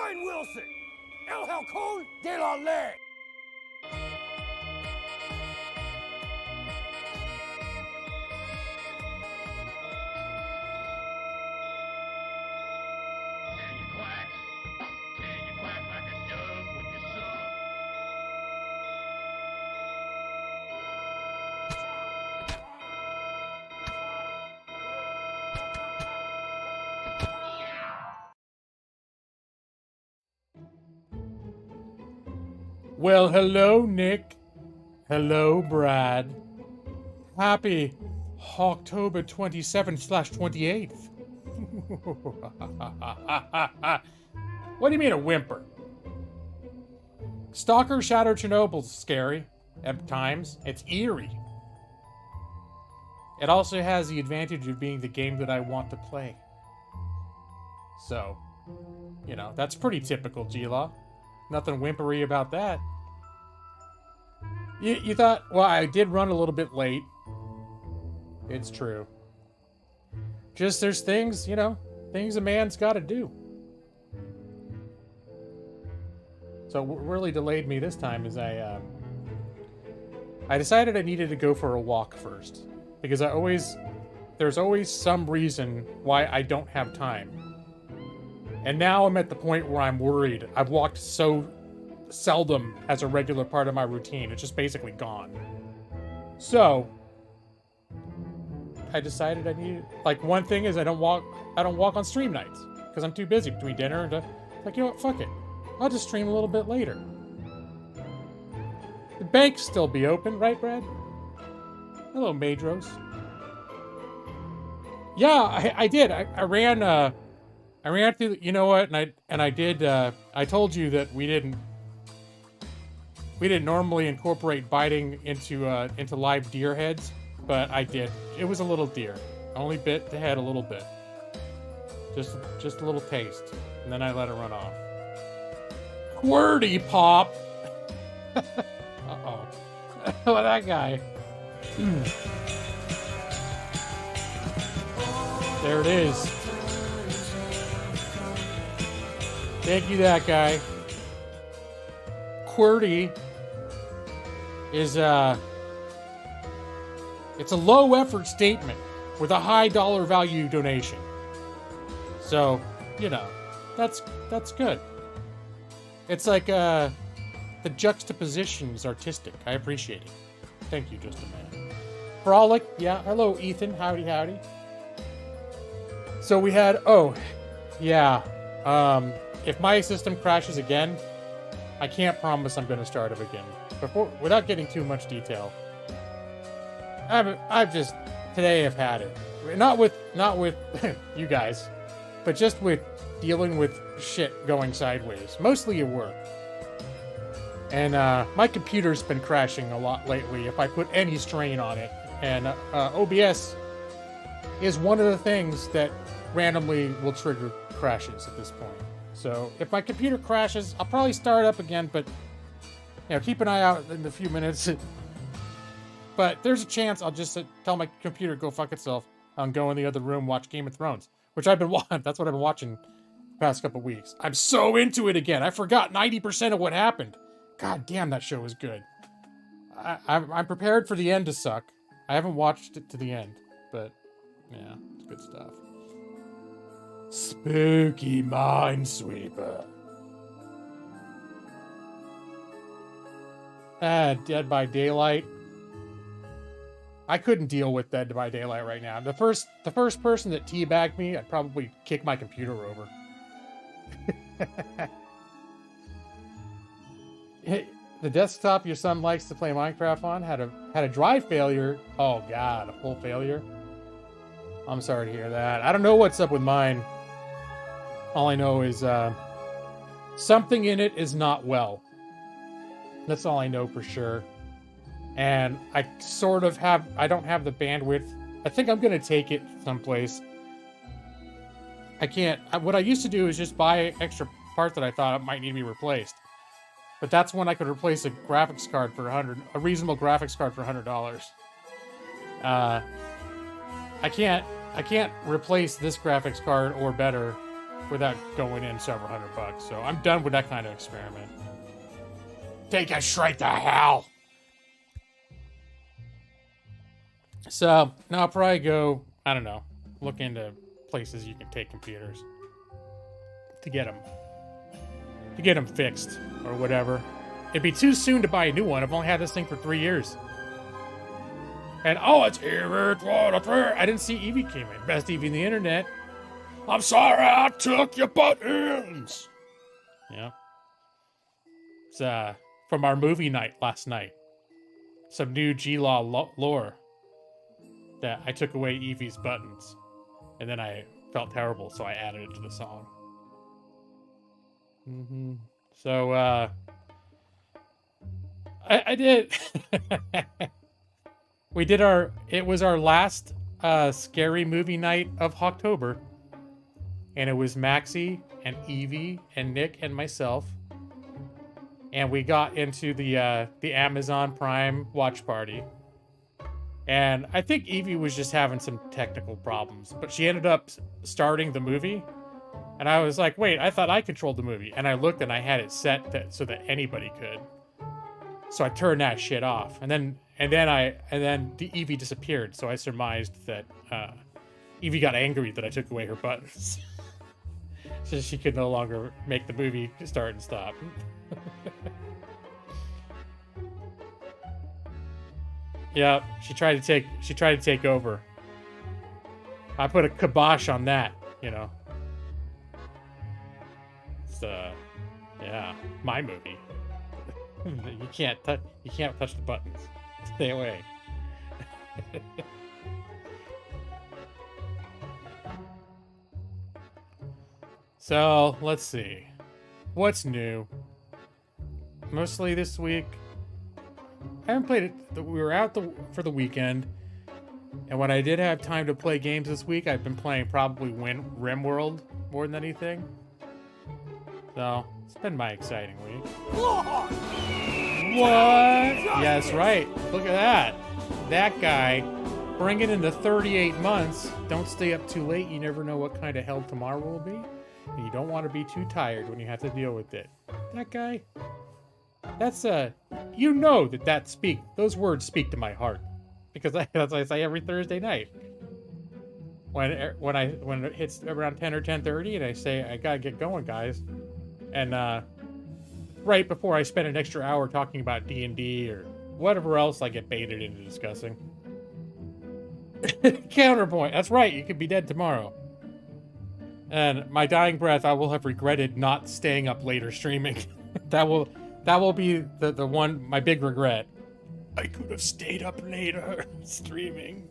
Owen Wilson, El Halcón de la Ley. Well, hello, Nick. Hello, Brad. Happy October 27th/28th. What do you mean a whimper? Stalker Shadow Chernobyl's scary at times. It's eerie. It also has the advantage of being the game that I want to play. So, you know, that's pretty typical, G-Law. Nothing whimpery about that. You thought, well, I did run a little bit late. It's true. Just there's things, you know, things a man's got to do. So what really delayed me this time is I decided I needed to go for a walk first. Because there's always some reason why I don't have time. And now I'm at the point where I'm worried. I've walked so seldom as a regular part of my routine. It's just basically gone. So I decided I needed, like, one thing is I don't walk on stream nights because I'm too busy between dinner and like, you know what, fuck it. I'll just stream a little bit later. The bank's still be open, right, Brad? Hello, Madros. Yeah, I did. I ran through, you know what, and I did, I told you that we didn't normally incorporate biting into live deer heads, but I did. It was a little deer. I only bit the head a little bit. Just a little taste. And then I let it run off. QWERTY pop! Uh-oh. Look at that guy. There it is. Thank you, that guy. QWERTY is it's a low effort statement with a high dollar value donation. So, you know, that's good. It's like the juxtaposition is artistic. I appreciate it. Thank you, just a man. Frolic, yeah. Hello, Ethan. Howdy, howdy. So we had, oh, yeah. If my system crashes again, I can't promise I'm going to start it again. Without getting too much detail, I've just today I've had it. Not with you guys, but just with dealing with shit going sideways, mostly at work. And my computer's been crashing a lot lately. If I put any strain on it, and OBS is one of the things that randomly will trigger crashes at this point. So if my computer crashes, I'll probably start up again, but you know, keep an eye out in a few minutes. But there's a chance I'll just tell my computer go fuck itself and go in the other room, watch Game of Thrones, which I've been watching. That's what I've been watching the past couple weeks. I'm so into it again. I forgot 90% of what happened. God damn, that show is good. I'm prepared for the end to suck. I haven't watched it to the end, but yeah, it's good stuff. Spooky Minesweeper. Dead by Daylight. I couldn't deal with Dead by Daylight right now. The first person that teabagged me, I'd probably kick my computer over. The desktop your son likes to play Minecraft on had a drive failure. Oh god, a full failure. I'm sorry to hear that. I don't know what's up with mine. All I know is something in it is not well. That's all I know for sure. And I don't have the bandwidth. I think I'm going to take it someplace. I can't. What I used to do is just buy an extra part that I thought might need to be replaced. But that's when I could replace a graphics card for a reasonable graphics card for $100. I can't replace this graphics card or better without going in several $100. So I'm done with that kind of experiment. Take us straight to hell. So now I'll probably go, I don't know, look into places you can take computers to get them fixed or whatever. It'd be too soon to buy a new one. I've only had this thing for 3 years. And oh, it's Evie. I didn't see Evie came in. Best Evie in the internet. I'm sorry I took your buttons. Yeah. It's from our movie night last night. Some new G-Law lore that I took away Evie's buttons. And then I felt terrible, so I added it to the song. So, I did. It was our last scary movie night of October. And it was Maxie and Evie and Nick and myself. And we got into the Amazon Prime watch party. And I think Evie was just having some technical problems, but she ended up starting the movie. And I was like, wait, I thought I controlled the movie. And I looked and I had it set so that anybody could. So I turned that shit off. And then the Evie disappeared. So I surmised that Evie got angry that I took away her buttons. So she could no longer make the movie start and stop. Yeah, she tried to take over. I put a kibosh on that, you know. It's yeah, my movie. You can't touch the buttons. Stay away. So, let's see. What's new? Mostly this week. I haven't played it. We were out for the weekend. And when I did have time to play games this week, I've been playing probably RimWorld more than anything. So, it's been my exciting week. What? Yeah, that's right. Look at that. That guy, bring it into 38 months. Don't stay up too late. You never know what kind of hell tomorrow will be. And you don't want to be too tired when you have to deal with it. That guy, that's you know those words speak to my heart. Because that's what I say every Thursday night. When it hits around 10 or 10:30 and I say, I gotta get going, guys. And right before I spend an extra hour talking about D&D or whatever else I get baited into discussing. Counterpoint. That's right, you could be dead tomorrow. And my dying breath, I will have regretted not staying up later streaming. that will be the one, my big regret. I could have stayed up later streaming.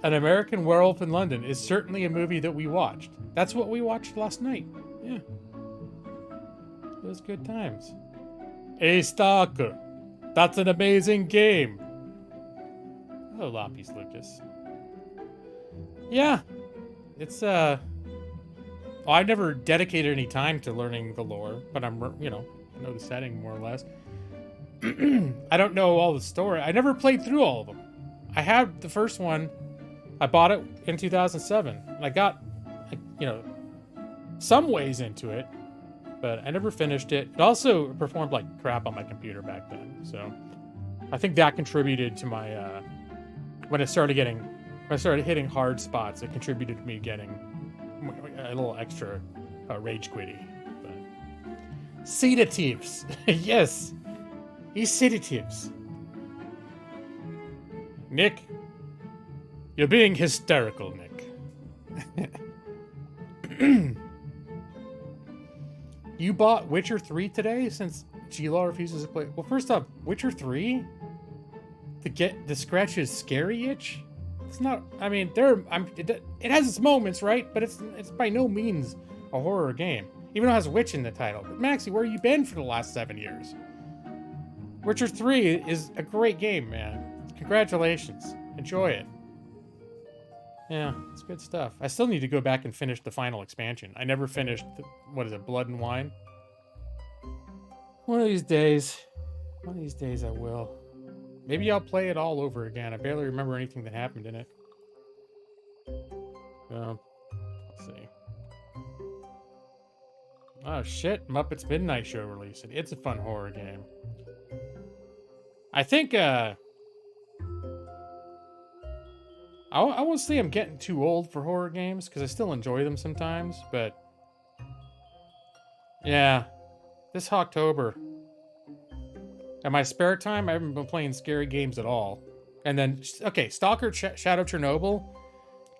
An American Werewolf in London is certainly a movie that we watched. That's what we watched last night. Yeah. It was good times. A Stalker. That's an amazing game. Oh, Lapis Lucas. Yeah. It's, I never dedicated any time to learning the lore, but I know the setting more or less. I don't know all the story. I never played through all of them. I had the first one. I bought it in 2007. I got, some ways into it, but I never finished it. It also performed like crap on my computer back then, so I think that contributed to my, when I started hitting hard spots, it contributed to me getting a little extra rage quitty. But sedatives, yes, he's sedatives. Nick, you're being hysterical, Nick. You bought Witcher 3 today since G-Law refuses to play. Well, first off, Witcher 3 to scratch his scary itch. It's not. I mean, it has its moments, right? But it's by no means a horror game, even though it has witch in the title. But Maxie, where have you been for the last 7 years? Witcher 3 is a great game, man. Congratulations. Enjoy it. Yeah, it's good stuff. I still need to go back and finish the final expansion. I never finished, Blood and Wine? One of these days I will. Maybe I'll play it all over again. I barely remember anything that happened in it. Let's see. Oh shit, Muppets Midnight Show released it. It's a fun horror game. I think, I won't say I'm getting too old for horror games, because I still enjoy them sometimes, but... Yeah, this October. In my spare time, I haven't been playing scary games at all. And then, okay, Stalker Shadow Chernobyl,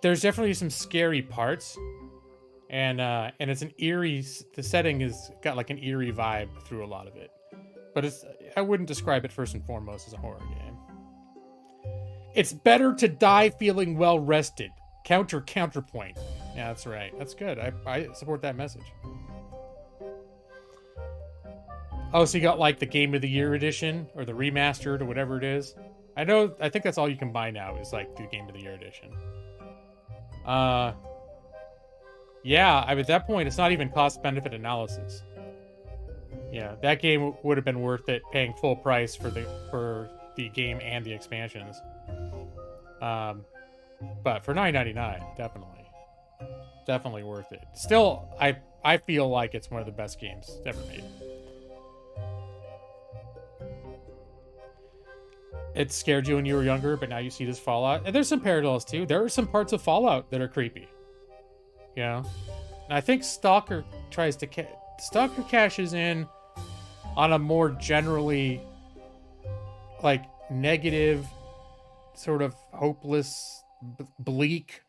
there's definitely some scary parts. And it's an eerie, the setting has got like an eerie vibe through a lot of it. But I wouldn't describe it first and foremost as a horror game. It's better to die feeling well rested. Counterpoint. Yeah, that's right. That's good. I support that message. Oh, so you got like the Game of the Year edition or the remastered or whatever it is. I think that's all you can buy now is like the Game of the Year edition. Yeah, at that point it's not even cost benefit analysis. Yeah, that game would have been worth it paying full price for the game and the expansions. But for $9.99, definitely worth it. Still, I feel like it's one of the best games ever made. It scared you when you were younger, but now you see this Fallout. And there's some parallels too. There are some parts of Fallout that are creepy. You know? And I think Stalker cashes in on a more generally like negative, sort of hopeless, bleak,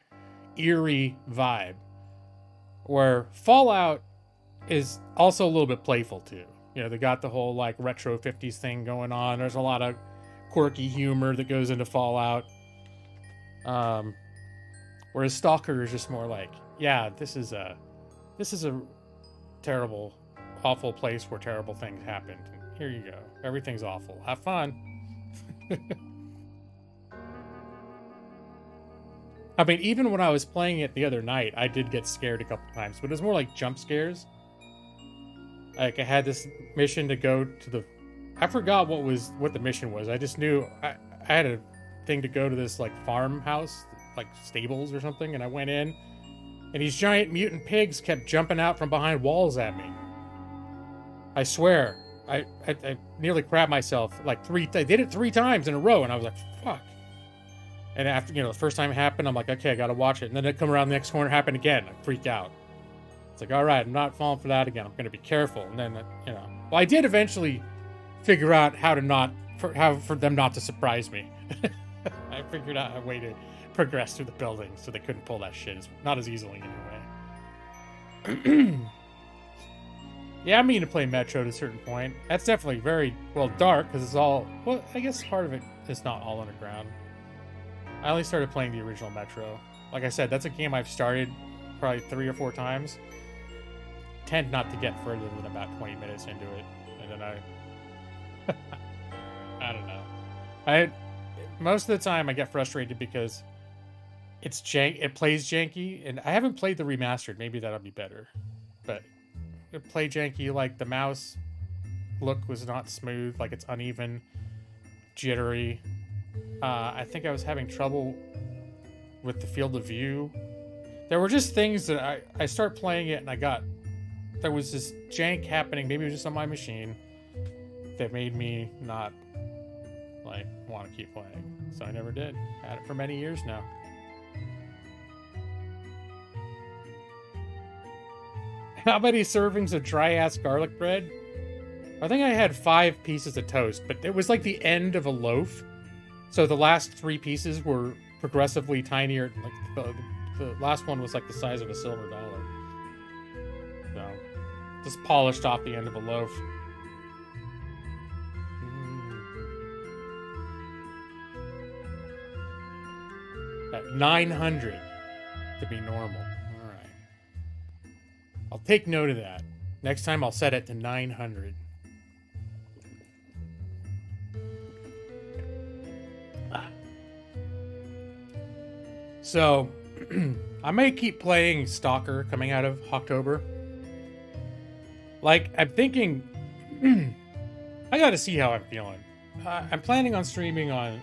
eerie vibe. Where Fallout is also a little bit playful too. You know, they got the whole like retro 50s thing going on. There's a lot of quirky humor that goes into Fallout. Whereas Stalker is just more like, yeah, this is a terrible, awful place where terrible things happened. Here you go. Everything's awful. Have fun. I mean, even when I was playing it the other night, I did get scared a couple times, but it was more like jump scares. Like I had this mission to go to the... I forgot what the mission was. I just knew I had a thing to go to this like farmhouse, like stables or something, and I went in, and these giant mutant pigs kept jumping out from behind walls at me. I swear, I nearly crapped myself like I did it 3 times in a row, and I was like, fuck. And after, the first time it happened, I'm like, okay, I gotta watch it. And then it come around the next corner, happened again. I freaked out. It's like, all right, I'm not falling for that again. I'm gonna be careful. And then, well, I did eventually figure out how for them not to surprise me. I figured out a way to progress through the building so they couldn't pull that shit. Not as easily anyway. Yeah, I mean to play Metro to a certain point. That's definitely very, well, dark, because it's all... Well, I guess part of it is not all underground. I only started playing the original Metro. Like I said, that's a game I've started probably 3 or 4 times. Tend not to get further than about 20 minutes into it. And then I don't know. Most of the time I get frustrated because it plays janky, and I haven't played the remastered. Maybe that'll be better. But it played janky, like the mouse look was not smooth, like it's uneven, jittery. I think I was having trouble with the field of view. There were just things that I start playing it and there was this jank happening, maybe it was just on my machine, that made me not want to keep playing. So I never did. Had it for many years now. How many servings of dry ass garlic bread? I think I had 5 pieces of toast, but it was like the end of a loaf. So the last 3 pieces were progressively tinier. Like the last one was like the size of a silver dollar. So just polished off the end of a loaf. At 900 to be normal. All right. I'll take note of that. Next time I'll set it to 900. So, I may keep playing Stalker coming out of October. Like, I'm thinking, I gotta see how I'm feeling. I'm planning on streaming on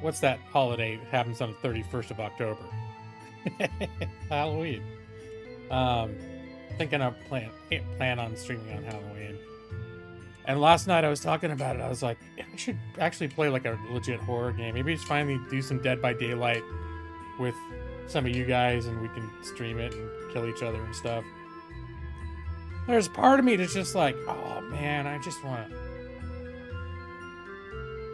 what's that holiday that happens on the 31st of October? Halloween. Thinking of plan on streaming on Halloween. And last night I was talking about it. I was like, I should actually play like a legit horror game. Maybe just finally do some Dead by Daylight with some of you guys, and we can stream it and kill each other and stuff. There's part of me that's just like, oh man, I just want to.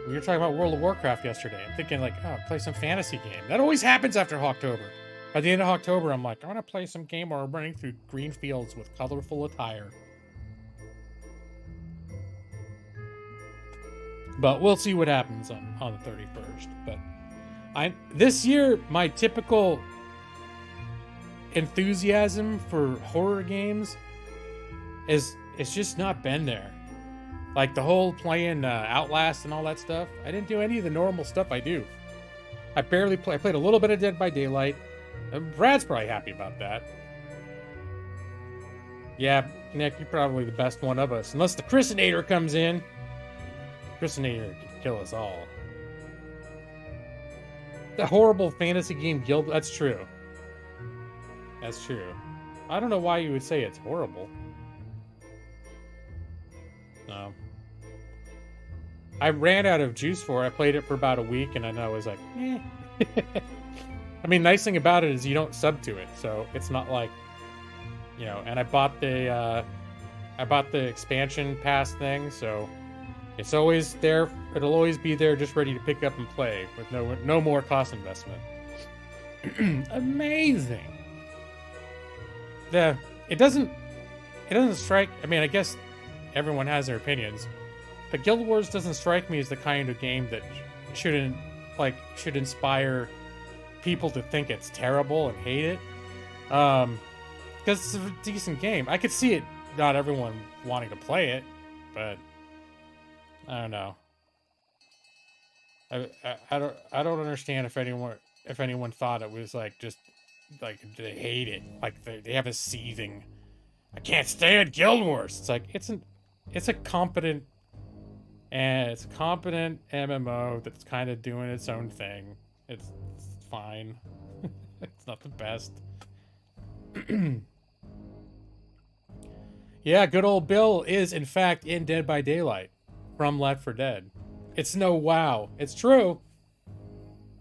We were talking about World of Warcraft yesterday. I'm thinking like, oh, play some fantasy game. That always happens after October. By the end of October, I'm like, I want to play some game where I'm running through green fields with colorful attire. But we'll see what happens on the 31st. But this year, my typical enthusiasm for horror games it's just not been there. Like the whole playing Outlast and all that stuff. I didn't do any of the normal stuff I do. I barely play. I played a little bit of Dead by Daylight. Brad's probably happy about that. Yeah, Nick, you're probably the best one of us. Unless the Chrisinator comes in. Chrisinator could kill us all. The horrible fantasy game Guild. That's true. That's true. I don't know why you would say it's horrible. No. I ran out of juice for it. I played it for about a week, and then I was like, eh. I mean, nice thing about it is you don't sub to it, so it's not like, you know. And I bought the expansion pass thing, so it's always there. It'll always be there, just ready to pick up and play with no more cost investment. Amazing. It doesn't strike. I mean, I guess everyone has their opinions, but Guild Wars doesn't strike me as the kind of game that should inspire people to think it's terrible and hate it. Because it's a decent game. I could see it, not everyone wanting to play it, but I don't know. I don't understand if anyone thought it was like just like they hate it, like they have a seething, I can't stand Guild Wars. It's like it's a competent MMO that's kind of doing its own thing. It's fine. It's not the best. Yeah, good old Bill is in fact in Dead by Daylight from Left 4 Dead. It's no WoW. It's true.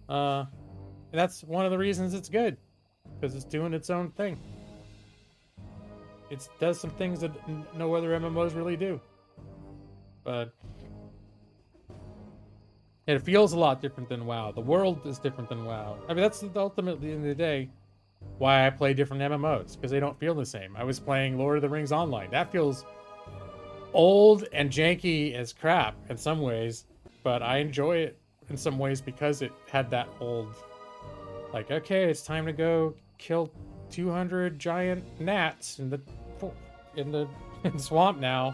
That's one of the reasons it's good, because it's doing its own thing. It does some things that no other MMOs really do. But it feels a lot different than WoW. The world is different than WoW. I mean, that's ultimately, at the end of the day, why I play different MMOs, because they don't feel the same. I was playing Lord of the Rings Online. That feels old and janky as crap in some ways, but I enjoy it in some ways because it had that old, like, okay, it's time to go kill 200 giant gnats in the swamp now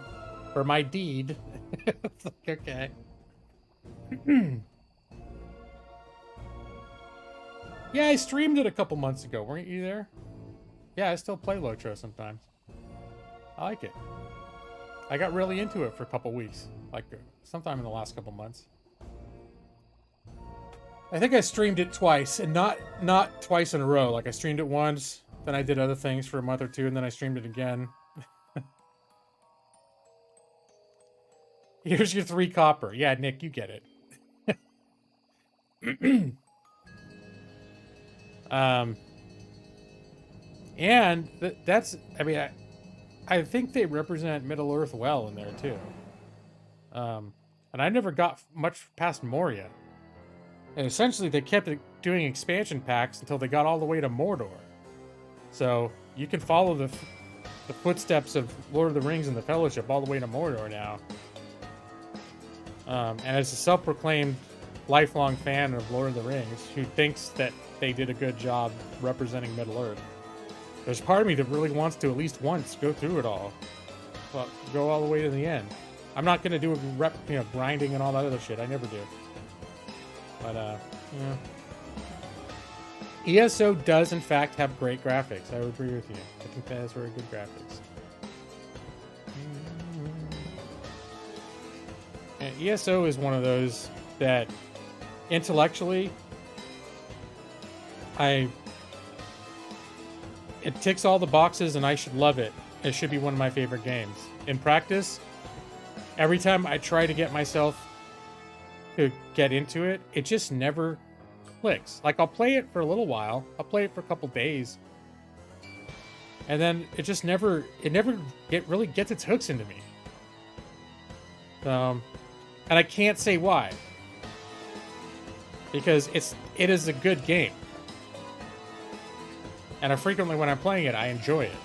for my deed. It's like, okay. Yeah, I streamed it a couple months ago. Weren't you there? Yeah, I still play Lotro sometimes. I like it. I got really into it for a couple weeks, like sometime in the last couple months. I think I streamed it twice, and not twice in a row. Like I streamed it once, then I did other things for a month or two, and then I streamed it again. Here's your 3 copper. Yeah, Nick, you get it. And that's, I mean, I think they represent Middle-earth well in there too. And I never got much past Moria. And essentially they kept doing expansion packs until they got all the way to Mordor. So you can follow the footsteps of Lord of the Rings and the Fellowship all the way to Mordor now. And as a self-proclaimed lifelong fan of Lord of the Rings, who thinks that they did a good job representing Middle-earth, there's part of me that really wants to at least once go through it all. Well, go all the way to the end. I'm not going to do grinding and all that other shit. I never do. But, yeah. ESO does, in fact, have great graphics. I would agree with you. I think that has very good graphics. And ESO is one of those that intellectually, it ticks all the boxes and I should love it. It should be one of my favorite games. In practice, every time I try to get myself to get into it, it just never clicks. Like, I'll play it for a little while. I'll play it for a couple days. And then it just never really gets its hooks into me. And I can't say why. Because it is a good game. And frequently when I'm playing it, I enjoy it.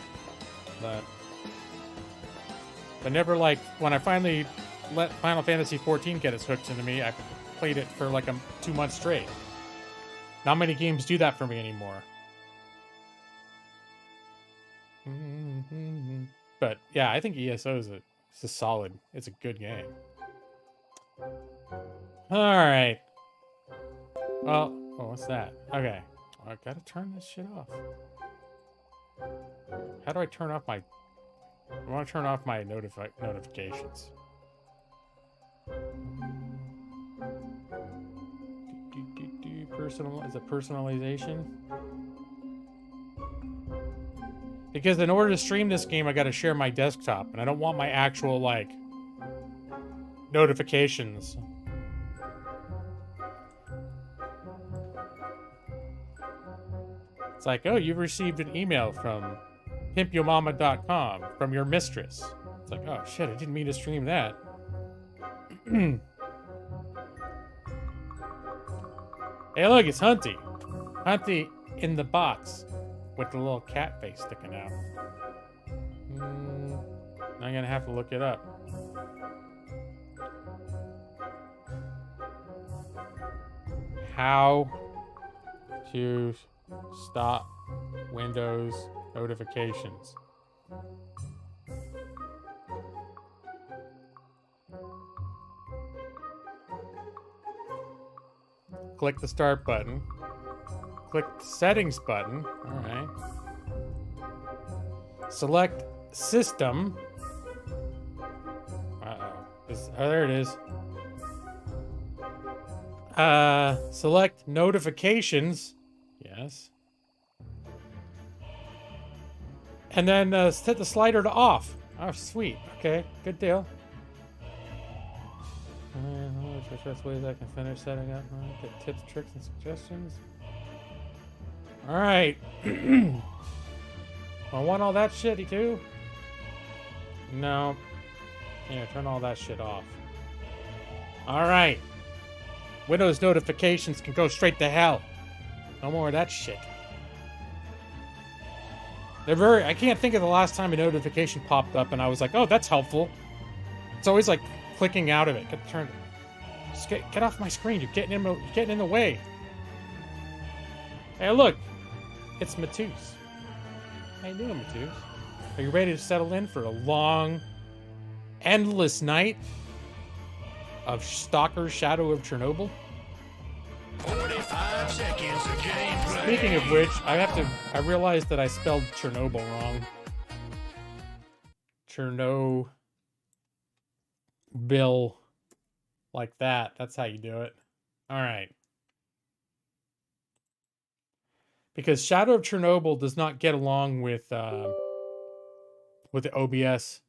But never, like, when I finally let Final Fantasy XIV get its hooks into me, I played it for like 2 months straight. Not many games do that for me anymore. But yeah, I think ESO is a solid, it's a good game. Alright. Well, oh, what's that? Okay. I gotta turn this shit off. How do I turn off my... I want to turn off my notifications. Personal, is it personalization? Because in order to stream this game, I gotta share my desktop, and I don't want my actual, like, notifications. It's like, oh, you've received an email from pimpyourmama.com from your mistress. It's like, oh shit, I didn't mean to stream that. Hey, look, it's Hunty. Hunty in the box with the little cat face sticking out. I'm gonna have to look it up. How to stop Windows notifications. Click the start button. Click the settings button. Alright. Select system. Uh-oh. Oh, there it is. Select notifications. Yes. And then set the slider to off. Oh, sweet. Okay, good deal. Best ways I can finish setting up. Get tips, tricks, and suggestions. All right. I want all that shitty too. No. Yeah, turn all that shit off. All right. Windows notifications can go straight to hell. No more of that shit. I can't think of the last time a notification popped up and I was like, oh, that's helpful. It's always like clicking out of it. Just get off my screen. You're getting in the way. Hey, look. It's Matus. How you doing, Matus? Are you ready to settle in for a long, endless night of Stalker Shadow of Chernobyl? 45 seconds of gameplay. Speaking of which, I realized that I spelled Chernobyl wrong. Chernobyl. Like that. That's how you do it. Alright. Because Shadow of Chernobyl does not get along with the OBS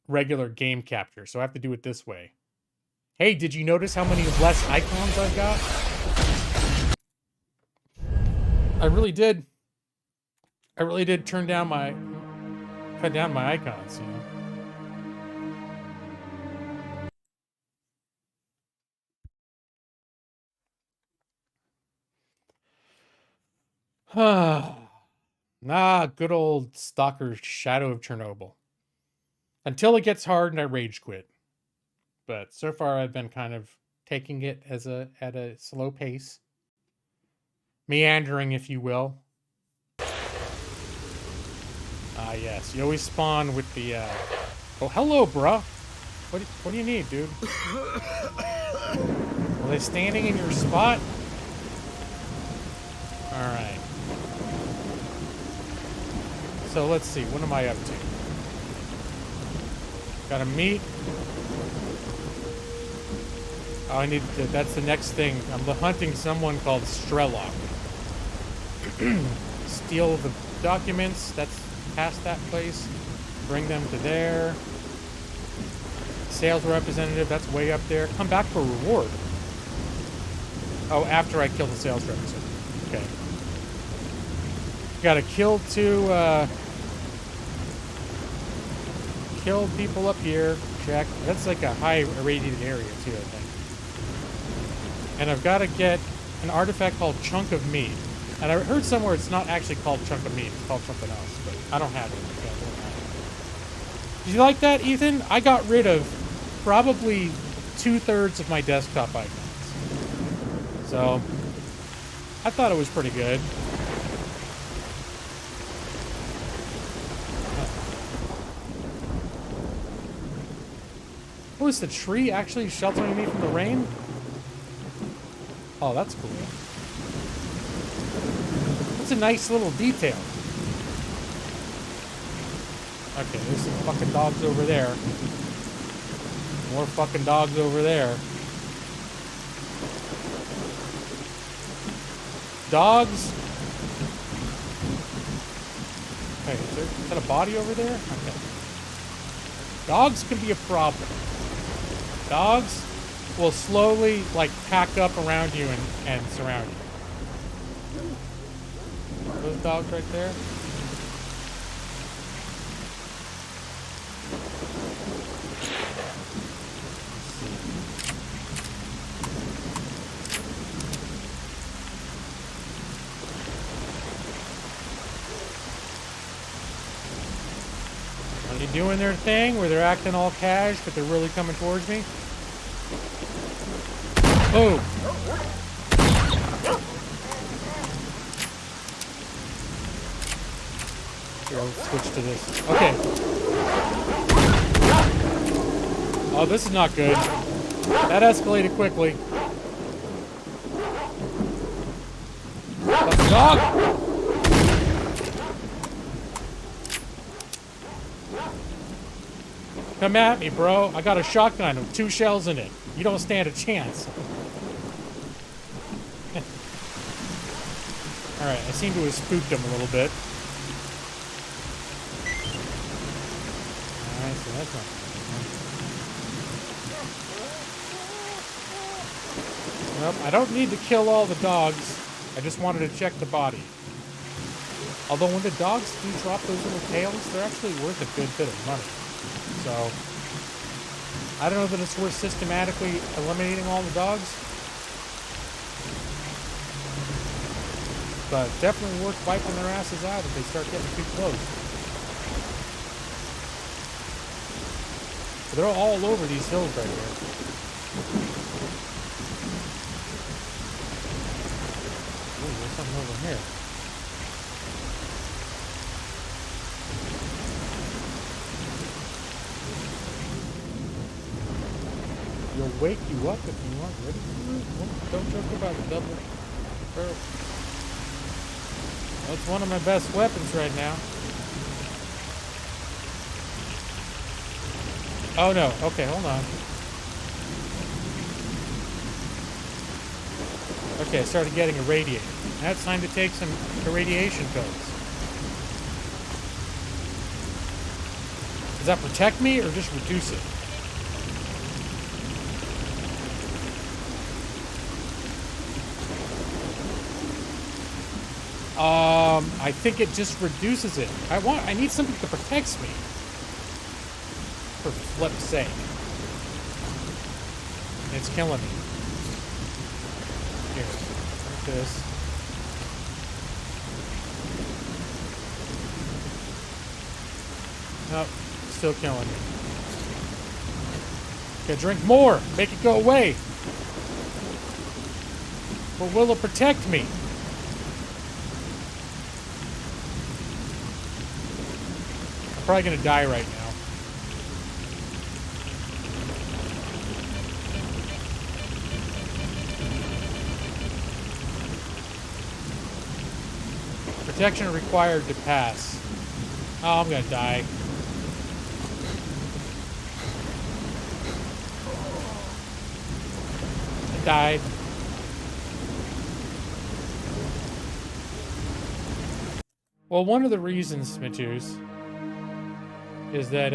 regular game capture, so I have to do it this way. Hey, did you notice how many less icons I've got? I really did cut down my icons, you know. Good old Stalker Shadow of Chernobyl. Until it gets hard and I rage quit. But so far I've been kind of taking it at a slow pace. Meandering, if you will. Yes. You always spawn with the Oh, hello, bruh. What do you need, dude? Are they standing in your spot? Alright. So let's see, what am I up to? Gotta meet. Oh, I need to, that's the next thing. I'm hunting someone called Strelok. Steal the documents. That's past that place. Bring them to there. Sales representative. That's way up there. Come back for a reward. Oh, after I kill the sales representative. Okay. Got to kill two. Kill people up here. Check. That's like a high irradiated area too, I think. And I've got to get an artifact called Chunk of Meat. And I heard somewhere it's not actually called Chunk of Meat. It's called something else. But I don't have it. Yeah, I don't have it. Did you like that, Ethan? I got rid of probably 2/3 of my desktop icons. So, I thought it was pretty good. Oh, is the tree actually sheltering me from the rain? Oh, that's cool. That's a nice little detail. Okay, there's some fucking dogs over there. More fucking dogs over there. Dogs. Hey, is that a body over there? Okay. Dogs can be a problem. Dogs will slowly, like, pack up around you and surround you. Those dogs right there. Are they doing their thing where they're acting all cash, but they're really coming towards me? Oh! Here, I'll switch to this. Okay. Oh, this is not good. That escalated quickly. Fucking dog! Come at me, bro. I got a shotgun with 2 shells in it. You don't stand a chance. Alright, I seem to have spooked him a little bit. Alright, so that's not good. Nope, I don't need to kill all the dogs. I just wanted to check the body. Although when the dogs do drop those little tails, they're actually worth a good bit of money. So, I don't know that it's worth systematically eliminating all the dogs. But definitely worth wiping their asses out if they start getting too close. But they're all over these hills right here. Ooh, there's something over here. You'll wake you up if you aren't ready for it. Don't joke about a double barrel. That's one of my best weapons right now. Oh no, okay, hold on. Okay, I started getting irradiated. Now it's time to take some irradiation pills. Does that protect me or just reduce it? I think it just reduces it. I need something that protects me. For flip's sake. And it's killing me. Here, like this. Nope, still killing me. Okay, drink more. Make it go away. Or will it protect me? I'm probably gonna die right now. Protection required to pass. Oh, I'm gonna die. died. Well, one of the reasons, Mitchus, is that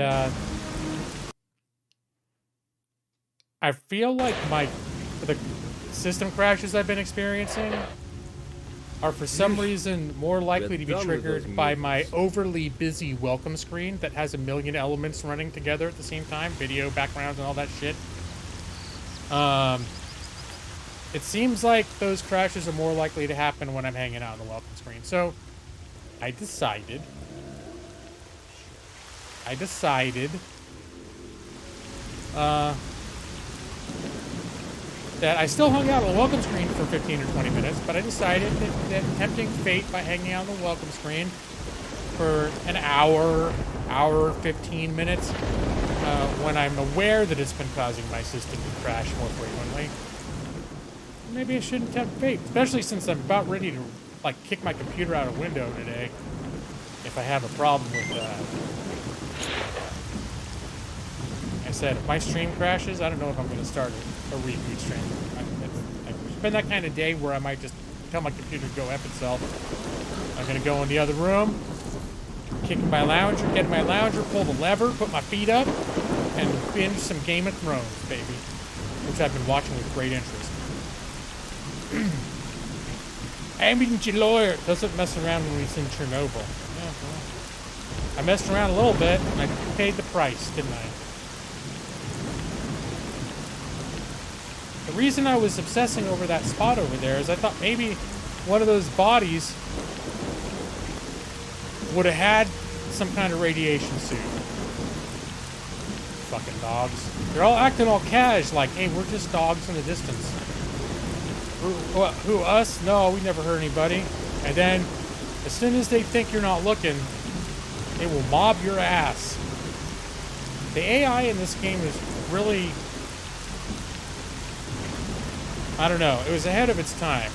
I feel like the system crashes I've been experiencing are for some reason more likely to be triggered by my overly busy welcome screen that has a million elements running together at the same time, video, backgrounds, and all that shit. It seems like those crashes are more likely to happen when I'm hanging out on the welcome screen. So I decided that I still hung out on the welcome screen for 15 or 20 minutes, but I decided that tempting fate by hanging out on the welcome screen for an hour, 15 minutes, when I'm aware that it's been causing my system to crash more frequently, maybe I shouldn't tempt fate, especially since I'm about ready to, like, kick my computer out a window today if I have a problem with I said, if my stream crashes, I don't know if I'm going to start a reboot stream. It's been that kind of day where I might just tell my computer to go F itself. I'm going to go in the other room, kick my lounger, get in my lounger, pull the lever, put my feet up, and binge some Game of Thrones, baby, which I've been watching with great interest. Ambient lawyer doesn't mess around when he's in Chernobyl. Yeah, well, I messed around a little bit, and I paid the price, didn't I? The reason I was obsessing over that spot over there is I thought maybe one of those bodies would have had some kind of radiation suit. Fucking dogs. They're all acting all cash, like, hey, we're just dogs in the distance. Who, us? No, we never hurt anybody. And then, as soon as they think you're not looking, they will mob your ass. The AI in this game is really... I don't know. It was ahead of its time.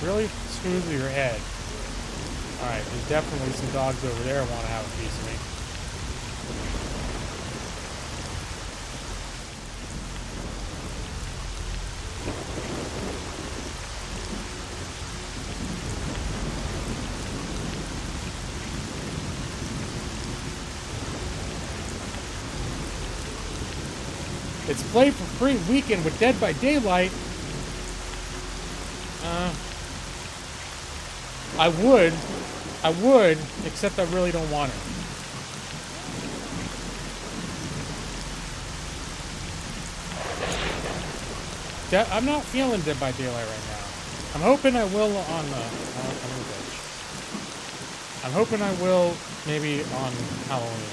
Really screws with your head. Alright, there's definitely some dogs over there who want to have a piece of me. It's Play for Free weekend with Dead by Daylight. I would, except I really don't want it. I'm not feeling Dead by Daylight right now. I'm hoping I will on I'm hoping I will maybe on Halloween.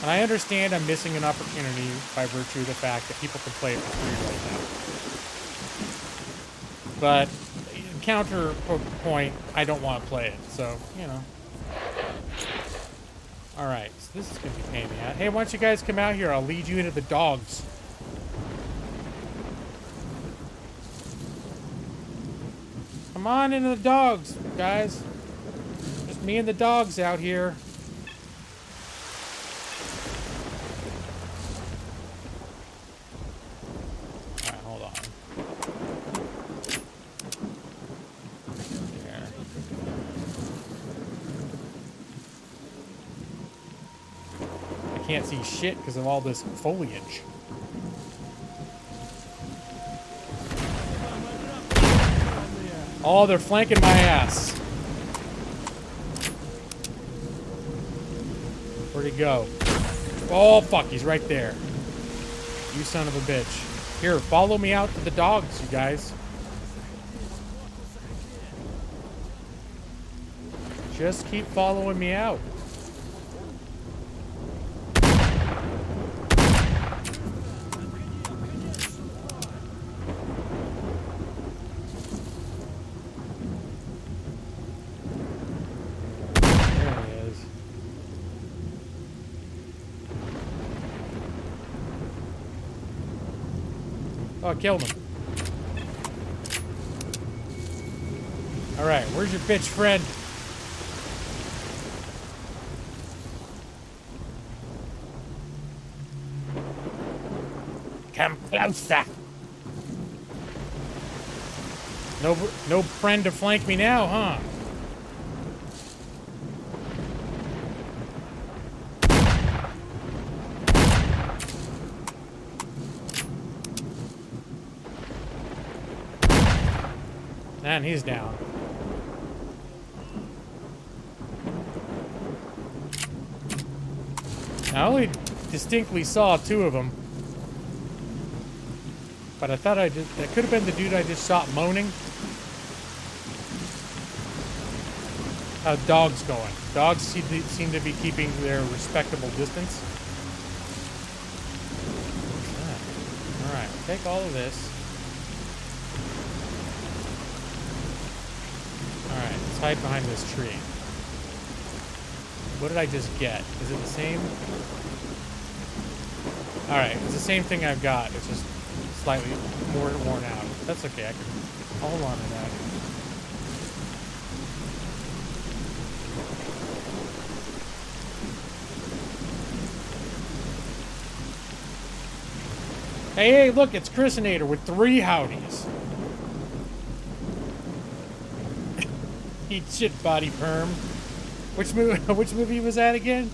And I understand I'm missing an opportunity by virtue of the fact that people can play it for free right now. But, counterpoint, I don't want to play it, so, you know. Alright, so this is going to be paying me out. Hey, why don't you guys come out here? I'll lead you into the dogs. Come on into the dogs, guys. Just me and the dogs out here. Can't see shit because of all this foliage. Oh, they're flanking my ass. Where'd he go? Oh, fuck, he's right there. You son of a bitch. Here, follow me out to the dogs, you guys. Just keep following me out. Oh, I killed him. Alright, where's your bitch friend? Come closer. No friend to flank me now, huh? And he's down. I only distinctly saw 2 of them. But I thought that could have been the dude I just shot moaning. How's dogs going? Dogs seem to be keeping their respectable distance. Alright, take all of this. Alright, let's hide behind this tree. What did I just get? Is it the same? Alright, it's the same thing I've got. It's just slightly more worn out. That's okay, I'll hold on to that. Hey, look, it's Chrisinator with 3 howdies. Eat shit, body perm. Which movie was that again?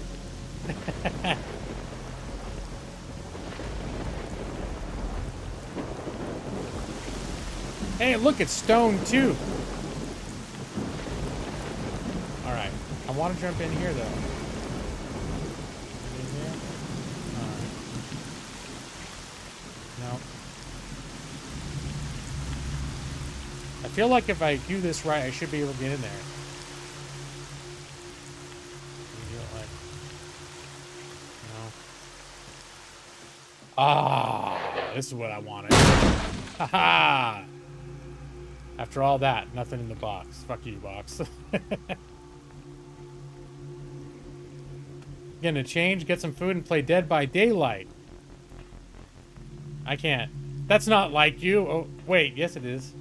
Hey, look, it's Stone too. All right, I want to jump in here though. In here? All right. No. I feel like if I do this right, I should be able to get in there. Ah, this is what I wanted. Haha! After all that, nothing in the box. Fuck you, box. Gonna change, get some food, and play Dead by Daylight. I can't. That's not like you. Oh, wait, yes it is.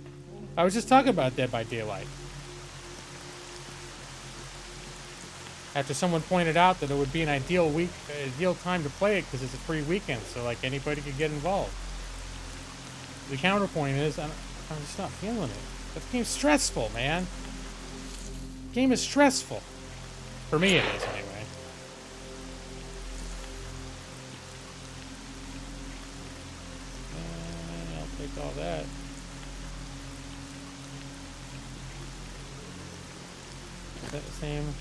I was just talking about Dead by Daylight. After someone pointed out that it would be an ideal time to play it because it's a free weekend, so like anybody could get involved. The counterpoint is, I'm just not feeling it. That game's stressful, man. The game is stressful. For me, it is anyway. And I'll take all that. Is that the same?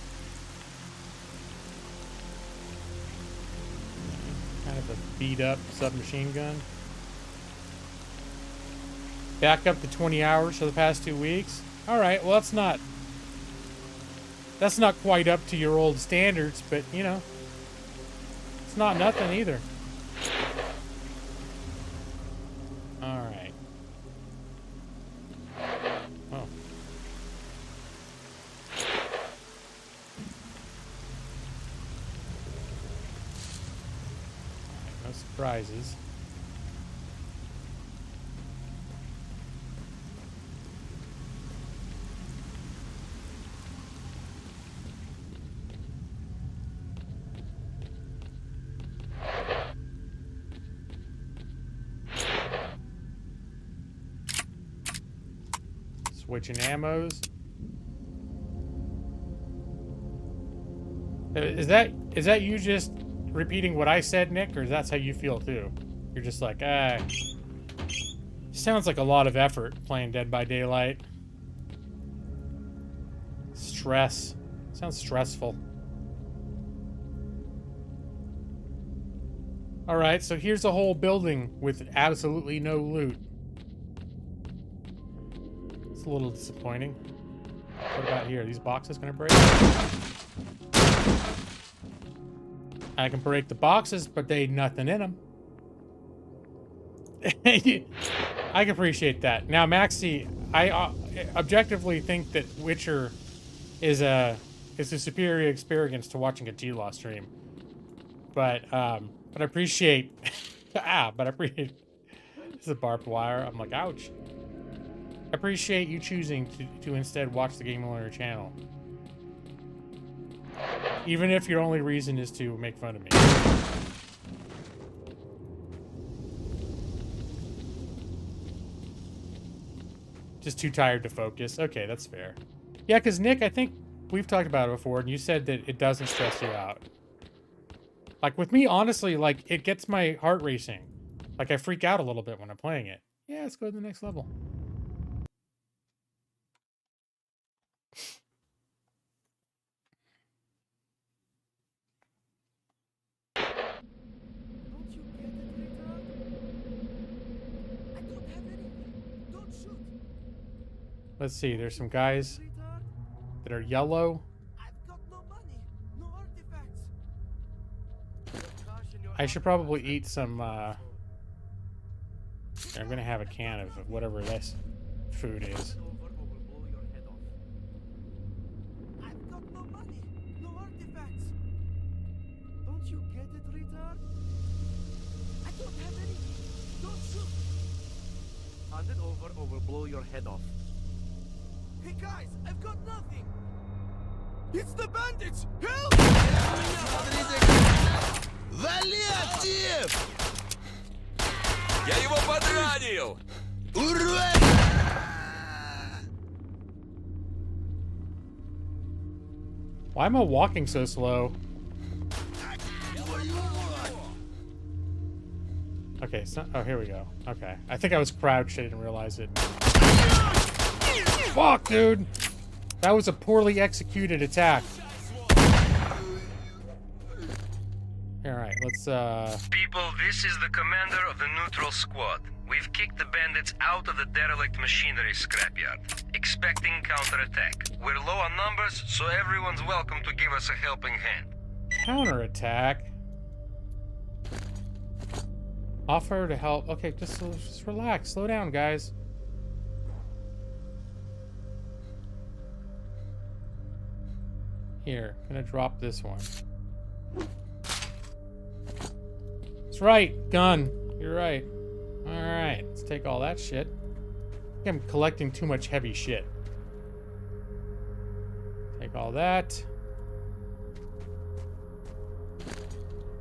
Kind of a beat-up submachine gun. Back up to 20 hours for the past 2 weeks. All right, well that's not quite up to your old standards, but you know, it's not nothing either. All right. Oh. All right, no surprises. Switching ammos. Is that you just repeating what I said, Nick, or that's how you feel too? You're just like, sounds like a lot of effort playing Dead by Daylight. Stress. Sounds stressful. Alright, so here's a whole building with absolutely no loot. It's a little disappointing. What about here? Are these boxes gonna break? I can break the boxes, but they ain't nothing in them. I can appreciate that. Now, Maxi, I objectively think that Witcher is a superior experience to watching a T-Law stream. But I appreciate but I appreciate this is a barbed wire. I'm like, ouch. I appreciate you choosing to instead watch the Game Learner channel. Even if your only reason is to make fun of me. Just too tired to focus. Okay, that's fair. Yeah, because Nick, I think we've talked about it before, and you said that it doesn't stress you out. Like, with me, honestly, like, it gets my heart racing. Like, I freak out a little bit when I'm playing it. Yeah, let's go to the next level. Don't you get it, retard? I don't have anything. Don't shoot. Let's see, there's some guys Retard. that are yellow. I've got no money, no artifacts. I should probably eat some, I'm gonna have a can of whatever this food is. I've got no money, no artifacts. Don't you get it, retard? I don't have anything. Don't shoot. Hand it over or we'll blow your head off. Hey guys, I've got nothing. It's the bandits! Help! Вали актив! Я его подранил! Урод! Why am I walking so slow? Okay, so, oh, here we go. Okay. I think I was crouched, I didn't realize it. Fuck, dude! That was a poorly executed attack. Alright, let's, People, this is the commander of the neutral squad. We've kicked the bandits out of the derelict machinery scrapyard, expecting counterattack. We're low on numbers, so everyone's welcome to give us a helping hand. counterattack. Offer to help. Okay, just relax. Slow down, guys. Here, gonna drop this one. That's right, gun. You're right. Alright, let's take all that shit. I think I'm collecting too much heavy shit. Take all that.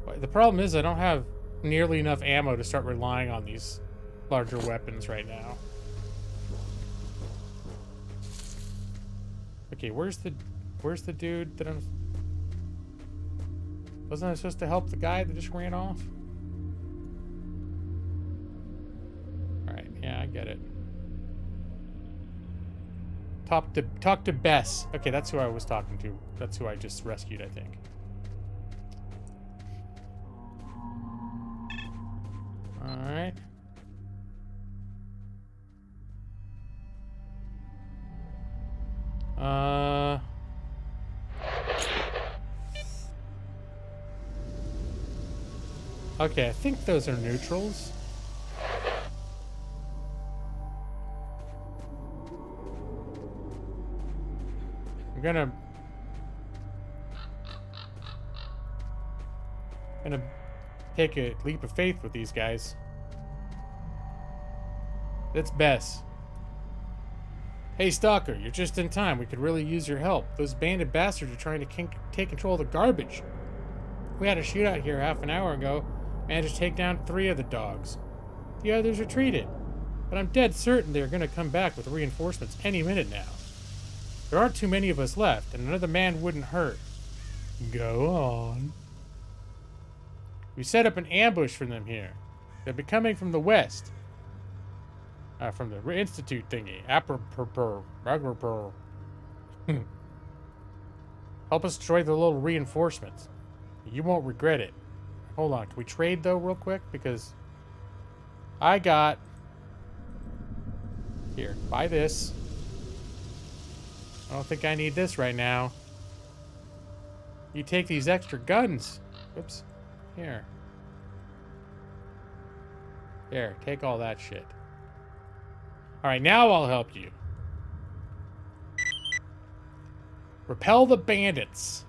But the problem is I don't have nearly enough ammo to start relying on these larger weapons right now. Okay, where's the dude that I'm... Wasn't I supposed to help the guy that just ran off? Alright, yeah, I get it. Talk to Bess. Okay, that's who I was talking to. That's who I just rescued, I think. Alright. Okay, I think those are neutrals. I'm gonna take a leap of faith with these guys. That's Bess. Hey, Stalker, you're just in time. We could really use your help. Those bandit bastards are trying to take control of the garbage. We had a shootout here half an hour ago. Managed to take down 3 of the dogs. The others retreated. But I'm dead certain they're going to come back with reinforcements any minute now. There aren't too many of us left, and another man wouldn't hurt. Go on. We set up an ambush for them here. They'll be coming from the west. From the Institute thingy. Help us destroy the little reinforcements. You won't regret it. Hold on. Can we trade, though, real quick? Because I got... Here, buy this. I don't think I need this right now. You take these extra guns. Oops. Here. There, take all that shit. Alright, now I'll help you. Repel the bandits.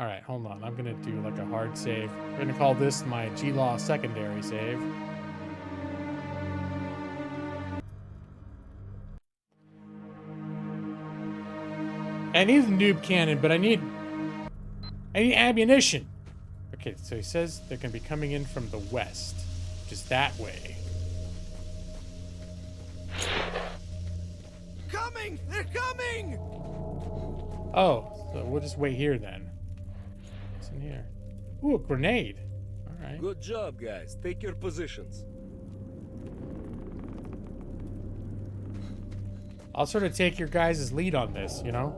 Alright, hold on. I'm gonna do like a hard save. We're gonna call this my G-Law secondary save. I need the noob cannon, but I need ammunition. Okay, so he says they're gonna be coming in from the west. which is that way. Coming! They're coming! Oh, so we'll just wait here then. What's in here? Ooh, a grenade. All right. Good job, guys. Take your positions. I'll sort of take your guys' lead on this, you know?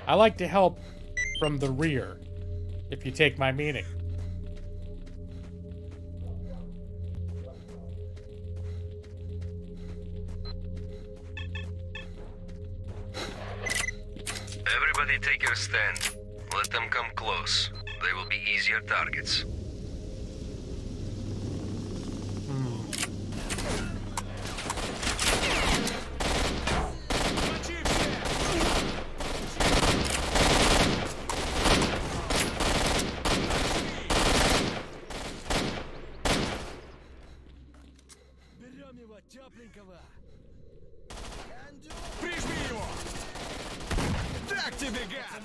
I like to help from the rear, if you take my meaning. Everybody take your stand. Let them come close. They will be easier targets. Берем его тепленького. Прижми его! Так тебе, гад!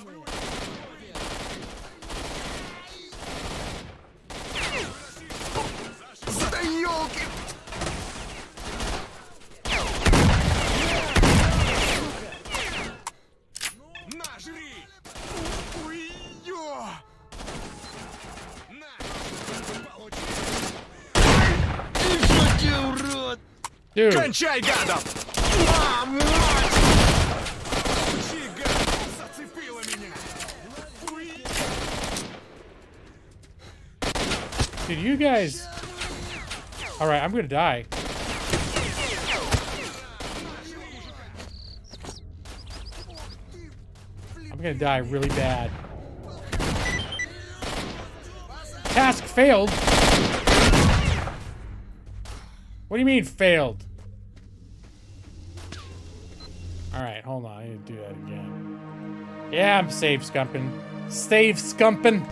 Да ёлки! На, жри! Ой, ё! На! Получи! Ты что, ты урод! Dude, Кончай, гадов! А, мать! Получи, гад! Зацепила меня! Ой! dude, you guys... Alright, I'm gonna die. I'm gonna die really bad. Task failed? What do you mean, failed? Alright, hold on. I need to do that again. Yeah, I'm save scumping. Save scumping!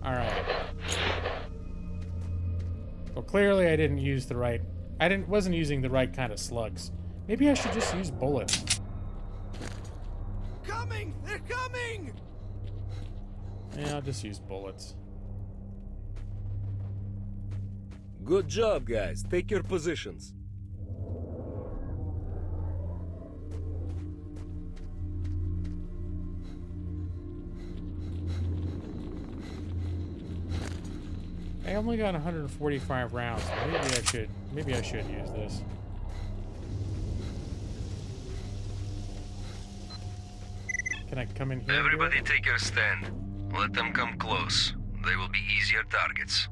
Alright. Well, clearly I didn't use the right... wasn't using the right kind of slugs. Maybe I should just use bullets. Coming! They're coming! Yeah, I'll just use bullets. Good job, guys. Take your positions. I only got 145 rounds. Maybe I should use this. Can I come in here? Everybody take your stand. Let them come close. They will be easier targets.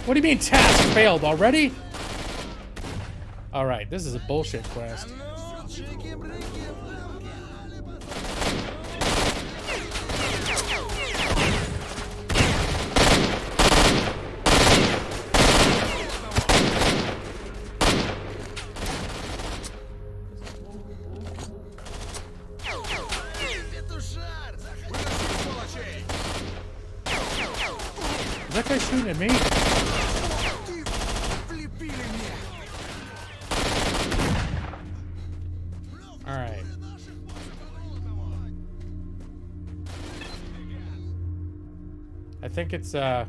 What do you mean task failed already? Alright, this is a bullshit quest. Is that guy shooting at me? Alright. I think it's, yeah.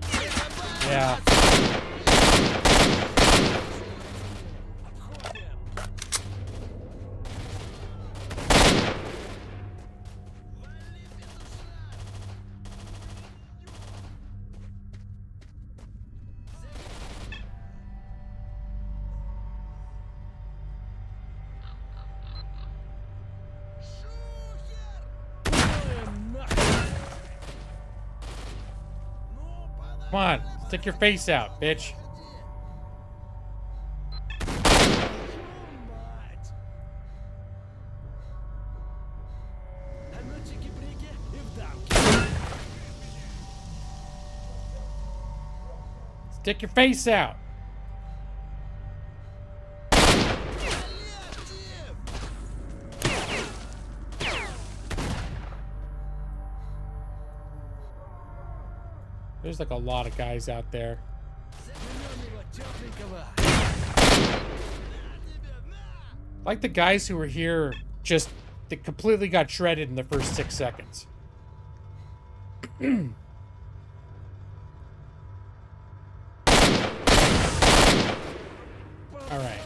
Come on, stick your face out, bitch. Stick your face out. There's like a lot of guys out there. Like the guys who were here, just they completely got shredded in the first 6 seconds. All right.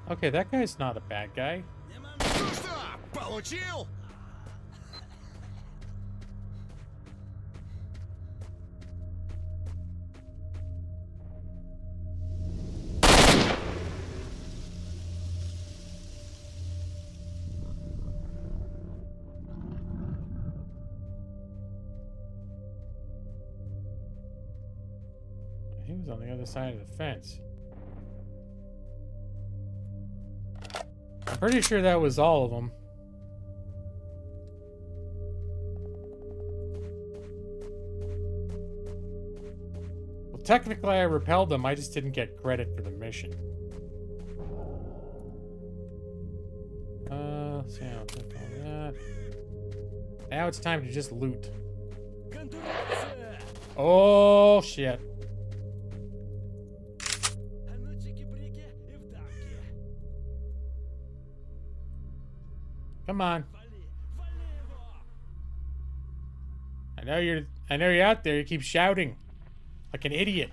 Okay, that guy's not a bad guy. Ну что, получил? He was on the other side of the fence. I'm pretty sure that was all of them. Well, technically I repelled them, I just didn't get credit for the mission. So yeah, I'll click on that. Now it's time to just loot. Oh, shit. Come on. I know you're out there. You keep shouting like an idiot.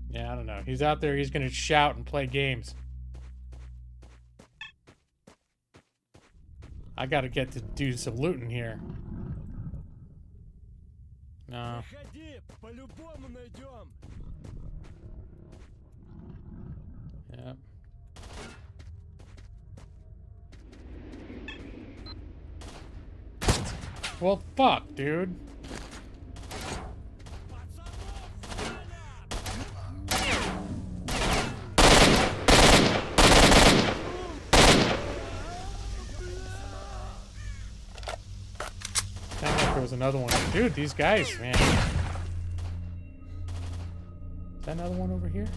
Yeah, I don't know. He's out there. He's going to shout and play games. I got to get to do some looting here. No. Yep. Well, fuck, dude. There was another one. Dude, these guys, man. Is that another one over here?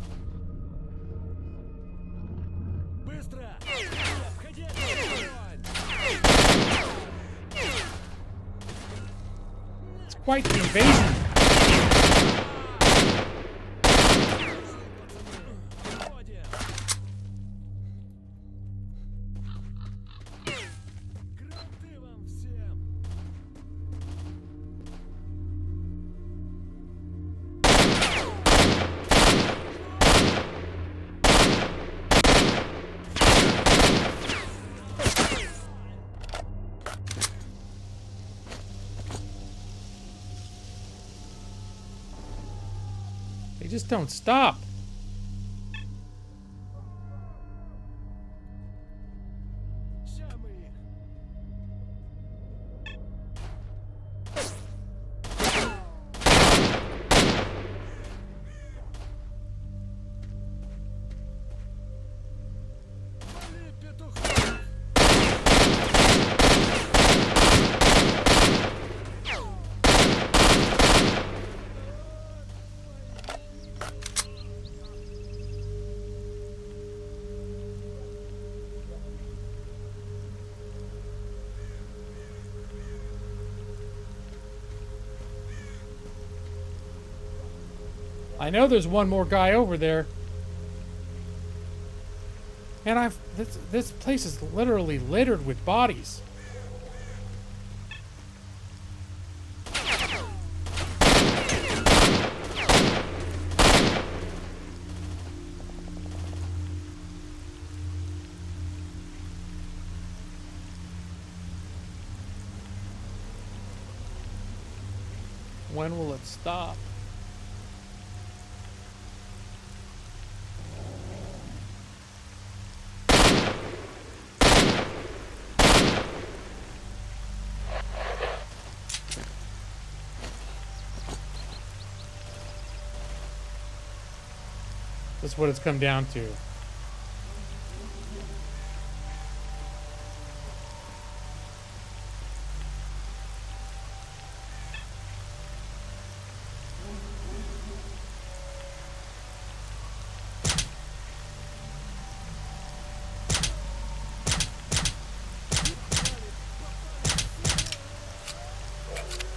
It's quite the invasion. They just don't stop. I know there's one more guy over there. And this place is literally littered with bodies. When will it stop? That's what it's come down to.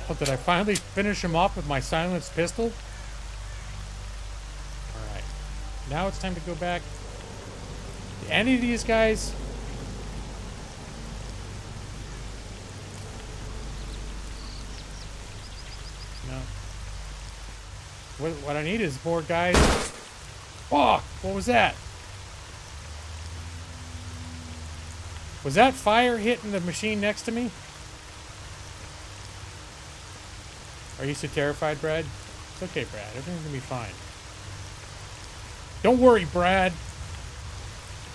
Oh, did I finally finish him off with my silenced pistol? Alright. Now it's time to go back. Any of these guys? No. What I need is more guys. Oh, what was that? Was that fire hitting the machine next to me? Are you so terrified, Brad? It's okay, Brad. Everything's gonna be fine. Don't worry, Brad.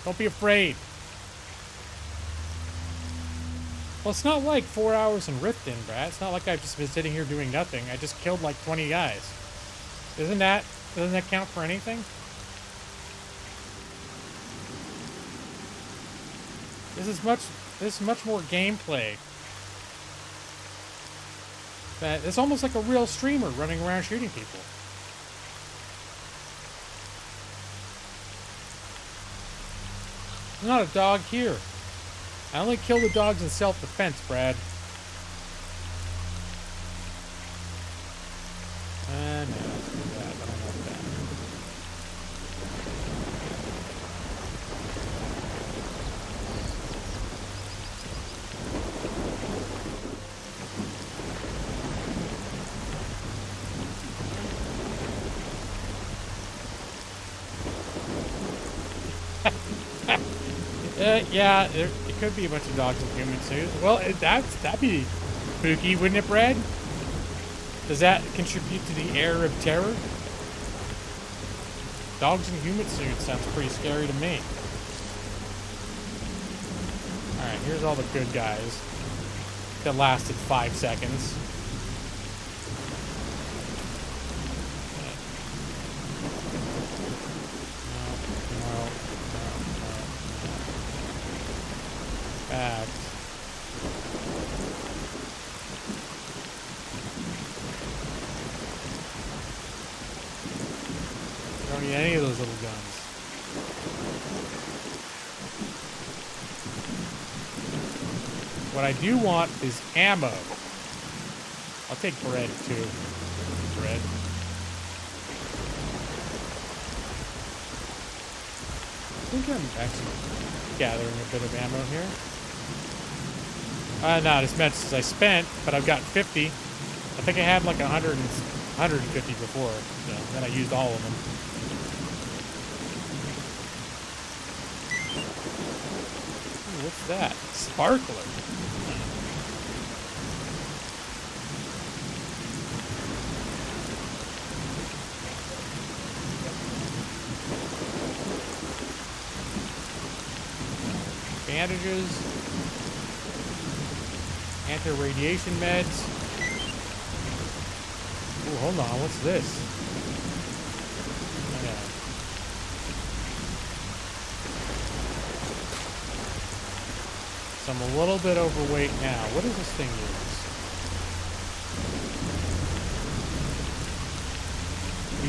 Don't be afraid. Well, it's not like 4 hours in Riften, Brad. It's not like I've just been sitting here doing nothing. I just killed like 20 guys. Doesn't that count for anything? This is much more gameplay. It's almost like a real streamer running around shooting people. There's not a dog here. I only kill the dogs in self-defense, Brad. No, let's do that. I don't want that. Yeah, it could be a bunch of dogs in human suits. Well, that'd be spooky, wouldn't it, Brad? Does that contribute to the air of terror? Dogs in human suits sounds pretty scary to me. Alright, here's all the good guys that lasted 5 seconds. Back. I don't need any of those little guns. What I do want is ammo. I'll take bread too. Bread. I think I'm actually gathering a bit of ammo here. Not as much as I spent, but I've got 50. I think I had like 150 before, so then I used all of them. Ooh, what's that? Sparkler. Bandages. Anti-radiation meds. Ooh, hold on, what's this? Okay. So I'm a little bit overweight now. What does this thing use?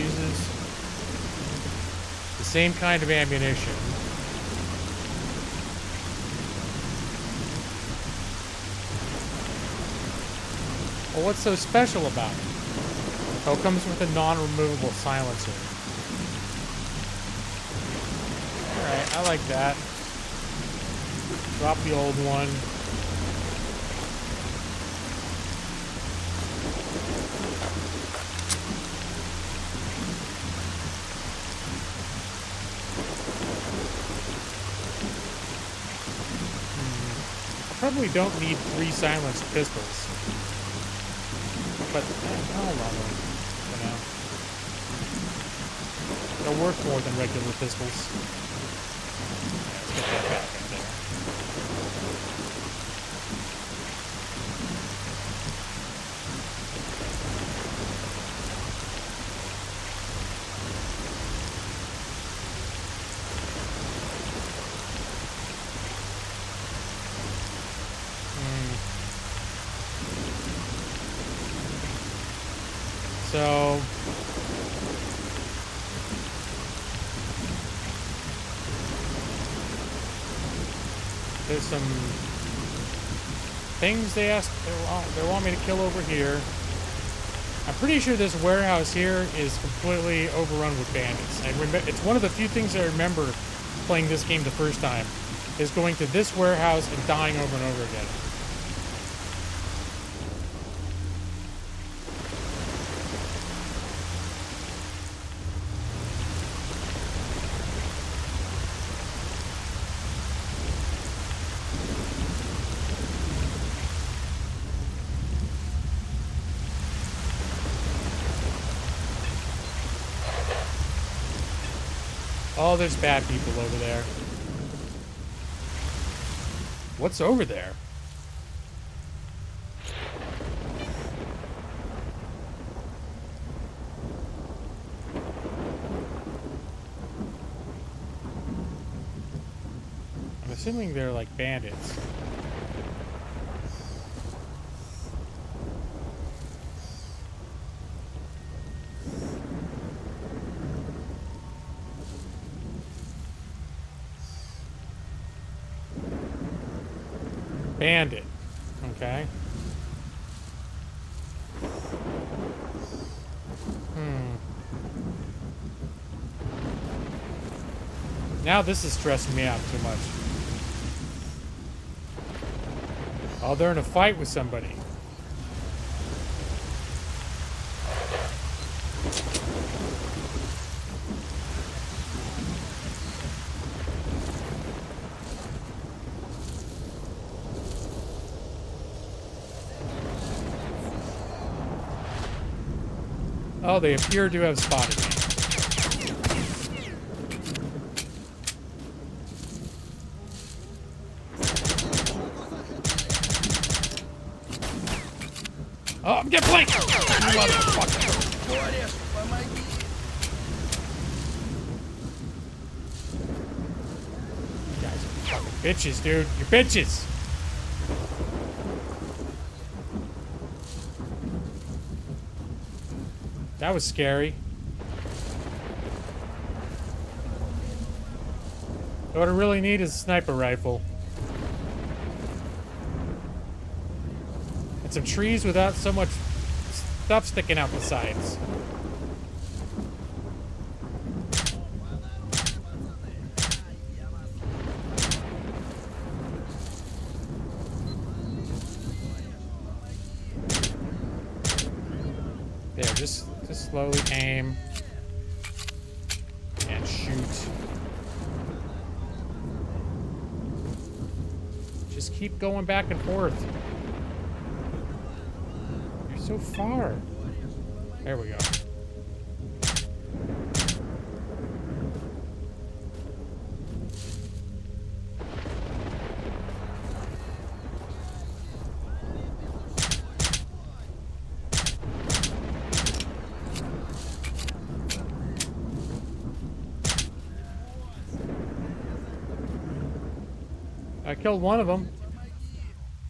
Uses the same kind of ammunition. Well, what's so special about it? Oh, it comes with a non-removable silencer. Alright, I like that. Drop the old one. I probably don't need 3 silenced pistols. but I'll run them for now. They're worth more than regular pistols. Yeah, let's get that back up there. So there's some things they want me to kill over here. I'm pretty sure this warehouse here is completely overrun with bandits. It's one of the few things I remember playing this game the first time, is going to this warehouse and dying over and over again. Oh, there's bad people over there. What's over there? I'm assuming they're like bandits. Bandit. Okay. Now this is stressing me out too much. Oh, they're in a fight with somebody. Oh, they appear to have spotted me. Oh, I'm getting flanked! You motherfucker! You guys are fucking bitches, dude. You're bitches! That was scary. What I really need is a sniper rifle. And some trees without so much stuff sticking out the sides. There, just slowly aim and shoot. Just keep going back and forth. You're so far. There we go. I killed one of them.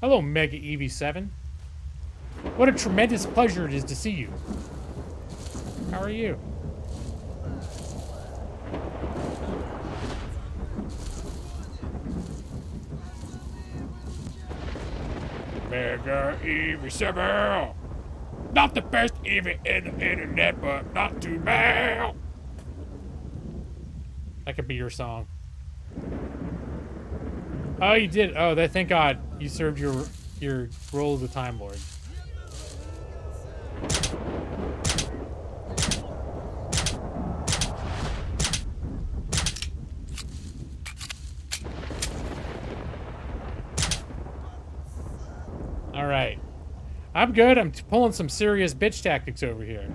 Hello, Mega EV7. What a tremendous pleasure it is to see you. How are you? Mega EV7. Not the best EV in the internet, but not too bad. That could be your song. Oh, you did. Oh, thank God you served your role as the Time Lord. All right. I'm good. I'm pulling some serious bitch tactics over here.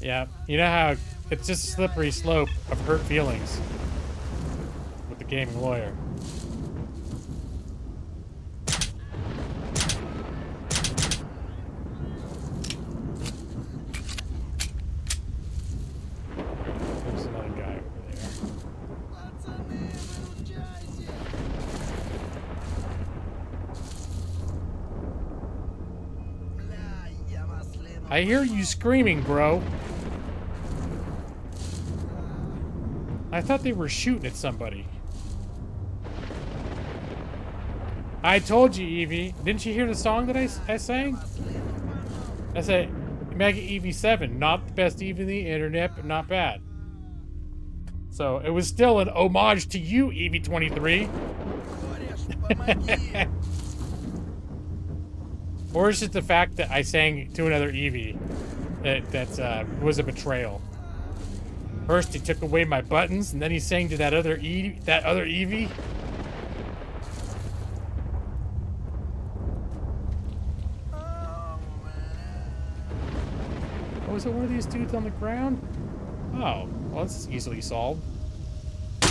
Yeah, you know how it's just a slippery slope of hurt feelings with the gaming lawyer. There's another guy over there. I hear you screaming, bro. I thought they were shooting at somebody. I told you, Evie. Didn't you hear the song that I sang? I said, Mega Eevee 7, not the best Eevee in the internet, but not bad. So it was still an homage to you, Eevee 23. Or is it the fact that I sang to another Eevee that was a betrayal? First he took away my buttons, and then he sang to that other Eevee. Oh, is it one of these dudes on the ground? Oh, well, this is easily solved.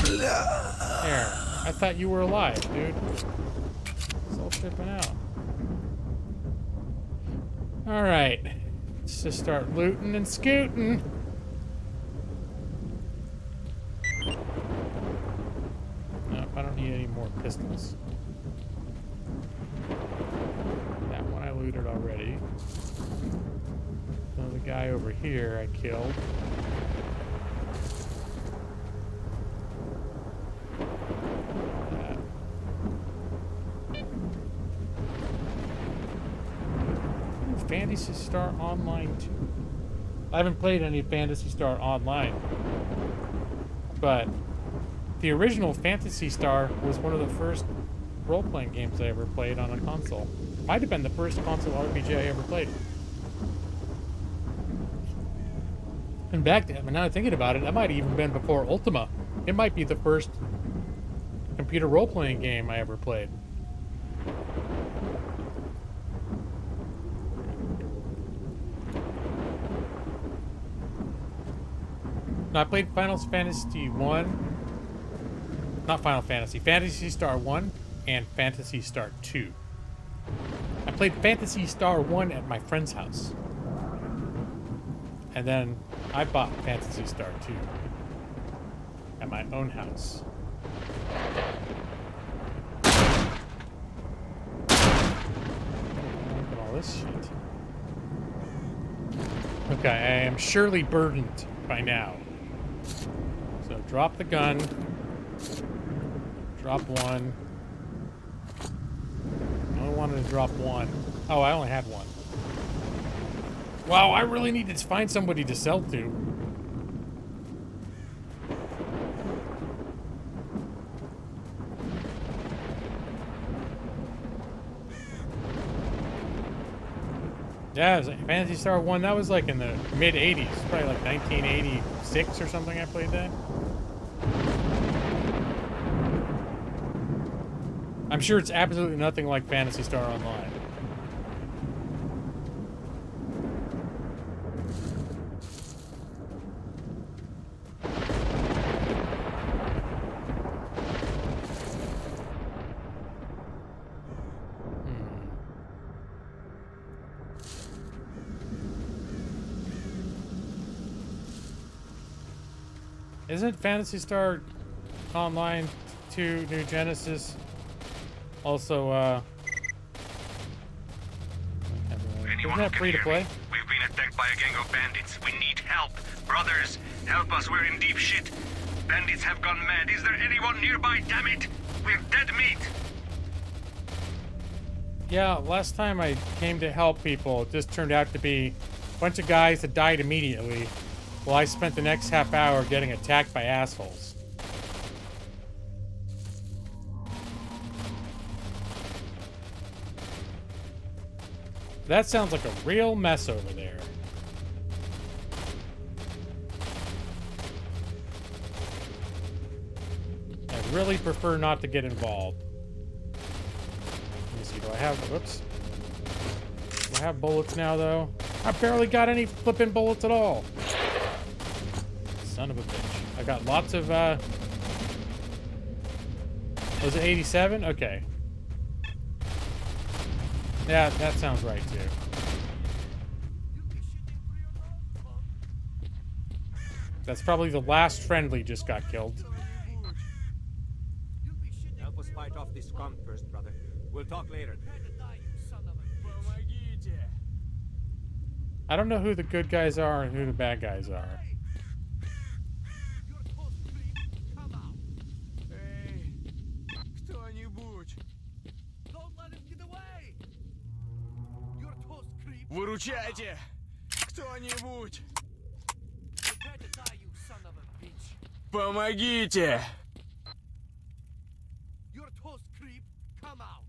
There. I thought you were alive, dude. It's all tripping out. Alright. Let's just start looting and scooting. No, I don't need any more pistols. That one I looted already. Another guy over here I killed. Phantasy Star Online 2. I haven't played any Phantasy Star Online, but the original Phantasy Star was one of the first role-playing games I ever played on a console. Might have been the first console RPG I ever played. And back then, now I'm thinking about it, that might have even been before Ultima. It might be the first computer role-playing game I ever played. No, I played Final Fantasy 1. Not Final Fantasy. Phantasy Star 1 and Phantasy Star 2. I played Phantasy Star 1 at my friend's house. And then I bought Phantasy Star 2 at my own house. Look at all this shit. Okay, I am surely burdened by now. So drop the gun. Drop one. I only wanted to drop one. Oh, I only had one. Wow, I really need to find somebody to sell to. Yeah, it was like Phantasy Star 1. That was like in the mid-'80s. Probably like 1986 or something I played that. I'm sure it's absolutely nothing like Phantasy Star Online. Isn't Phantasy Star Online 2 New Genesis also, isn't that free to play? We've been attacked by a gang of bandits. We need help. Brothers, help us. We're in deep shit. Bandits have gone mad. Is there anyone nearby? Damn it! We're dead meat. Yeah, last time I came to help people, it just turned out to be a bunch of guys that died immediately, while I spent the next half hour getting attacked by assholes. That sounds like a real mess over there. I really prefer not to get involved. see. Do I have... Whoops. Do I have bullets now, though? I barely got any flipping bullets at all. Son of a bitch. I got lots of, Was it 87? Okay. Yeah, that sounds right, too. That's probably the last friendly just got killed. Help us fight off this scum first, brother. We'll talk later. I don't know who the good guys are and who the bad guys are. Эй, кто-нибудь, Don't let him get away! You're toast creep! выручайте! Кто-нибудь, Prepare to die, you son of a bitch! помогите! You're toast creep! Come out!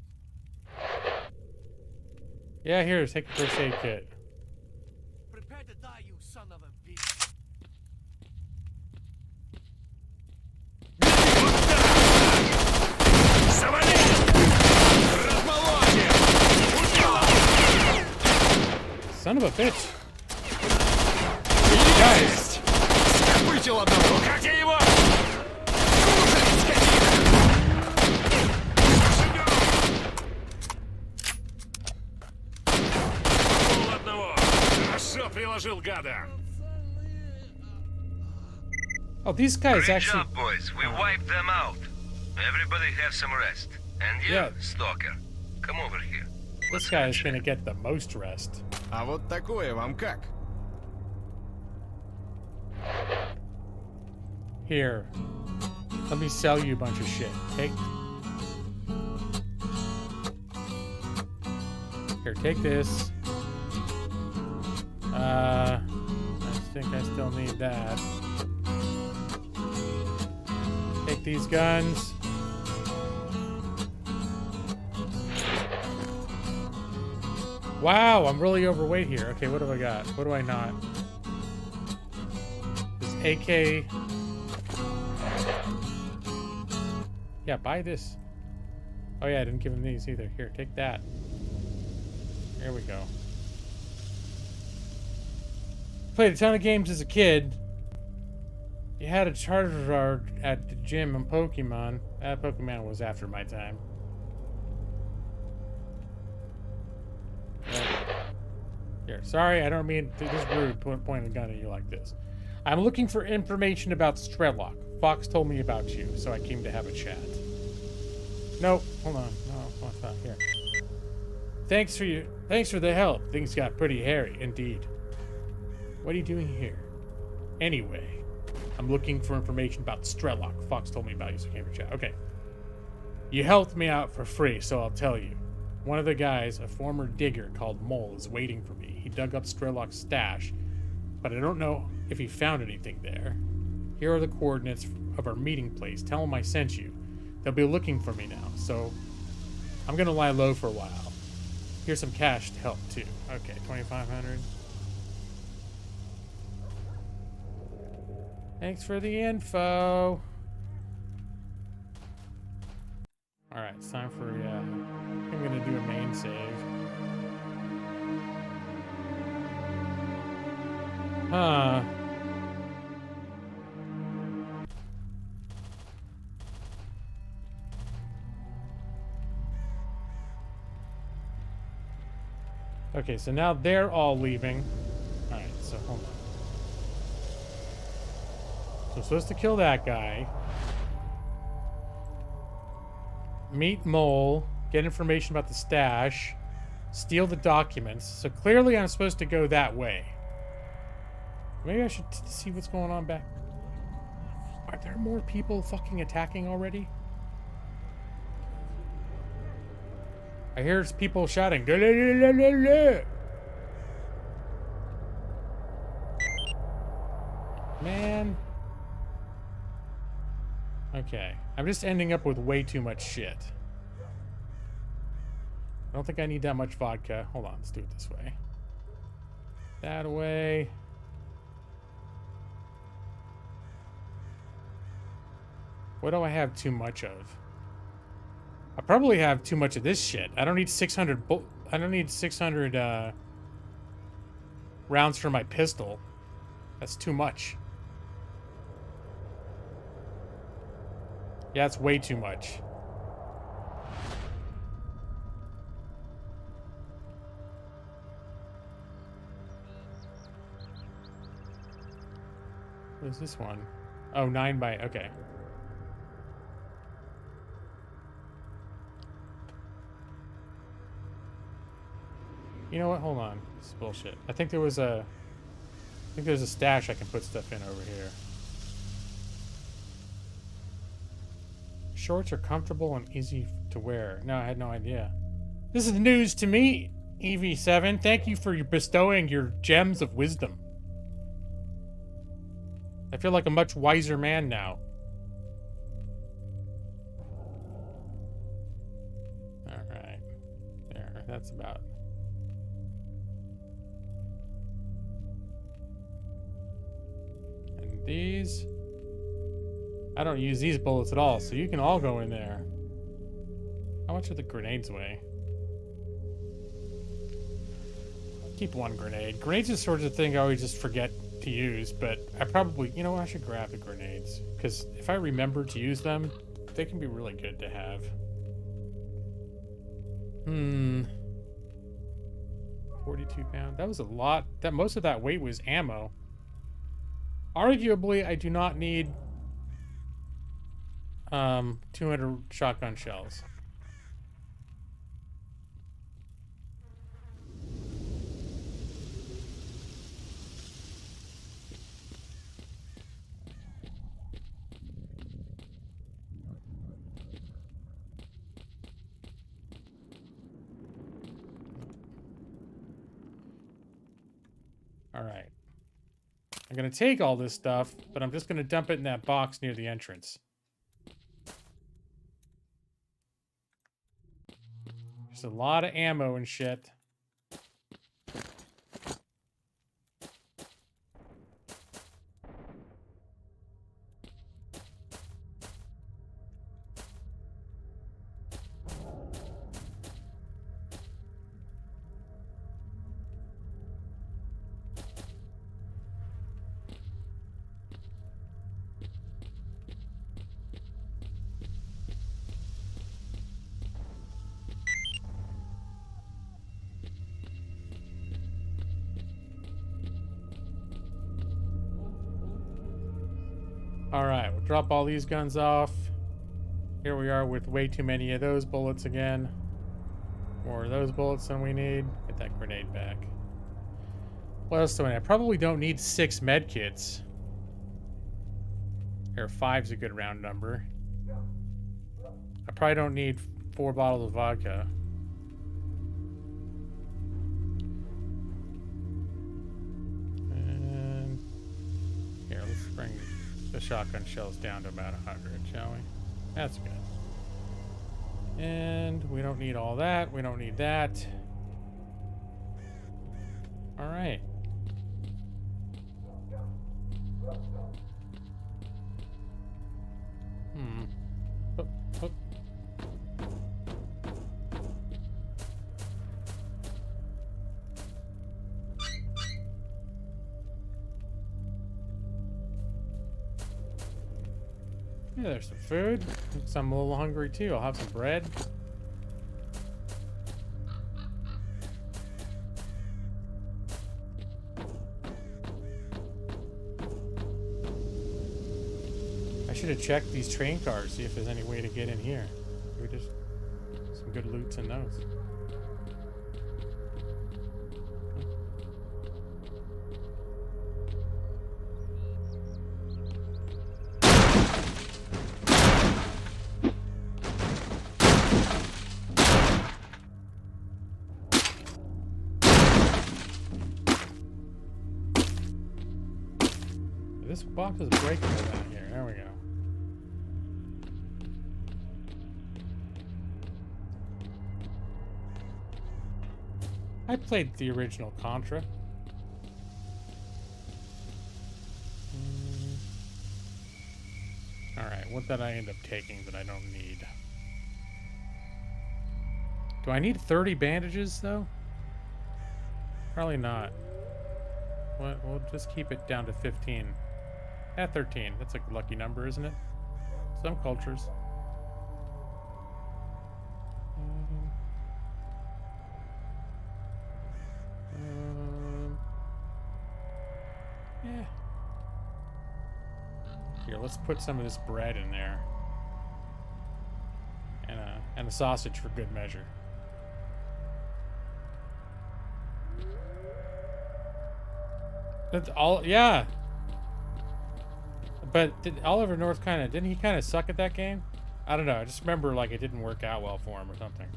Yeah, here, take the first aid kit. Prepare to die, you son of a bitch! Завали! Размолоте! Son of a bitch. Есть! Скопытил одного! Хотя его! Слушай, скотина! Пол одного! Хорошо приложил, гада! Oh, these guys Great actually... job, boys. We wiped them out. Everybody have some rest. And you, Yeah. Stalker, come over here. This guy is gonna get the most rest. А вот такое вам как? Here. Let me sell you a bunch of shit. Take... Here, take this. I think I still need that. Take these guns. Wow, I'm really overweight here. Okay, what do I got? What do I not? This AK. Yeah, buy this. Oh yeah, I didn't give him these either. Here, take that. There we go. Played a ton of games as a kid. You had a Charizard at the gym in Pokemon. That Pokemon was after my time. Here, sorry, I don't mean to this rude point a gun at you like this. I'm looking for information about Strelok. Fox told me about you, so I came to have a chat. Nope, hold on. No, what's not here? Thanks for the help. Things got pretty hairy, indeed. What are you doing here? Anyway, I'm looking for information about Strelok. Fox told me about you, so I came to chat. Okay. You helped me out for free, so I'll tell you. One of the guys, a former digger called Mole, is waiting for me. He dug up Strelok's stash, but I don't know if he found anything there. Here are the coordinates of our meeting place. Tell them I sent you. They'll be looking for me now, so I'm gonna lie low for a while. Here's some cash to help too. Okay, 2,500. Thanks for the info. Alright, it's time for, I'm gonna do a main save. Huh. Okay, so now they're all leaving. Alright, so hold on. So I'm supposed to kill that guy. Meet Mole. Get information about the stash. Steal the documents. So clearly I'm supposed to go that way. Maybe I should see what's going on back. Are there more people fucking attacking already? I hear people shouting. Man. Okay. I'm just ending up with way too much shit. I don't think I need that much vodka. Hold on, let's do it this way. That way. What do I have too much of? I probably have too much of this shit. I don't need 600 rounds for my pistol. That's too much. Yeah, it's way too much. What is this one? Oh, 9 by... Okay. You know what? Hold on. This is bullshit. I think there's a stash I can put stuff in over here. Shorts are comfortable and easy to wear. No, I had no idea. This is news to me, EV7. Thank you for bestowing your gems of wisdom. I feel like a much wiser man now. Alright. There, that's about... And these... I don't use these bullets at all, so you can all go in there. How much do the grenades weigh? Keep one grenade. Grenades are sort of the thing I always just forget to use, but I probably, you know what, I should grab the grenades. Because if I remember to use them, they can be really good to have. 42 pounds. That was a lot. Most of that weight was ammo. Arguably, I do not need 200 shotgun shells. All right. I'm going to take all this stuff, but I'm just going to dump it in that box near the entrance. There's a lot of ammo and shit. Alright, we'll drop all these guns off. Here we are with way too many of those bullets again. More of those bullets than we need. Get that grenade back. What else do I need? I probably don't need 6 med kits. Here, 5's a good round number. I probably don't need 4 bottles of vodka. And here, let's bring the shotgun shells down to about 100, shall we? That's good. And we don't need all that. We don't need that. All right. Hup, hup. Yeah, there's some food. So I'm a little hungry too. I'll have some bread. I should have checked these train cars, see if there's any way to get in here. Maybe just some good loots in those. This box is breaking down here. There we go. I played the original Contra. Alright, what did I end up taking that I don't need? Do I need 30 bandages, though? Probably not. We'll just keep it down to 15. At 13. That's a lucky number, isn't it? Some cultures. Yeah. Here, let's put some of this bread in there. And a sausage for good measure. That's all, yeah. But did Oliver North didn't he kind of suck at that game? I don't know. I just remember like it didn't work out well for him or something.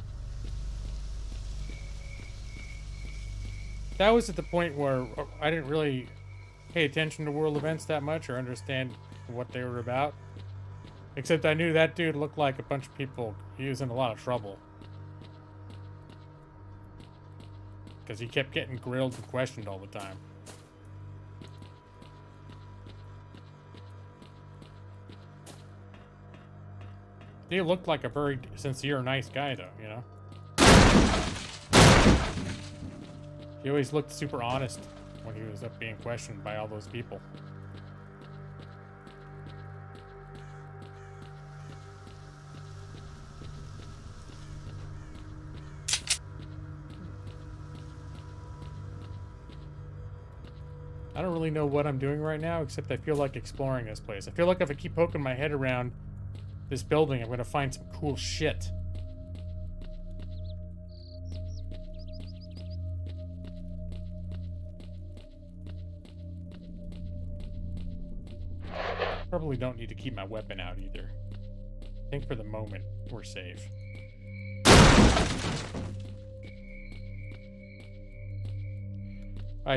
That was at the point where I didn't really pay attention to world events that much or understand what they were about. Except I knew that dude looked like a bunch of people he was in a lot of trouble. Because he kept getting grilled and questioned all the time. He looked like a very sincere, nice guy, though, you know? He always looked super honest when he was up being questioned by all those people. I don't really know what I'm doing right now, except I feel like exploring this place. I feel like if I keep poking my head around this building, I'm gonna find some cool shit. Probably don't need to keep my weapon out either. I think for the moment, we're safe. I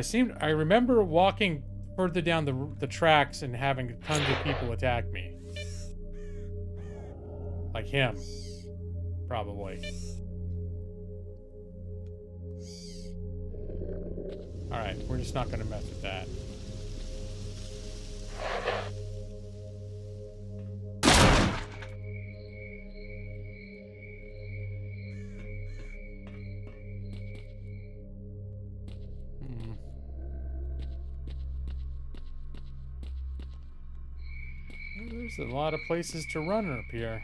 remember walking further down the tracks and having tons of people attack me. Like him. Probably. Alright, we're just not gonna mess with that. There's a lot of places to run up here.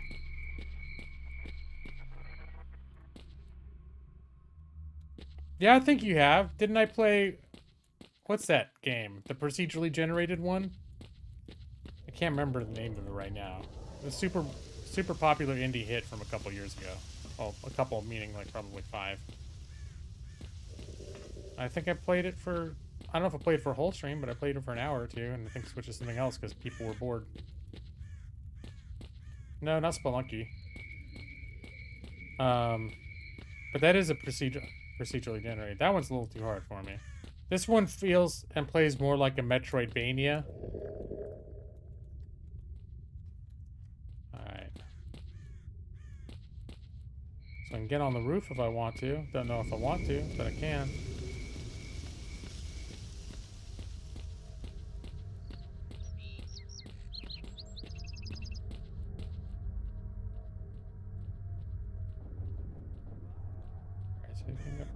Yeah, I think you have. Didn't I play... What's that game? The procedurally generated one? I can't remember the name of it right now. It was super popular indie hit from a couple years ago. Oh, a couple meaning like probably 5. I think I played it for... I don't know if I played it for a whole stream, but I played it for an hour or two, and I think switched to something else because people were bored. No, not Spelunky. But that is a procedurally generated. That one's a little too hard for me. This one feels and plays more like a Metroidvania. Alright. So I can get on the roof if I want to. Don't know if I want to, but I can.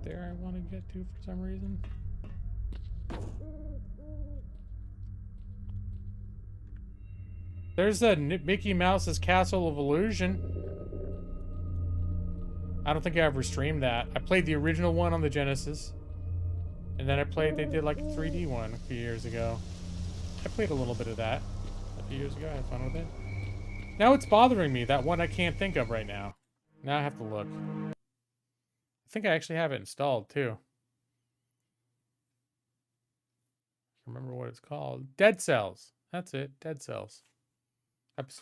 There I want to get to for some reason. There's a Mickey Mouse's Castle of Illusion. I don't think I ever streamed that. I played the original one on the Genesis. And then they did like a 3D one a few years ago. I played a little bit of that a few years ago. I had fun with it. Now it's bothering me, that one I can't think of right now. Now I have to look. I think I actually have it installed, too. I remember what it's called. Dead Cells. That's it. Dead Cells.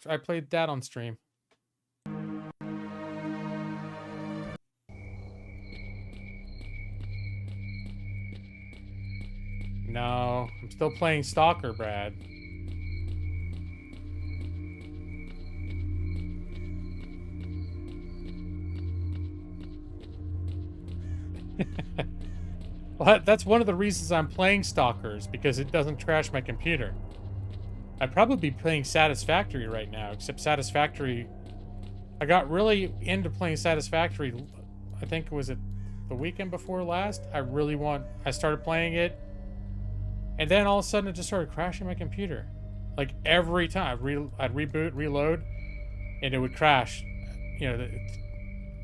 I played that on stream. No, I'm still playing Stalker, Brad. Well, that's one of the reasons I'm playing Stalkers, because it doesn't crash my computer. I'd probably be playing Satisfactory right now, except Satisfactory... I got really into playing Satisfactory I think was it the weekend before last. I started playing it, and then all of a sudden it just started crashing my computer. Like every time I'd reboot, reload, and it would crash. You know,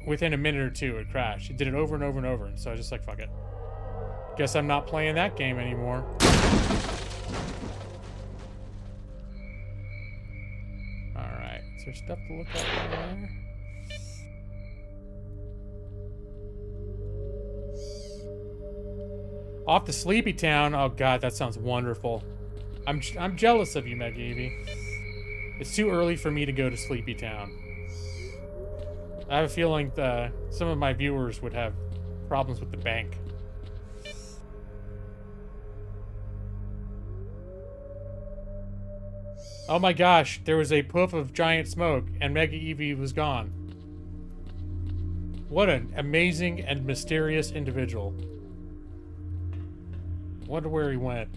within a minute or two, it crashed. It did it over and over and over, and so I was just like, fuck it. Guess I'm not playing that game anymore. Alright, is there stuff to look at in there? Off to Sleepy Town. Oh god, that sounds wonderful. I'm jealous of you, Meg Evie. It's too early for me to go to Sleepy Town. I have a feeling some of my viewers would have problems with the bank. Oh my gosh, there was a puff of giant smoke and Mega Eevee was gone. What an amazing and mysterious individual. Wonder where he went.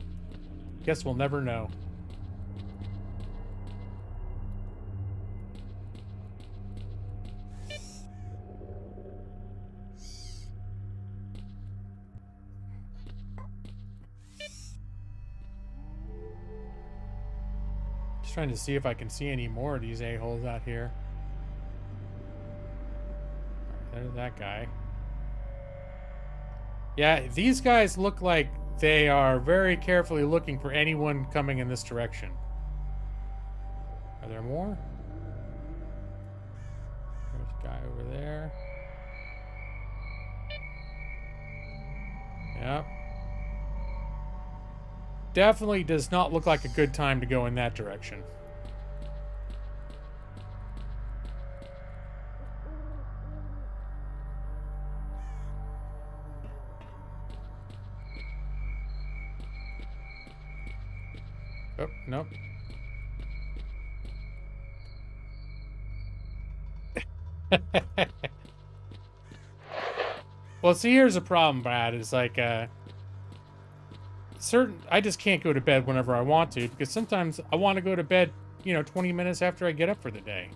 Guess we'll never know. Just trying to see if I can see any more of these a-holes out here. There's that guy. Yeah, these guys look like they are very carefully looking for anyone coming in this direction. Are there more? There's a guy over there. Yep. Definitely does not look like a good time to go in that direction. Oh, nope. Well, see, here's a problem, Brad. Is like, I just can't go to bed whenever I want to, because sometimes I want to go to bed, 20 minutes after I get up for the day.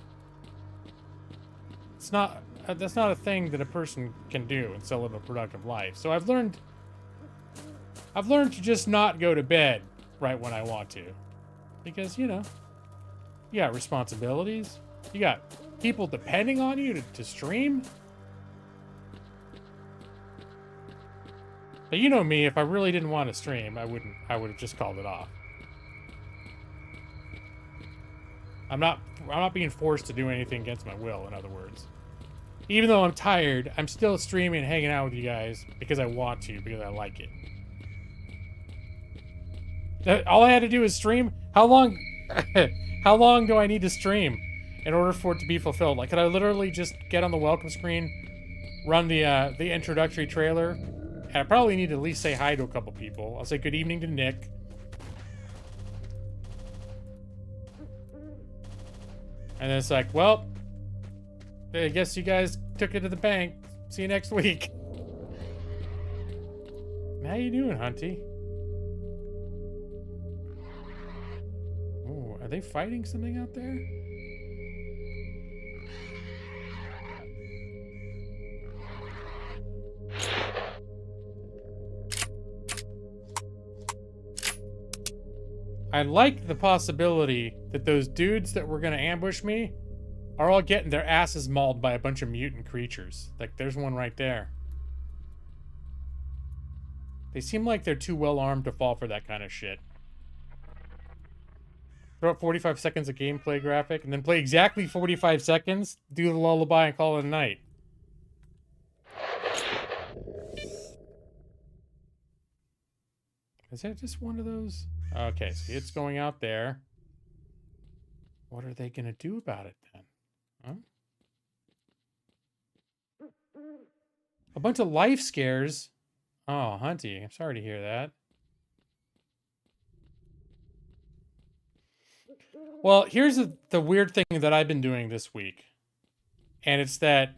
It's not, that's not a thing that a person can do and still live a productive life. So I've learned to just not go to bed right when I want to, because you got responsibilities, you got people depending on you to stream. But you know me, if I really didn't want to stream, I would have just called it off. I'm not being forced to do anything against my will, in other words. Even though I'm tired, I'm still streaming and hanging out with you guys because I want to, because I like it. All I had to do is stream. How long do I need to stream in order for it to be fulfilled? Like, could I literally just get on the welcome screen, run the introductory trailer, and I probably need to at least say hi to a couple people. I'll say good evening to Nick. And then it's like, well, I guess you guys took it to the bank. See you next week. How you doing, Hunty? Are they fighting something out there? I like the possibility that those dudes that were gonna ambush me are all getting their asses mauled by a bunch of mutant creatures. Like, there's one right there. They seem like they're too well armed to fall for that kind of shit. Throw up 45 seconds of gameplay graphic, and then play exactly 45 seconds, do the lullaby, and call it a night. Is that just one of those? Okay, so it's going out there. What are they gonna do about it then? Huh? A bunch of life scares. Oh, Hunty, I'm sorry to hear that. Well, here's the weird thing that I've been doing this week. And it's that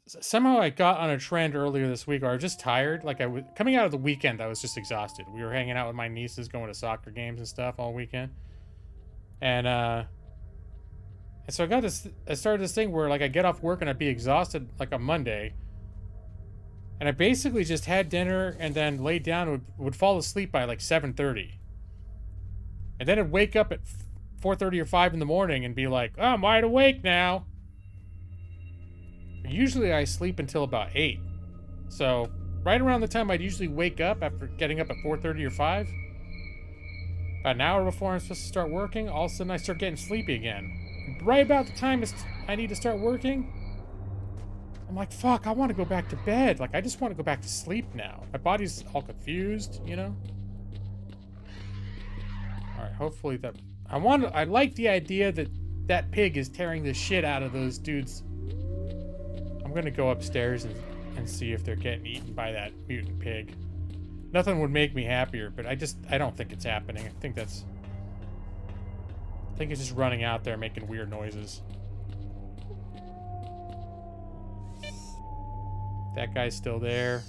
somehow I got on a trend earlier this week, or I was just tired. Like, coming out of the weekend, I was just exhausted. We were hanging out with my nieces, going to soccer games and stuff all weekend. And so I started this thing where, like, I get off work and I'd be exhausted, like, on Monday. And I basically just had dinner and then laid down and would fall asleep by like 7:30. And then I'd wake up at 4:30 or 5 in the morning and be like, oh, I'm wide awake now. Usually I sleep until about 8. So right around the time I'd usually wake up after getting up at 4:30 or 5, about an hour before I'm supposed to start working, all of a sudden I start getting sleepy again. Right about the time I need to start working, I'm like, fuck, I want to go back to bed. Like, I just want to go back to sleep now. My body's all confused, you know? Alright, hopefully that... I like the idea that that pig is tearing the shit out of those dudes. I'm gonna go upstairs and see if they're getting eaten by that mutant pig. Nothing would make me happier, but I don't think it's happening. I think it's just running out there making weird noises. That guy's still there.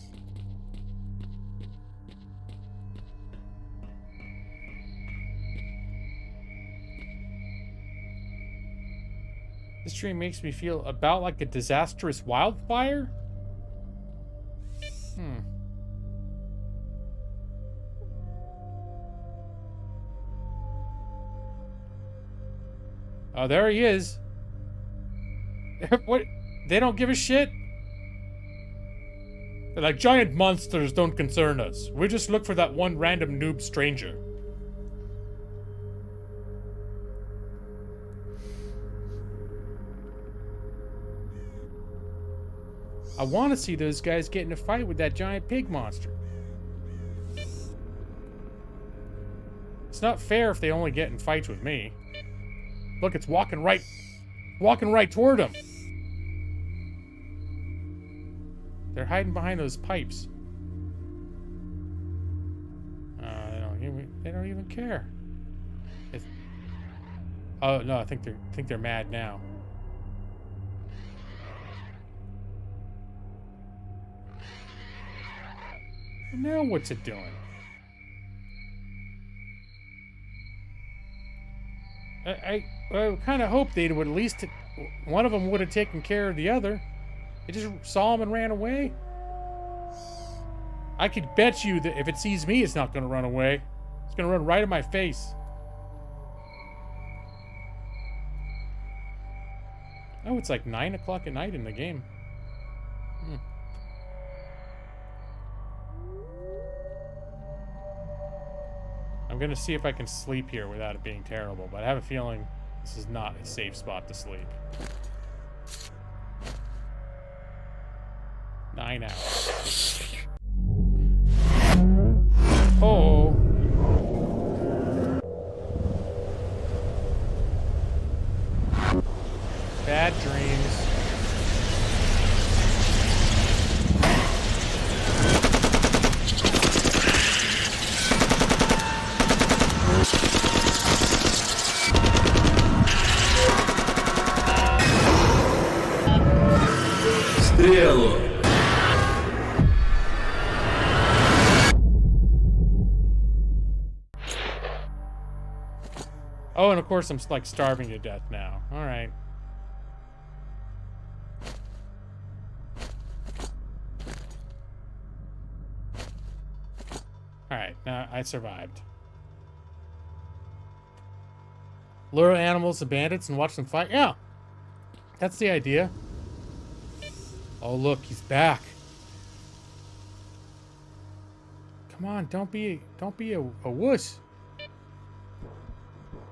This tree makes me feel about like a disastrous wildfire? Oh, there he is. What? They don't give a shit? They're like, giant monsters don't concern us. We just look for that one random noob stranger. I want to see those guys get in a fight with that giant pig monster. It's not fair if they only get in fights with me. Look, it's walking right toward them. They're hiding behind those pipes. They don't even care. Oh no, I think they're mad now. Now what's it doing? I kind of hoped they would at least one of them would have taken care of the other. It just saw him and ran away. I could bet you that if it sees me, it's not going to run away. It's going to run right in my face. Oh, it's like 9 o'clock at night in the game. I'm going to see if I can sleep here without it being terrible, but I have a feeling this is not a safe spot to sleep. 9 hours. Oh. Bad dreams. Стрелу! Oh, and of course I'm like starving to death now. All right. All right, now I survived. Lure animals to bandits and watch them fight. Yeah, that's the idea. Oh look, he's back. Come on, don't be a wuss.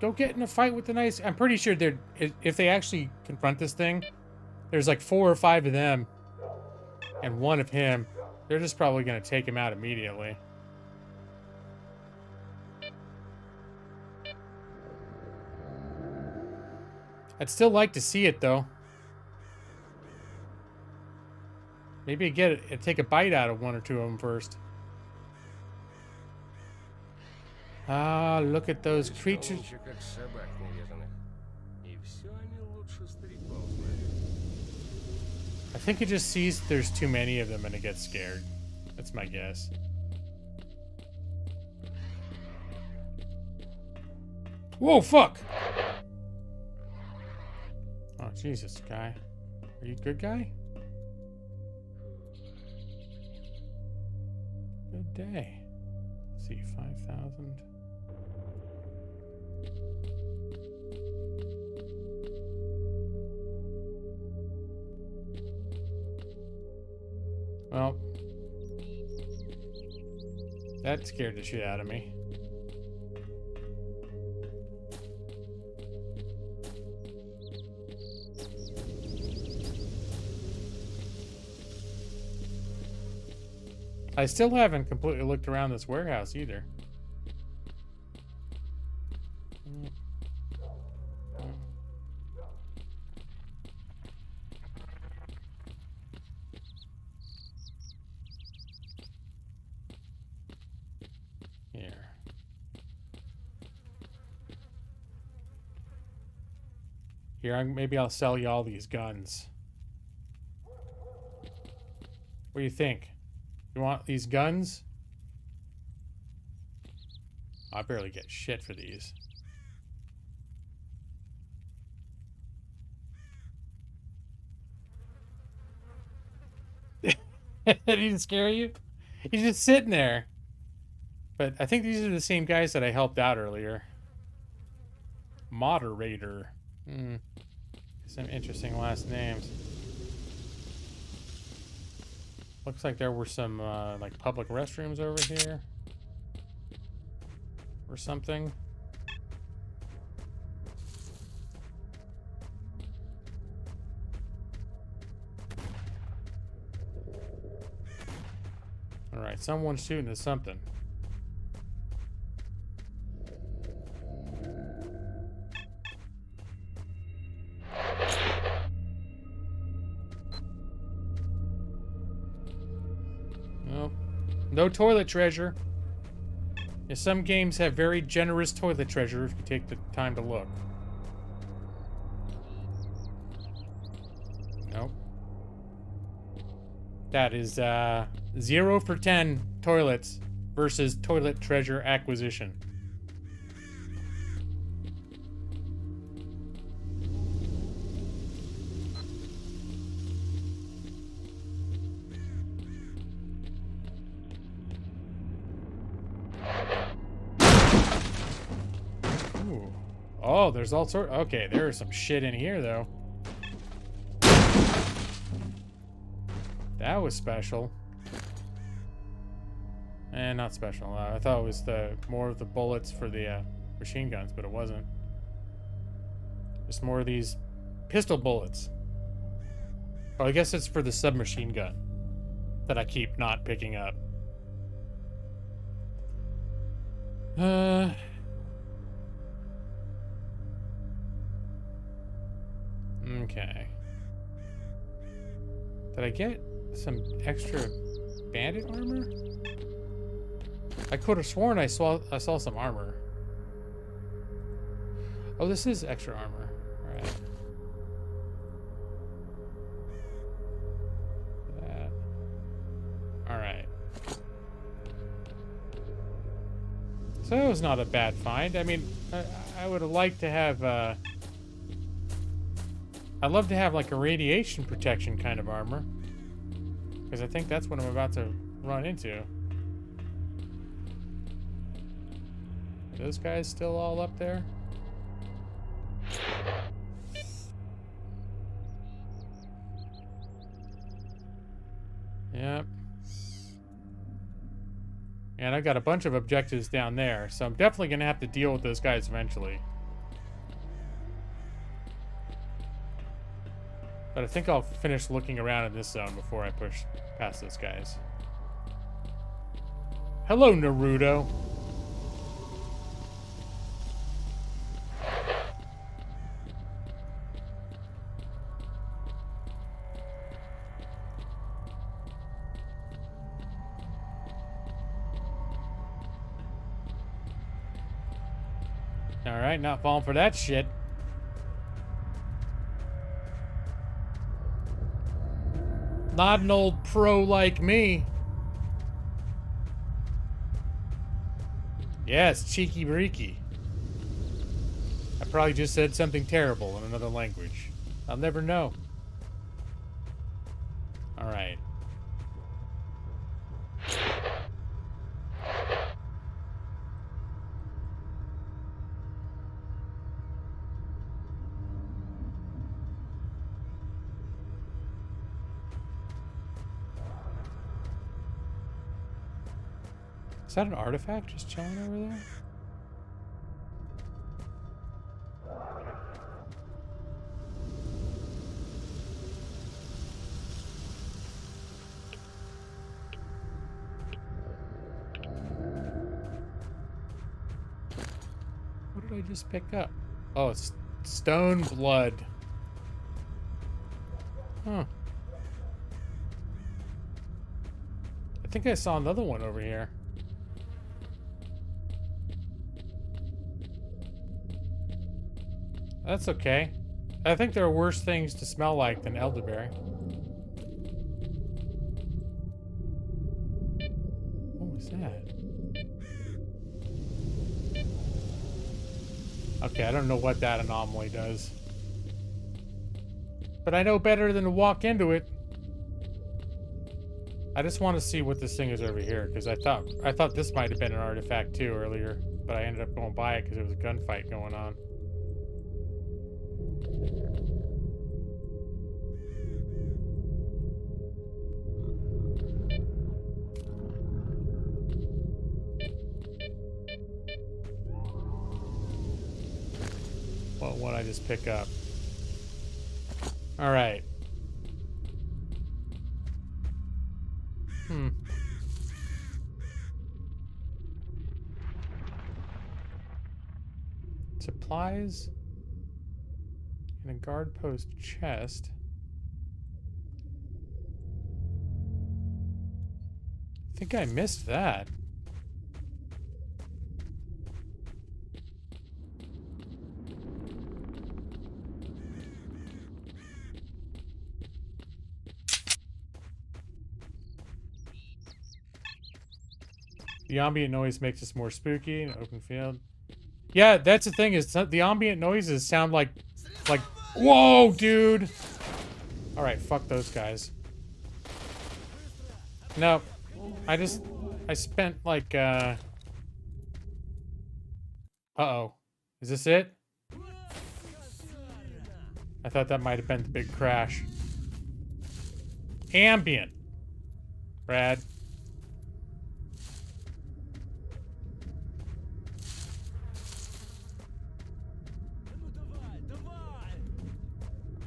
Go get in a fight with the nice... I'm pretty sure they're... If they actually confront this thing, there's like 4 or 5 of them and 1 of him. They're just probably going to take him out immediately. I'd still like to see it, though. Maybe take a bite out of 1 or 2 of them first. Ah, look at those creatures. I think it just sees there's too many of them and it gets scared. That's my guess. Whoa, fuck! Oh, Jesus, guy. Are you a good guy? day. Let's see, 5,000. Well, that scared the shit out of me. I still haven't completely looked around this warehouse either. Here. Here, maybe I'll sell you all these guns. What do you think? You want these guns? I barely get shit for these. That didn't scare you? He's just sitting there. But I think these are the same guys that I helped out earlier. Moderator. Some interesting last names. Looks like there were some like public restrooms over here or something. All right, someone's shooting at something. No toilet treasure. Yeah, some games have very generous toilet treasure if you take the time to look. Nope. That is 0 for 10 toilets versus toilet treasure acquisition. Oh, there's all sorts. Okay, there's some shit in here, though. That was special. Not special. I thought it was more of the bullets for the machine guns, but it wasn't. Just more of these pistol bullets. Oh, I guess it's for the submachine gun that I keep not picking up. Okay. Did I get some extra bandit armor? I could have sworn I saw some armor. Oh, this is extra armor. All right. That. All right. So that was not a bad find. I mean, I would have liked to have. I'd love to have like a radiation protection kind of armor. Because I think that's what I'm about to run into. Are those guys still all up there? Yep. And I've got a bunch of objectives down there, so I'm definitely going to have to deal with those guys eventually. But I think I'll finish looking around in this zone before I push past those guys. Hello, Naruto. Alright, not falling for that shit. Not an old pro like me. Yes, cheeky breeky. I probably just said something terrible in another language. I'll never know. Alright. Is that an artifact just chilling over there? What did I just pick up? Oh, it's stone blood. Huh. I think I saw another one over here. That's okay. I think there are worse things to smell like than elderberry. What was that? Okay, I don't know what that anomaly does. But I know better than to walk into it. I just want to see what this thing is over here, because I thought this might have been an artifact too earlier, but I ended up going by it because there was a gunfight going on. Well, what I just pick up. All right. Supplies and a guard post chest. I think I missed that. The ambient noise makes us more spooky in an open field. Yeah, that's the thing, is the ambient noises sound like, whoa, dude! Alright, fuck those guys. No, I spent like, uh-oh. Is this it? I thought that might have been the big crash. Ambient. Brad.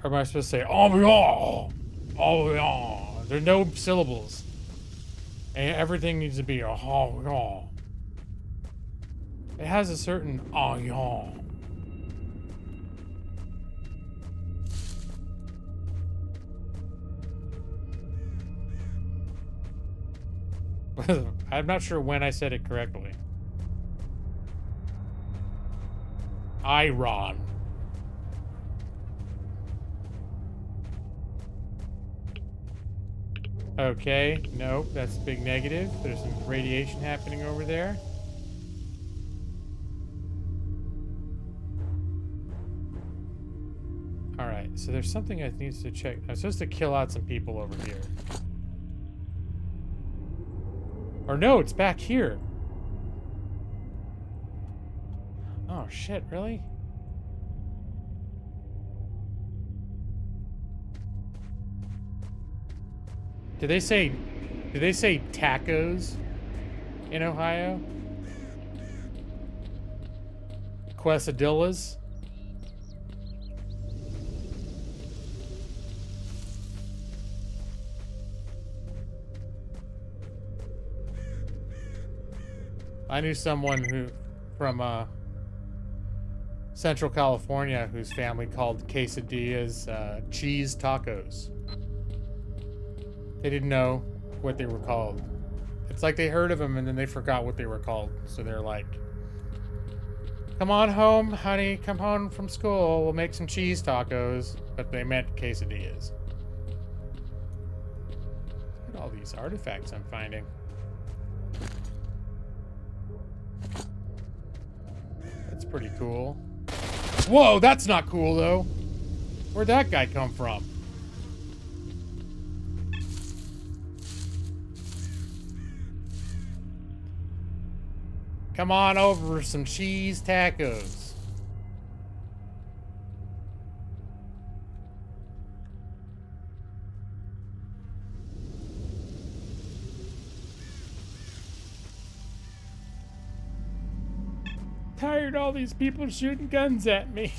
Or am I supposed to say, oh, yeah. There are no syllables. And everything needs to be a oh, yeah. It has a certain oh, yeah. I'm not sure when I said it correctly. Iron. Okay, nope, that's a big negative. There's some radiation happening over there. Alright, so there's something I need to check. I'm supposed to kill out some people over here. Or no, it's back here. Oh shit, really? Did they say tacos in Ohio? Quesadillas? I knew someone who from Central California whose family called quesadillas cheese tacos. They didn't know what they were called. It's like they heard of them and then they forgot what they were called. So they're like, come on home, honey, come home from school. We'll make some cheese tacos. But they meant quesadillas. Look at all these artifacts I'm finding. That's pretty cool. Whoa, that's not cool though. Where'd that guy come from? Come on over for some cheese tacos. Tired of all these people shooting guns at me.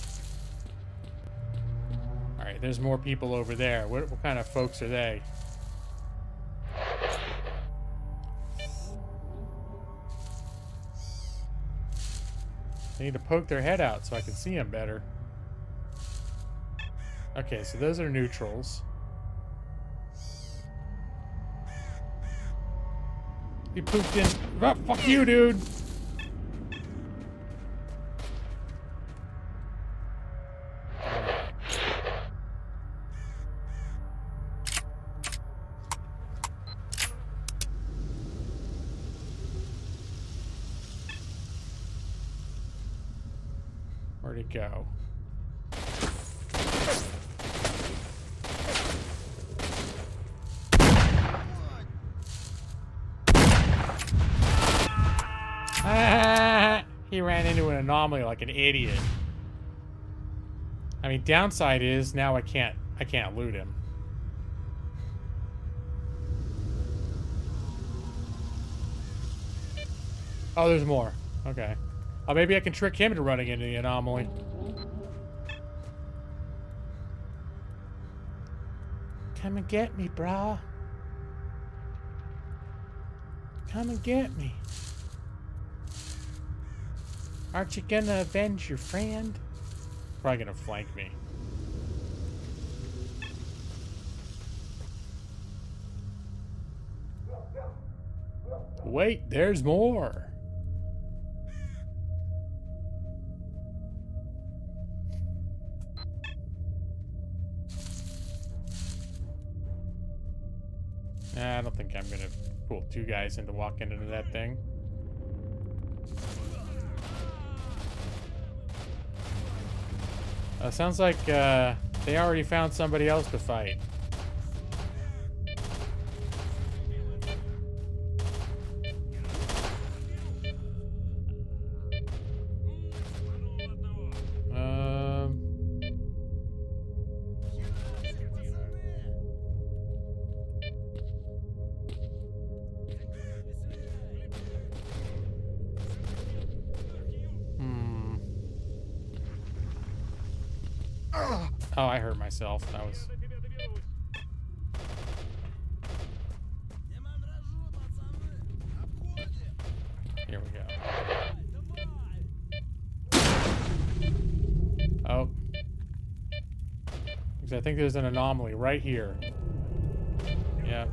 Alright, there's more people over there. What kind of folks are they? They need to poke their head out so I can see them better. Okay, so those are neutrals. He pooped in. Oh, fuck you, dude! Where'd it go? He ran into an anomaly like an idiot. I mean, downside is now I can't loot him. Oh, there's more. Okay. Oh, maybe I can trick him into running into the anomaly. Come and get me, brah. Come and get me. Aren't you gonna avenge your friend? Probably gonna flank me. Wait, there's more. Nah, I don't think I'm gonna pull two guys into walking into that thing. Sounds like they already found somebody else to fight. Oh, I hurt myself. That was... Here we go. Oh. Because I think there's an anomaly right here. Yeah.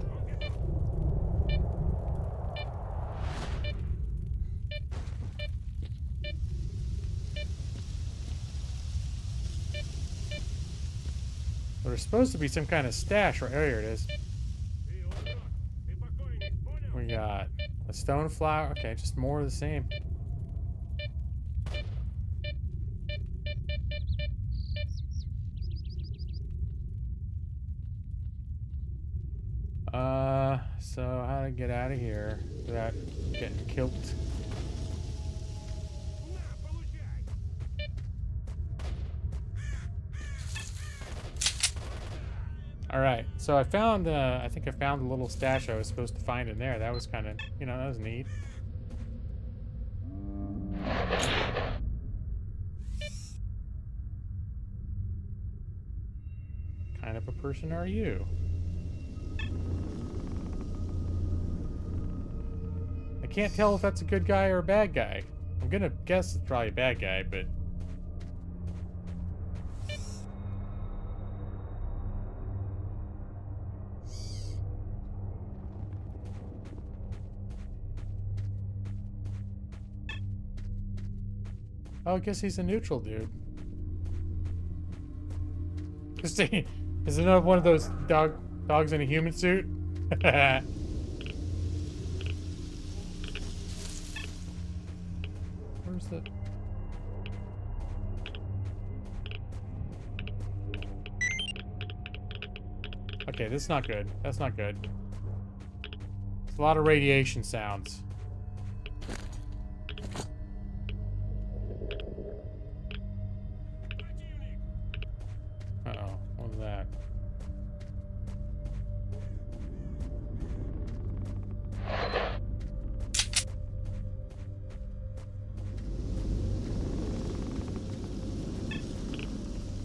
There's supposed to be some kind of stash right here. It is. We got a stone flower. Okay, just more of the same. So how to get out of here without getting killed? Alright, so I found, I think I found the little stash I was supposed to find in there. That was kind of, you know, that was neat. Kind of a person are you? I can't tell if that's a good guy or a bad guy. I'm gonna guess it's probably a bad guy, but... Oh, I guess he's a neutral dude. Is it another one of those dogs in a human suit? Where's the... Okay, that's not good. That's not good. There's a lot of radiation sounds. Uh-oh, what was that?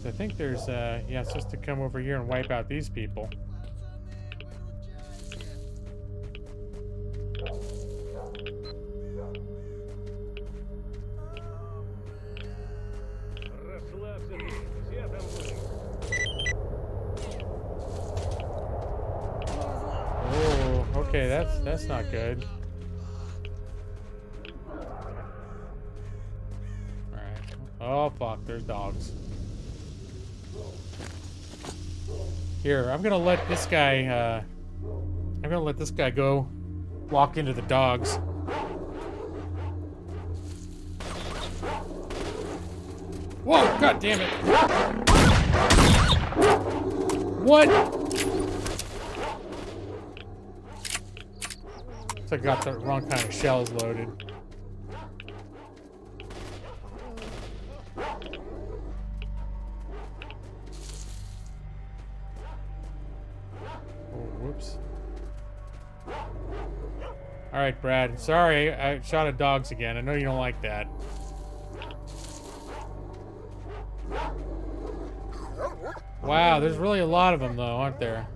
I think there's, yeah, it's supposed to come over here and wipe out these people. Oh, okay, that's not good. Alright. Oh, fuck, there's dogs. Here, I'm gonna let this guy go walk into the dogs. Whoa, god damn it. What? So I got the wrong kind of shells loaded. Whoops. Alright, Brad. Sorry, I shot at dogs again. I know you don't like that. Wow, there's really a lot of them, though, aren't there?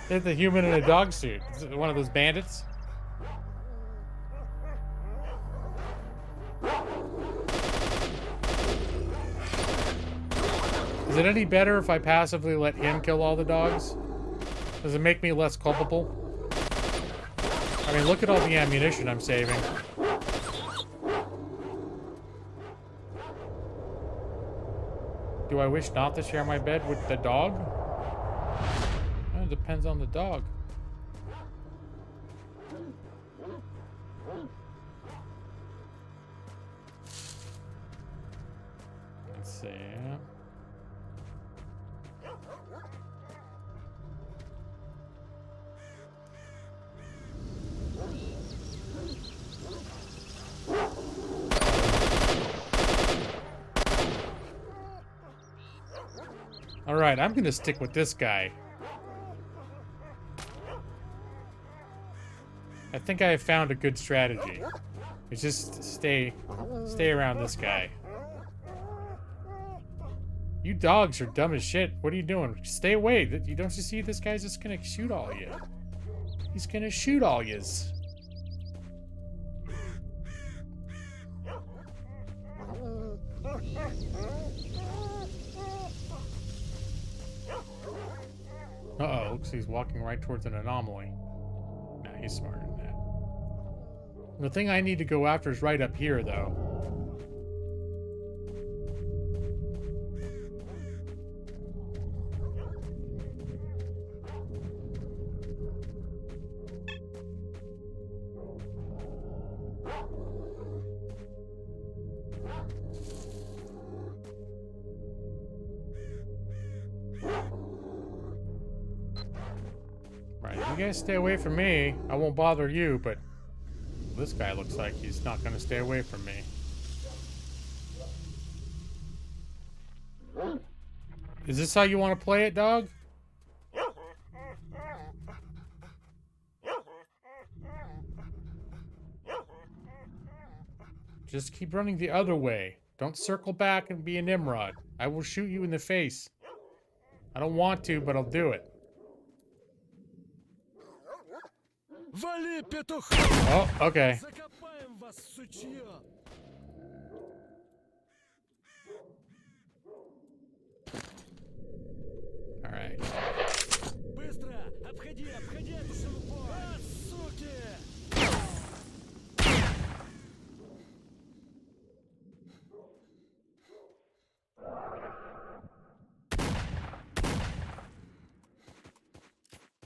It's a human in a dog suit. Is it one of those bandits? Is it any better if I passively let him kill all the dogs? Does it make me less culpable? I mean, look at all the ammunition I'm saving. Do I wish not to share my bed with the dog? Well, it depends on the dog. Let's see. Alright, I'm gonna stick with this guy. I think I have found a good strategy. It's just stay around this guy. You dogs are dumb as shit. What are you doing? Stay away. You don't you see this guy's just gonna shoot all you. He's gonna shoot all yous. Uh-oh, looks like he's walking right towards an anomaly. Nah, he's smarter than that. The thing I need to go after is right up here, though. You guys stay away from me. I won't bother you, but this guy looks like he's not going to stay away from me. Is this how you want to play it, dog? Just keep running the other way. Don't circle back and be a Nimrod. I will shoot you in the face. I don't want to, but I'll do it. Oh, okay. All right.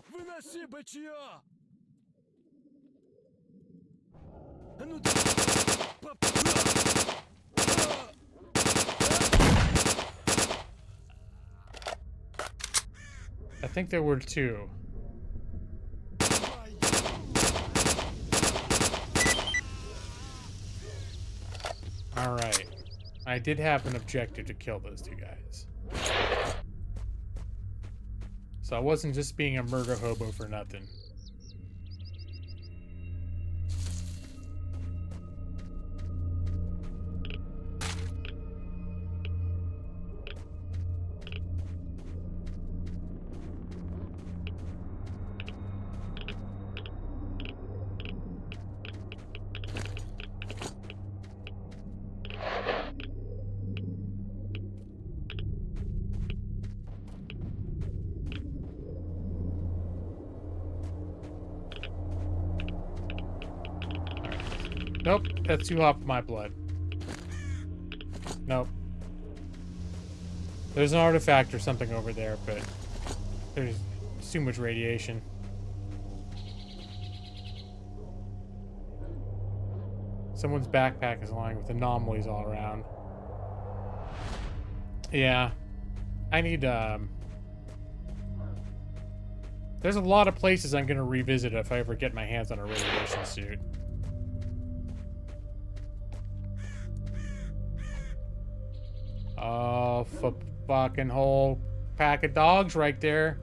Выноси бычья! I think there were two. All right. I did have an objective to kill those two guys. So I wasn't just being a murder hobo for nothing. Nope, that's too hot for my blood. Nope. There's an artifact or something over there, but there's too much radiation. Someone's backpack is lying with anomalies all around. Yeah. I need, there's a lot of places I'm gonna revisit if I ever get my hands on a radiation suit. Oh, fucking whole pack of dogs right there.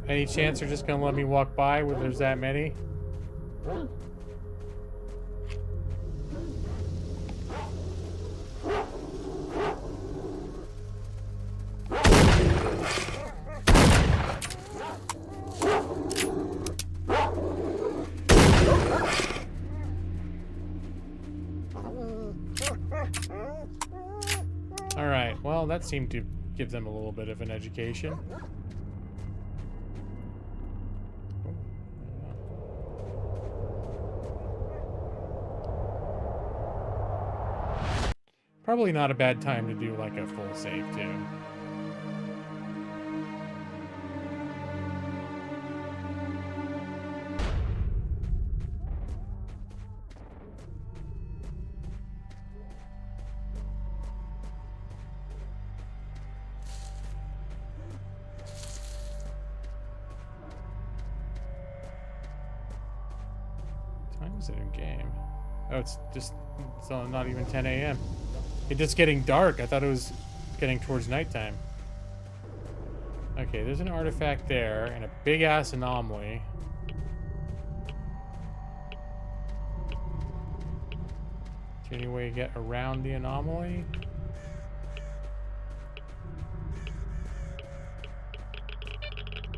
Any chance they're just gonna let me walk by where there's that many? Alright, well, that seemed to give them a little bit of an education. Probably not a bad time to do like a full save too. What time is it in game? Oh, it's not even 10 a.m. It's just getting dark. I thought it was getting towards nighttime. Okay, there's an artifact there and a big ass anomaly. Is there any way to get around the anomaly?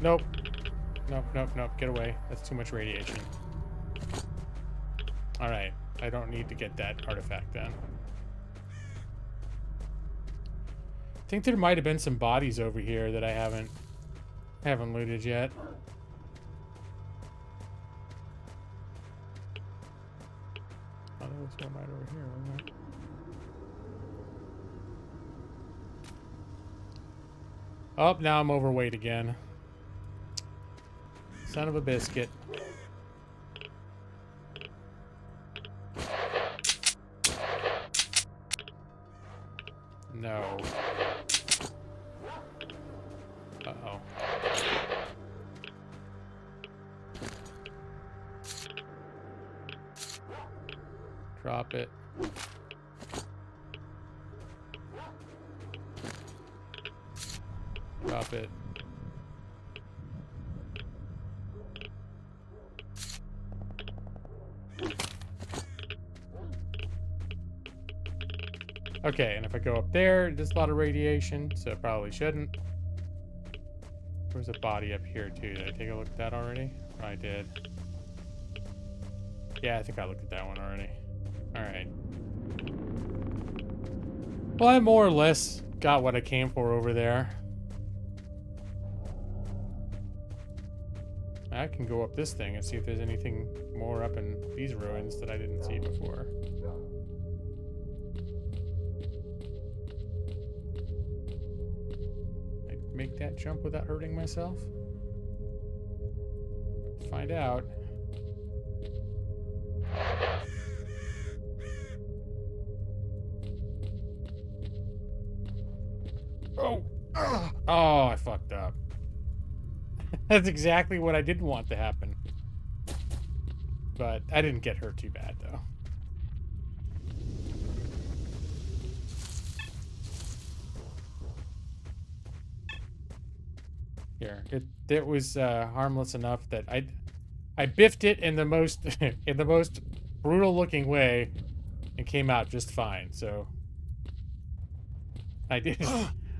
Nope. Nope, nope, nope. Get away. That's too much radiation. Alright. I don't need to get that artifact then. I think there might have been some bodies over here that I haven't looted yet. Oh, there was one right over here, wasn't there? Oh, now I'm overweight again. Son of a biscuit. No. Uh-oh. Drop it. Drop it. Okay, and if I go up there, there's a lot of radiation, so I probably shouldn't. There's a body up here, too. Did I take a look at that already? Oh, I did. Yeah, I think I looked at that one already. Alright. Well, I more or less got what I came for over there. I can go up this thing and see if there's anything more up in these ruins that I didn't see before. Make that jump without hurting myself? Find out. Oh! Oh, I fucked up. That's exactly what I didn't want to happen. But I didn't get hurt too bad, though. Here, it was harmless enough that I biffed it in the most in the most brutal looking way and came out just fine. So I did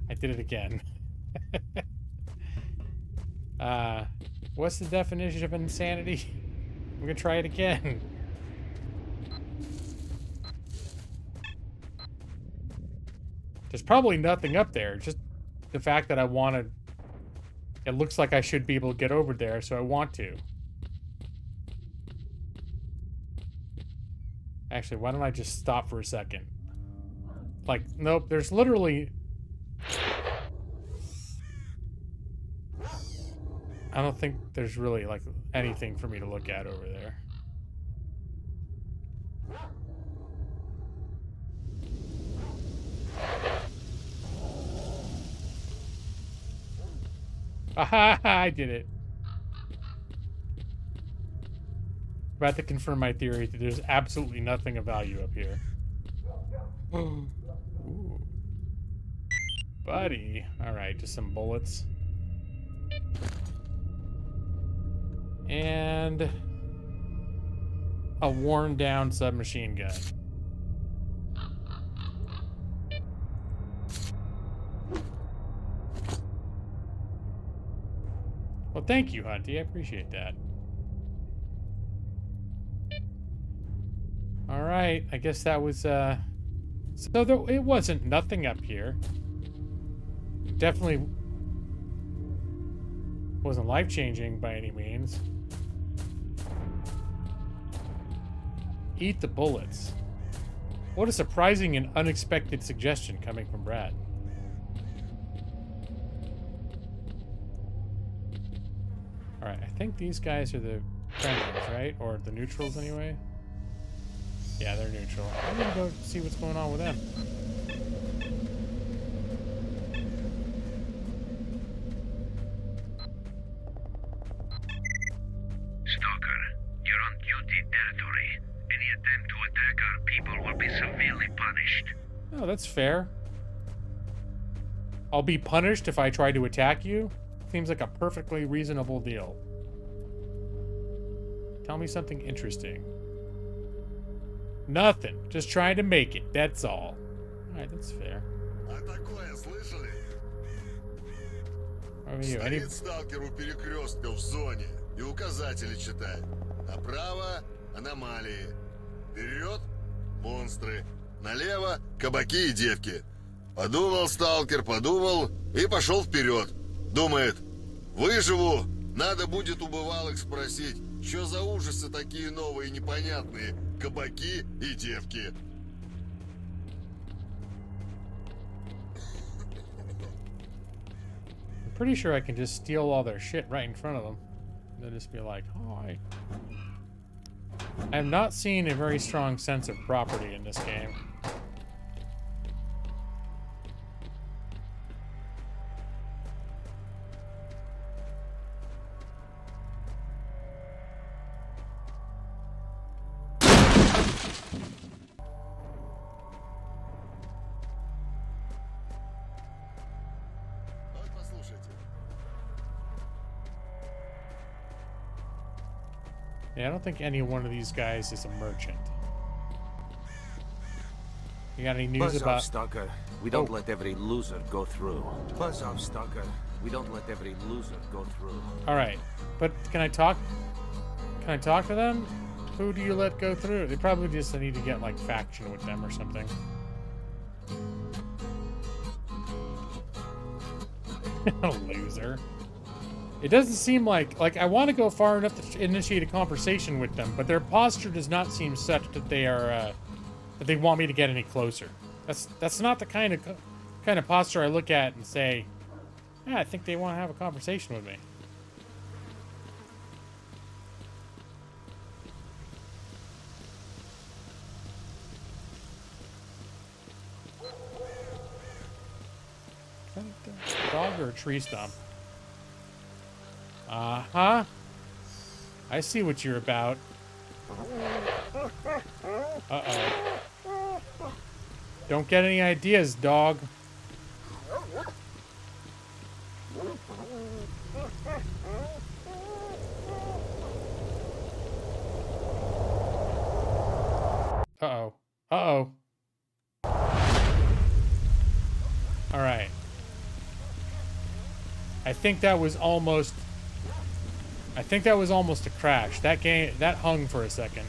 it again. What's the definition of insanity? I'm gonna try it again. There's probably nothing up there, just the fact that I wanted. It looks like I should be able to get over there, so I want to. Actually, why don't I just stop for a second? Like, nope, there's literally... I don't think there's really, like, anything for me to look at over there. Aha! I did it. About to confirm my theory that there's absolutely nothing of value up here. Ooh. Buddy. Alright, just some bullets. And a worn down submachine gun. Well, thank you, Hunty. I appreciate that. Alright, I guess that was, so it wasn't nothing up here. Definitely wasn't life-changing by any means. Eat the bullets. What a surprising and unexpected suggestion coming from Brad. Alright, I think these guys are the friendlies, right? Or the neutrals anyway? Yeah, they're neutral. I'm gonna go see what's going on with them. Stalker, you're on duty territory. Any attempt to attack our people will be severely punished. Oh, that's fair. I'll be punished if I try to attack you? Seems like a perfectly reasonable deal. Tell me something interesting. Nothing. Just trying to make it. That's all. Alright, that's fair. А такое слышали? How are you? Any... Стоит сталкер у перекрестка в зоне и указатели читает. Направо — аномалии. Вперед — монстры. Налево — кабаки и девки. Подумал сталкер, подумал и пошел вперед. Думает, выживу, надо будет у бывалых спросить, что за ужасы такие новые непонятные, кабаки и девки. I'm pretty sure I can just steal all their shit right in front of them. They'll just be like, hi. I have not seen a very strong sense of property in this game. Вот послушайте. Yeah, I don't think any one of these guys is a merchant. You got any news Buzz about... off, Stalker. We don't Oh. let every loser go through. Buzz off, Stalker. We don't let every loser go through. Alright, but can I talk? Can I talk to them? Who do you let go through? They probably just need to get, like, faction with them or something. Loser. It doesn't seem like I want to go far enough to initiate a conversation with them, but their posture does not seem such that they are that they want me to get any closer. That's not the kind of posture I look at and say, yeah, I think they want to have a conversation with me. Is that a dog or a tree stump? Uh-huh. I see what you're about. Uh-oh. Don't get any ideas, dog. Uh-oh. Uh-oh. Alright. I think that was almost a crash. That hung for a second.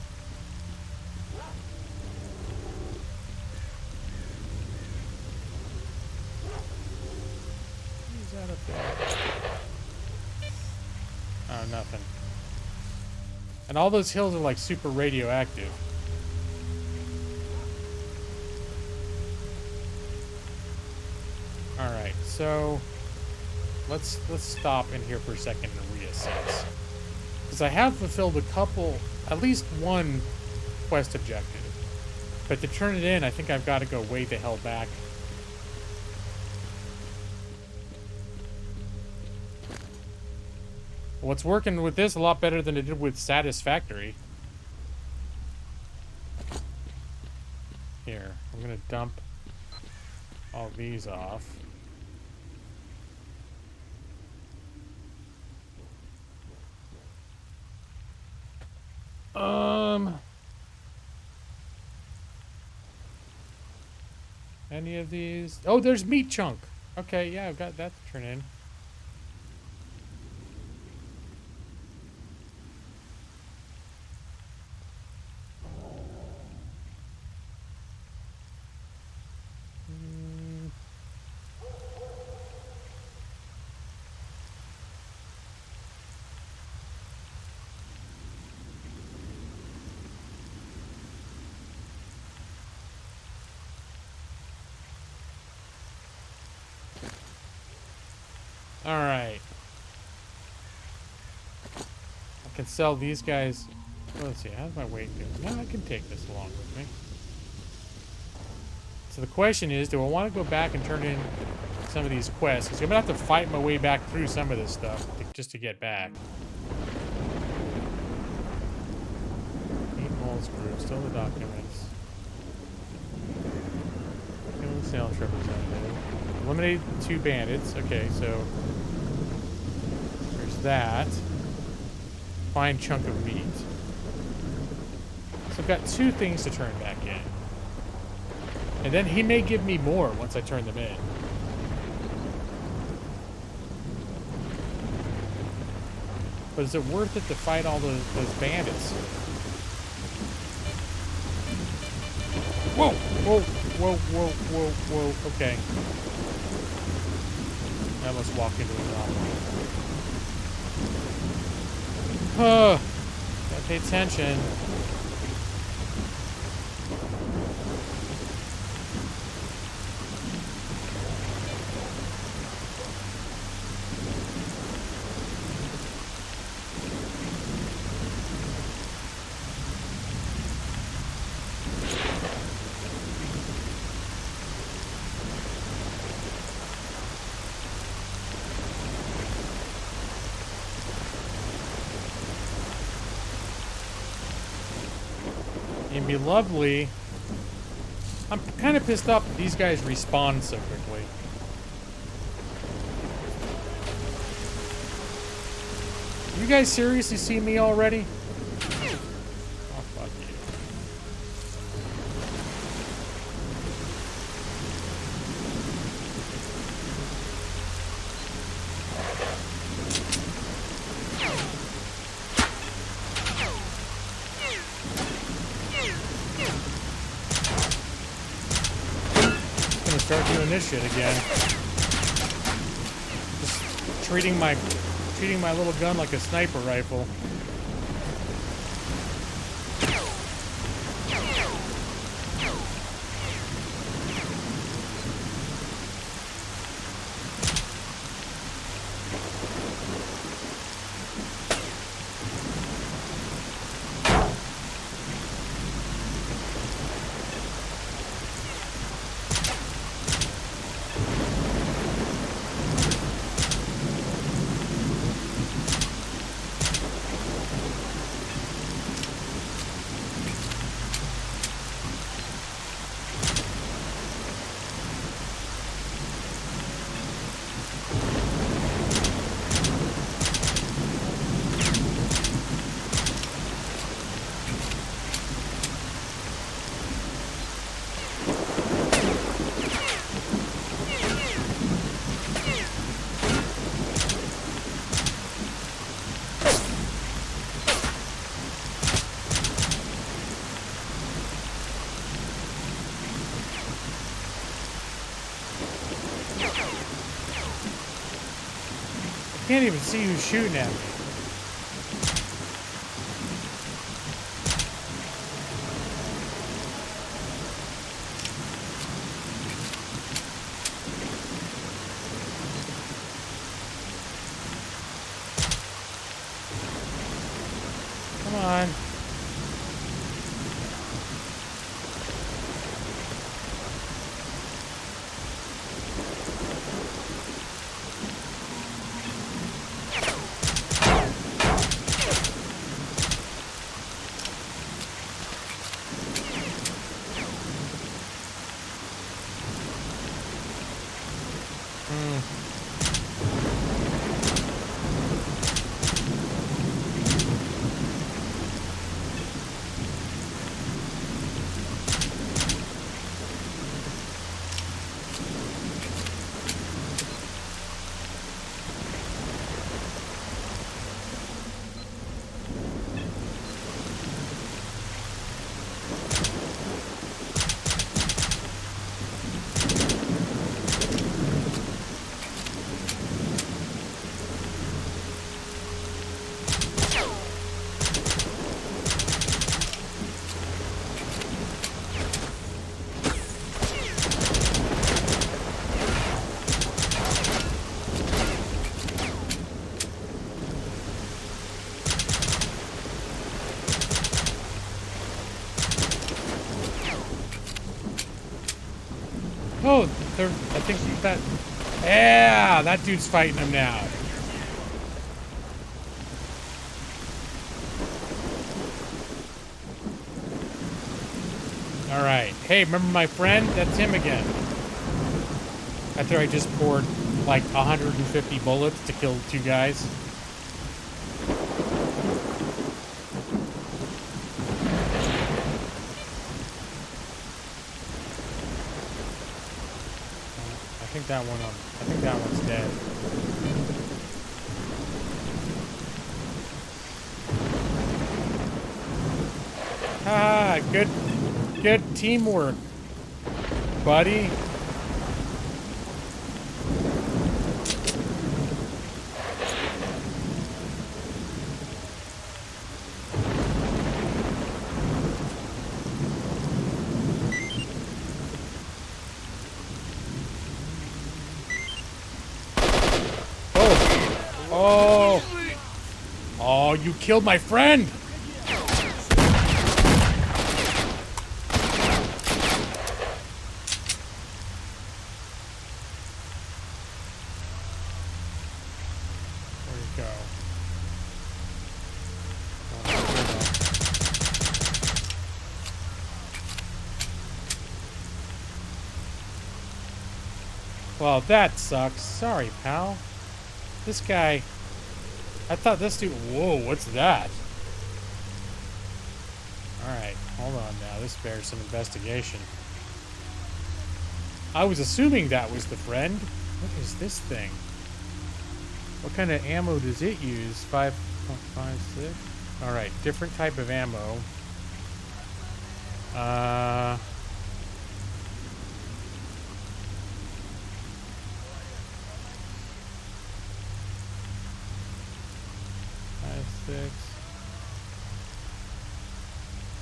Who's that up there? Oh, nothing. And all those hills are like super radioactive. Alright, so let's stop in here for a second and reassess. Because I have fulfilled at least one quest objective. But to turn it in, I think I've got to go way the hell back. Well, it's working with this a lot better than it did with Satisfactory. Here, I'm gonna dump all these off. Any of these? Oh, there's meat chunk. Okay, yeah, I've got that to turn in. Alright. I can sell these guys. Well, let's see, how's my weight doing? No, I can take this along with me. So the question is, do I want to go back and turn in some of these quests? Because I'm going to have to fight my way back through some of this stuff just to get back. Meet Moles Group, still the documents. Killing the sales representative. Eliminate 2 bandits. Okay, so there's that. Fine chunk of meat. So I've got 2 things to turn back in. And then he may give me more once I turn them in. But is it worth it to fight all those bandits? Whoa! Whoa! Whoa! Whoa! Whoa! Whoa! Okay. I almost walked into a anomaly. Gotta pay attention. It'd be lovely. I'm kind of pissed off that these guys respawn so quickly. You guys seriously see me already? Oh, fuck you. Start doing this shit again. Just treating my little gun like a sniper rifle. can't even see who's shooting at me. Come on. Oh, I think that... Yeah, that dude's fighting him now. Alright. Hey, remember my friend? That's him again. After I just poured like 150 bullets to kill 2 guys. I think that one's dead. Ah, good teamwork, buddy. Oh, you killed my friend! Where'd it go? Well, that sucks. Sorry, pal. This guy... I thought this dude... Whoa, what's that? Alright, hold on now. This bears some investigation. I was assuming that was the friend. What is this thing? What kind of ammo does it use? 5.56? Alright, different type of ammo.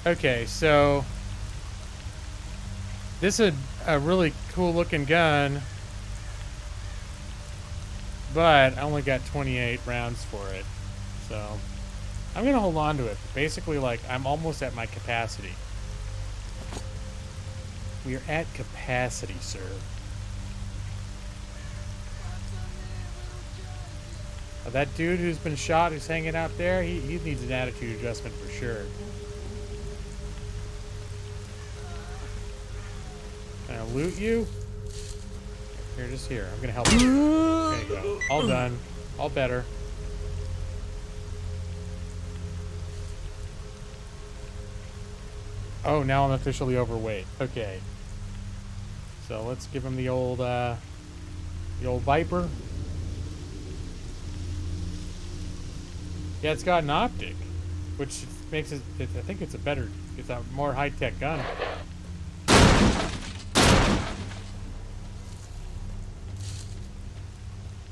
Okay, so this is a really cool looking gun, but I only got 28 rounds for it, so I'm gonna hold on to it. Basically, like, I'm almost at my capacity. We are at capacity, sir. That dude who's been shot, who's hanging out there, he needs an attitude adjustment for sure. Can I loot you? Here, just here. I'm gonna help you. There you go. All done. All better. Oh, now I'm officially overweight. Okay. So let's give him the old Viper. Yeah, it's got an optic, which makes it, I think it's a more high-tech gun.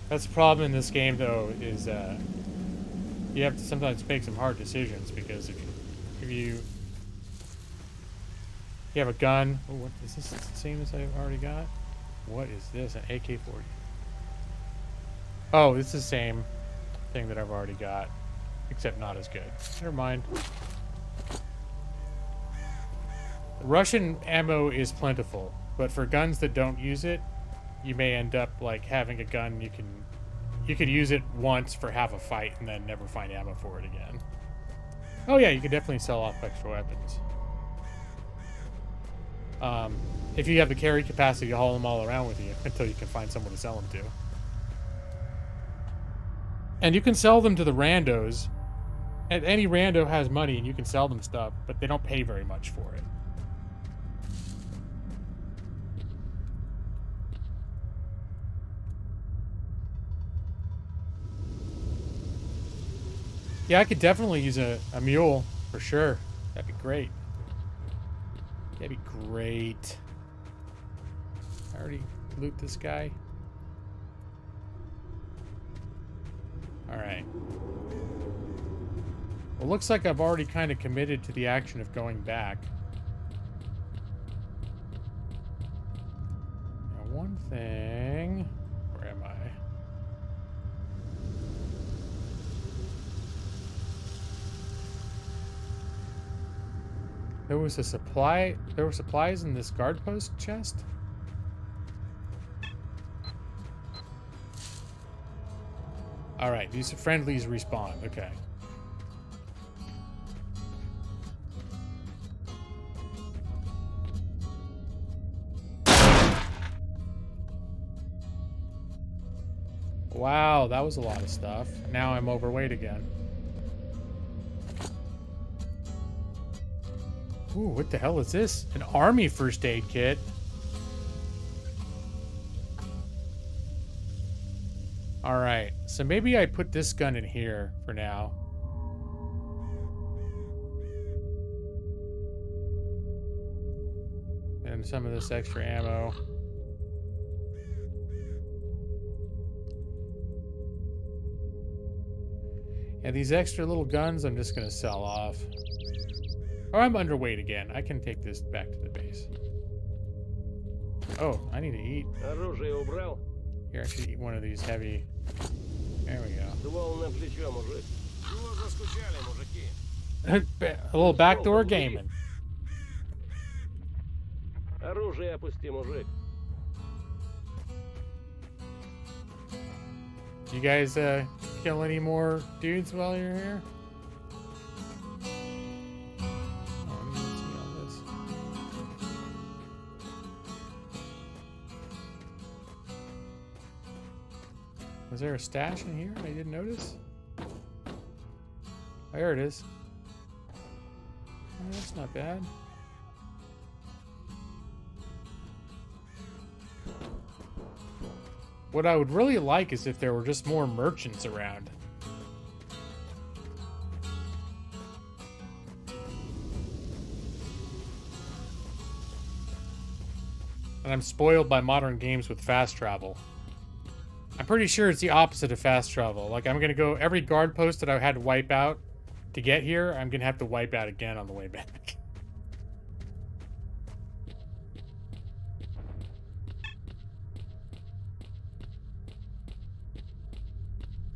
That's the problem in this game, though, is you have to sometimes make some hard decisions because if you have a gun. Oh, what is this? The same as I've already got? What is this? An AK-40. Oh, this is the same thing that I've already got, except not as good. Never mind. Russian ammo is plentiful, but for guns that don't use it, you may end up like having a gun you could use it once for half a fight and then never find ammo for it again. Oh yeah, you could definitely sell off extra weapons. If you have the carry capacity to haul them all around with you until you can find someone to sell them to. And you can sell them to the randos. And any rando has money and you can sell them stuff, but they don't pay very much for it. Yeah, I could definitely use a mule for sure. That'd be great. That'd be great. I already loot this guy. Alright. Well, looks like I've already kind of committed to the action of going back. Now, one thing... Where am I? There was a supply... There were supplies in this guard post chest? Alright, these friendlies respawn. Okay. Wow, that was a lot of stuff. Now I'm overweight again. Ooh, what the hell is this? An army first aid kit. Alright, so maybe I put this gun in here for now. And some of this extra ammo. And these extra little guns I'm just gonna sell off. Oh, I'm underweight again. I can take this back to the base. Oh, I need to eat. Here, I should eat one of these heavy. There we go. A little backdoor gaming. You guys kill any more dudes while you're here? Oh, let me see all this. Was there a stash in here I didn't notice? Oh, there it is. Oh, that's not bad. What I would really like is if there were just more merchants around. And I'm spoiled by modern games with fast travel. I'm pretty sure it's the opposite of fast travel. Like, I'm gonna go every guard post that I had to wipe out to get here, I'm gonna have to wipe out again on the way back.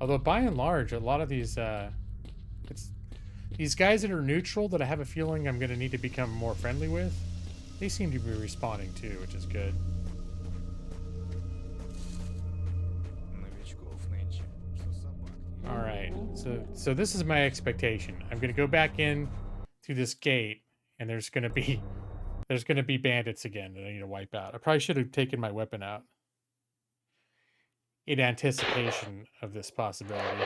Although, by and large, a lot of these, these guys that are neutral that I have a feeling I'm going to need to become more friendly with, they seem to be respawning too, which is good. Alright, so this is my expectation. I'm going to go back in through this gate, and there's going to be bandits again that I need to wipe out. I probably should have taken my weapon out in anticipation of this possibility.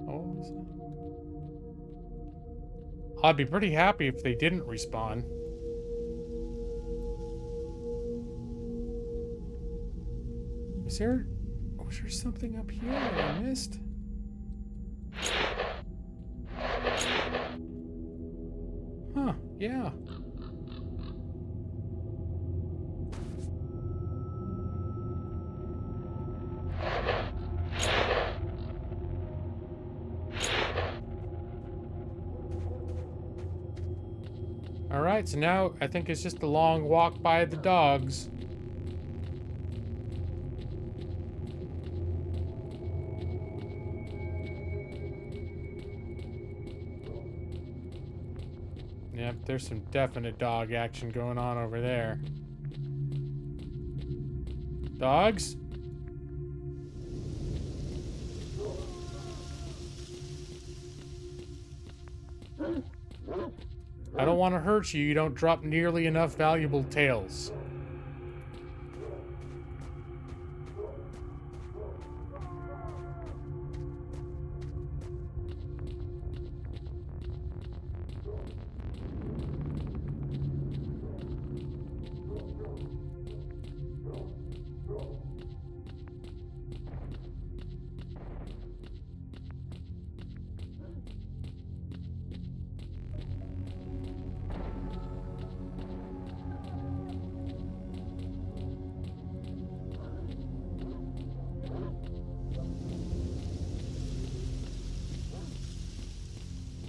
Oh, I'd be pretty happy if they didn't respawn. Is there something up here that I missed? Huh, yeah. Alright, so now I think it's just a long walk by the dogs. Yep, there's some definite dog action going on over there. Dogs? I don't want to hurt you. You don't drop nearly enough valuable tails.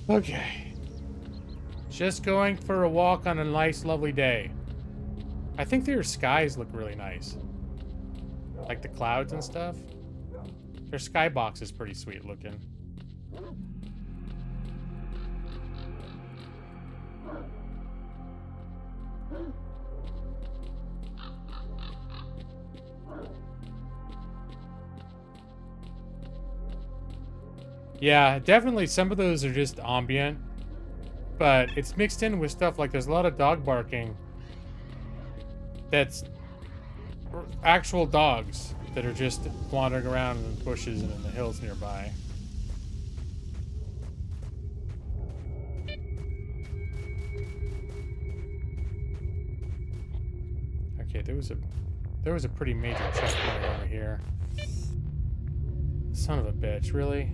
Okay. Just going for a walk on a nice, lovely day. I think their skies look really nice. Like the clouds and stuff. Their skybox is pretty sweet looking. Yeah, definitely some of those are just ambient, but it's mixed in with stuff like there's a lot of dog barking that's actual dogs that are just wandering around in the bushes and in the hills nearby. Okay, there was a pretty major checkpoint over here. Son of a bitch, really?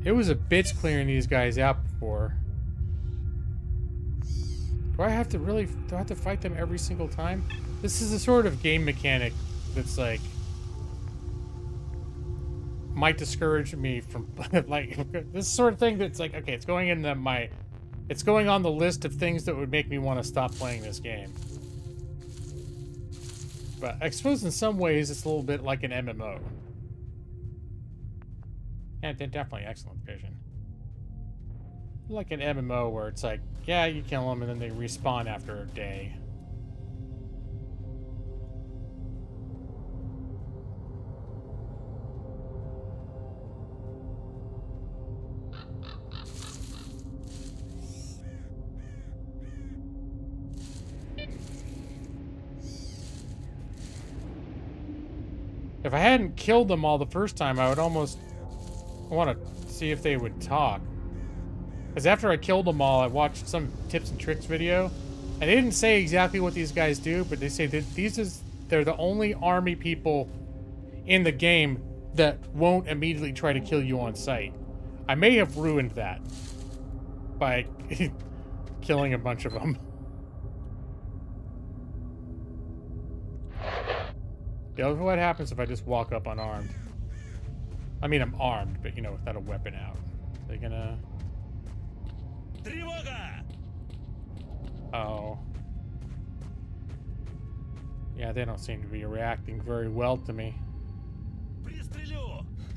It was a bitch clearing these guys out before. Do I have to fight them every single time? This is a sort of game mechanic that's like might discourage me from like this sort of thing that's like, okay, it's going in it's going on the list of things that would make me want to stop playing this game. But I suppose in some ways it's a little bit like an MMO. Yeah, definitely excellent vision. Like an MMO where it's like, yeah, you kill them and then they respawn after a day. If I hadn't killed them all the first time, I would almost want to see if they would talk. Because after I killed them all, I watched some tips and tricks video, and they didn't say exactly what these guys do, but they say that they're the only army people in the game that won't immediately try to kill you on sight. I may have ruined that by killing a bunch of them. Yeah, what happens if I just walk up unarmed? I mean, I'm armed, but, you know, without a weapon out. They're gonna... Oh. Yeah, they don't seem to be reacting very well to me.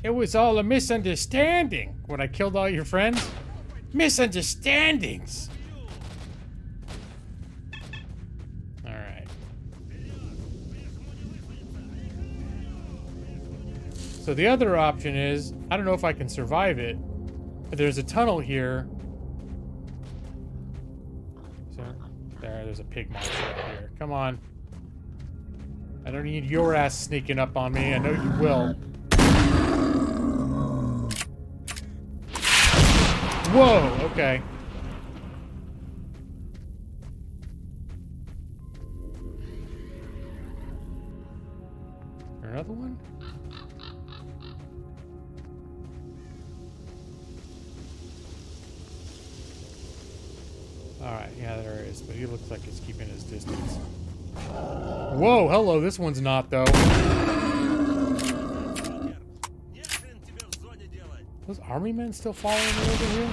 It was all a misunderstanding when I killed all your friends. Misunderstandings! Alright. So the other option is, I don't know if I can survive it, but there's a tunnel here. So, there's a pig monster up here. Come on. I don't need your ass sneaking up on me. I know you will. Whoa, okay. Alright, yeah, there is. But he looks like he's keeping his distance. Whoa, hello, this one's not, though. Those army men still following me over here?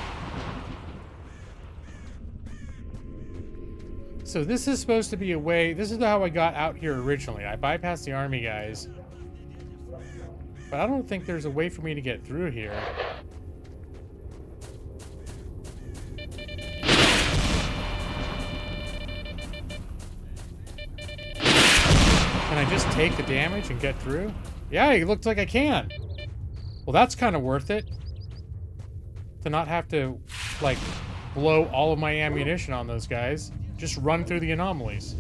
So this is supposed to be a way... This is how I got out here originally. I bypassed the army guys. But I don't think there's a way for me to get through here. Can I just take the damage and get through? Yeah, it looks like I can. Well, that's kind of worth it. To not have to, like, blow all of my ammunition on those guys. Just run through the anomalies.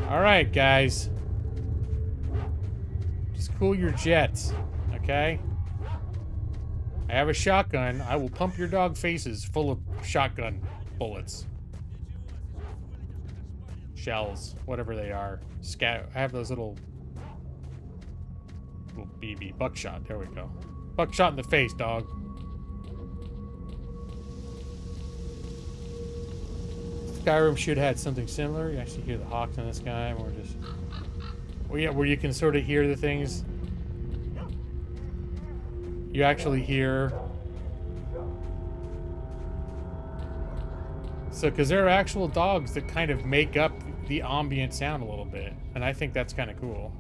Alright, guys. Just cool your jets, okay? I have a shotgun. I will pump your dog faces full of shotgun bullets. Shells, whatever they are. I have those little BB. Buckshot, there we go. Buckshot in the face, dog. Skyrim should have had something similar. You actually hear the hawks in the sky, or just... Well, yeah, where you can sort of hear the things. You actually hear... So, because there are actual dogs that kind of make up the ambient sound a little bit. And I think that's kind of cool.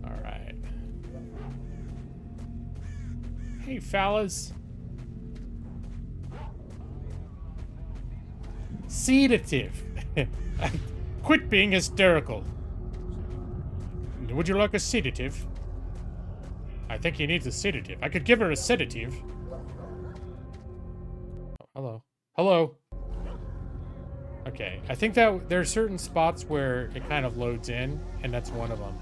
Alright. Hey, fellas. Sedative. Quit being hysterical. Would you like a sedative? I think he needs a sedative. I could give her a sedative. Oh, hello. Hello. Okay. I think that there are certain spots where it kind of loads in, and that's one of them.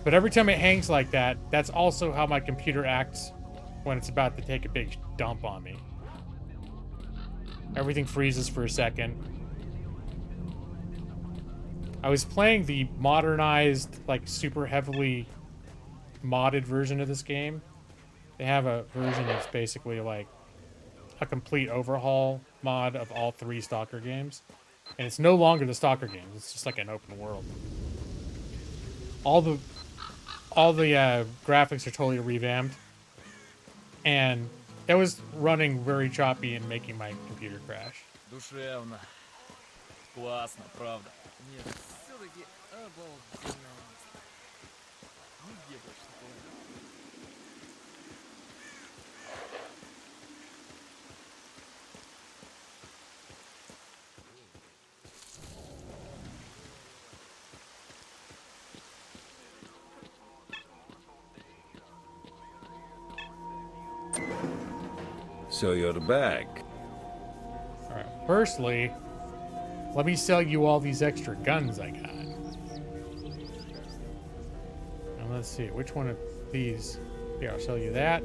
But every time it hangs like that, that's also how my computer acts when it's about to take a big dump on me. Everything freezes for a second. I was playing the modernized, like, super heavily modded version of this game. They have a version that's basically like a complete overhaul mod of all 3 Stalker games. And it's no longer the Stalker games. It's just like an open world. All the graphics are totally revamped. And it was running very choppy and making my computer crash. Душевно. Классно, правда. Нет, все-таки обалденно. Ну, где больше такого? So you're back. Alright, firstly, let me sell you all these extra guns I got. And let's see, which one of these... Here, I'll sell you that.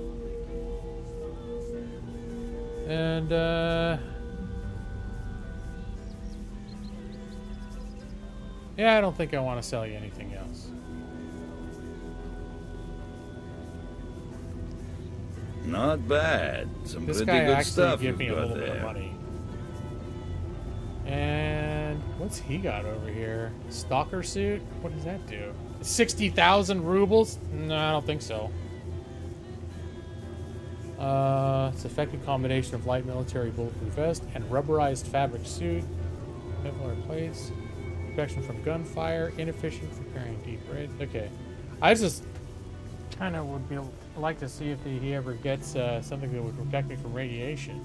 And, yeah, I don't think I want to sell you anything else. Not bad. Some This pretty guy good actually stuff gave you've me a got little bit of there. money. And what's he got over here? Stalker suit? What does that do? 60,000 rubles? No, I don't think so. It's an effective combination of light military bulletproof vest and rubberized fabric suit. Kevlar plates. Protection from gunfire. Inefficient for carrying deep red. Okay. I just kind of would like to see if he ever gets something that would protect me from radiation.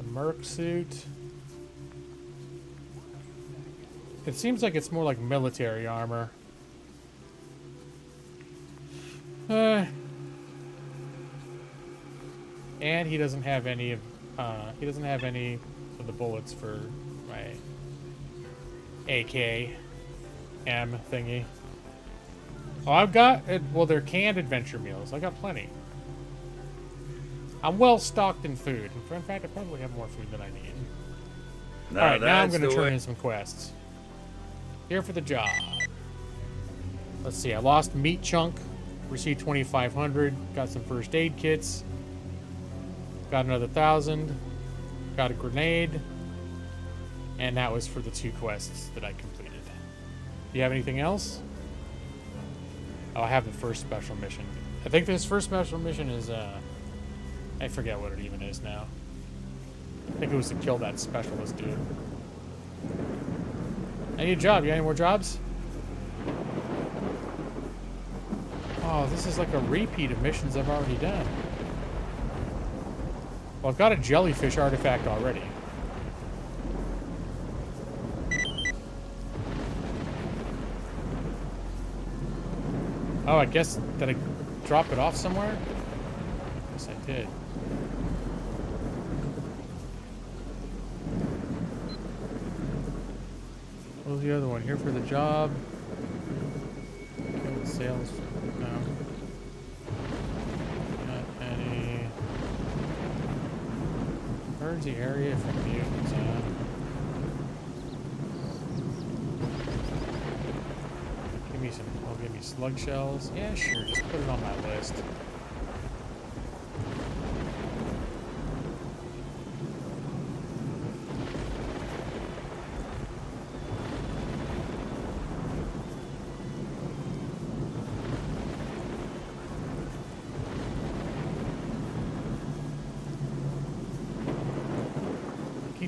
A Merc suit. It seems like it's more like military armor. And he doesn't have any of the bullets for my AK M thingy. Oh, I've got, well, they're canned adventure meals. I got plenty. I'm well stocked in food. In fact, I probably have more food than I need. Alright, now I'm going to turn in some quests. Here for the job. Let's see, I lost meat chunk. Received 2,500. Got some first aid kits. Got another 1,000. Got a grenade. And that was for the 2 quests that I completed. Do you have anything else? Oh, I have the first special mission. I think this first special mission is, I forget what it even is now. I think it was to kill that specialist dude. I need a job. You got any more jobs? Oh, this is like a repeat of missions I've already done. Well, I've got a jellyfish artifact already. Oh, I guess, did I drop it off somewhere? Yes, I did. What was the other one? Here for the job. Kill the sales. No. Not any. Where's the area for mutants? Give me some. Oh, give me slug shells. Yeah, sure. Just put it on my list.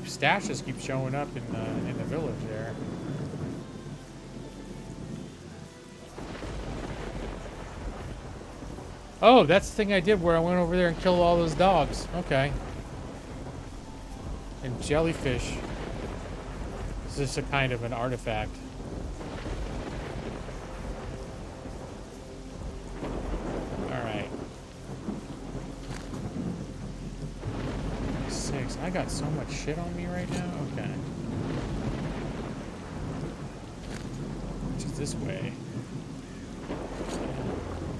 Stashes keep showing up in the village there. Oh, that's the thing I did where I went over there and killed all those dogs. Okay. And jellyfish. Is this a kind of an artifact? Alright. 6. I got so much shit on me right now? Okay. Which is this way?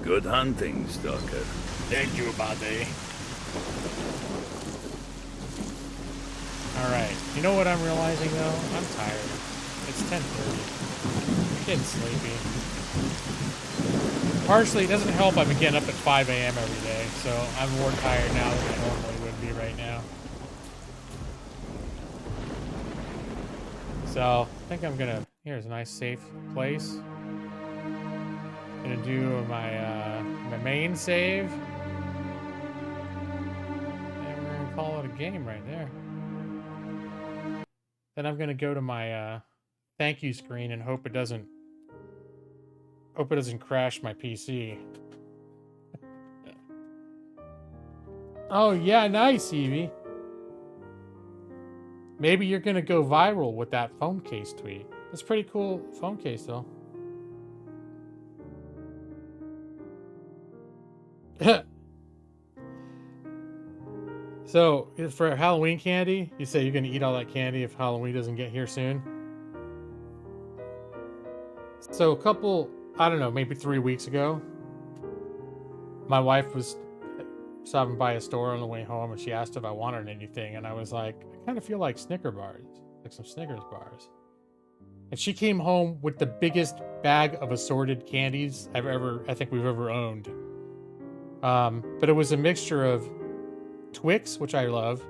Good hunting, Stalker. Thank you, buddy. Alright. You know what I'm realizing, though? I'm tired. It's 10:30. Getting sleepy. Partially, it doesn't help I've been getting up at 5 a.m. every day, so I'm more tired now than I normally would be right now. So, I think I'm gonna... Here's a nice, safe place. Gonna do my, my main save. And we're gonna call it a game right there. Then I'm gonna go to my, thank you screen and hope it doesn't crash my PC. Oh, yeah, nice, Evie. Maybe you're gonna go viral with that phone case tweet. That's a pretty cool phone case, though. So, for Halloween candy, you say you're gonna eat all that candy if Halloween doesn't get here soon? So, a couple, I don't know, maybe 3 weeks ago, my wife was stopping by a store on the way home and she asked if I wanted anything, and I was like, I kind of feel like Snicker bars, like some Snickers bars. And she came home with the biggest bag of assorted candies I think we've ever owned. But it was a mixture of Twix, which I love,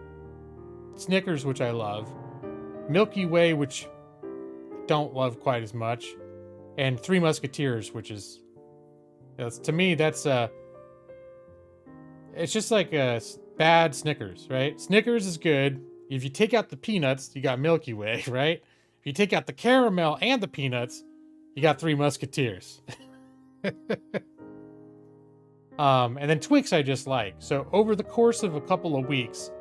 Snickers, which I love, Milky Way, which I don't love quite as much, and Three Musketeers, which is, to me, that's it's just like a bad Snickers, right? Snickers is good. If you take out the peanuts, you got Milky Way, right? If you take out the caramel and the peanuts, you got Three Musketeers. And then Twix I just like. So over the course of a couple of weeks,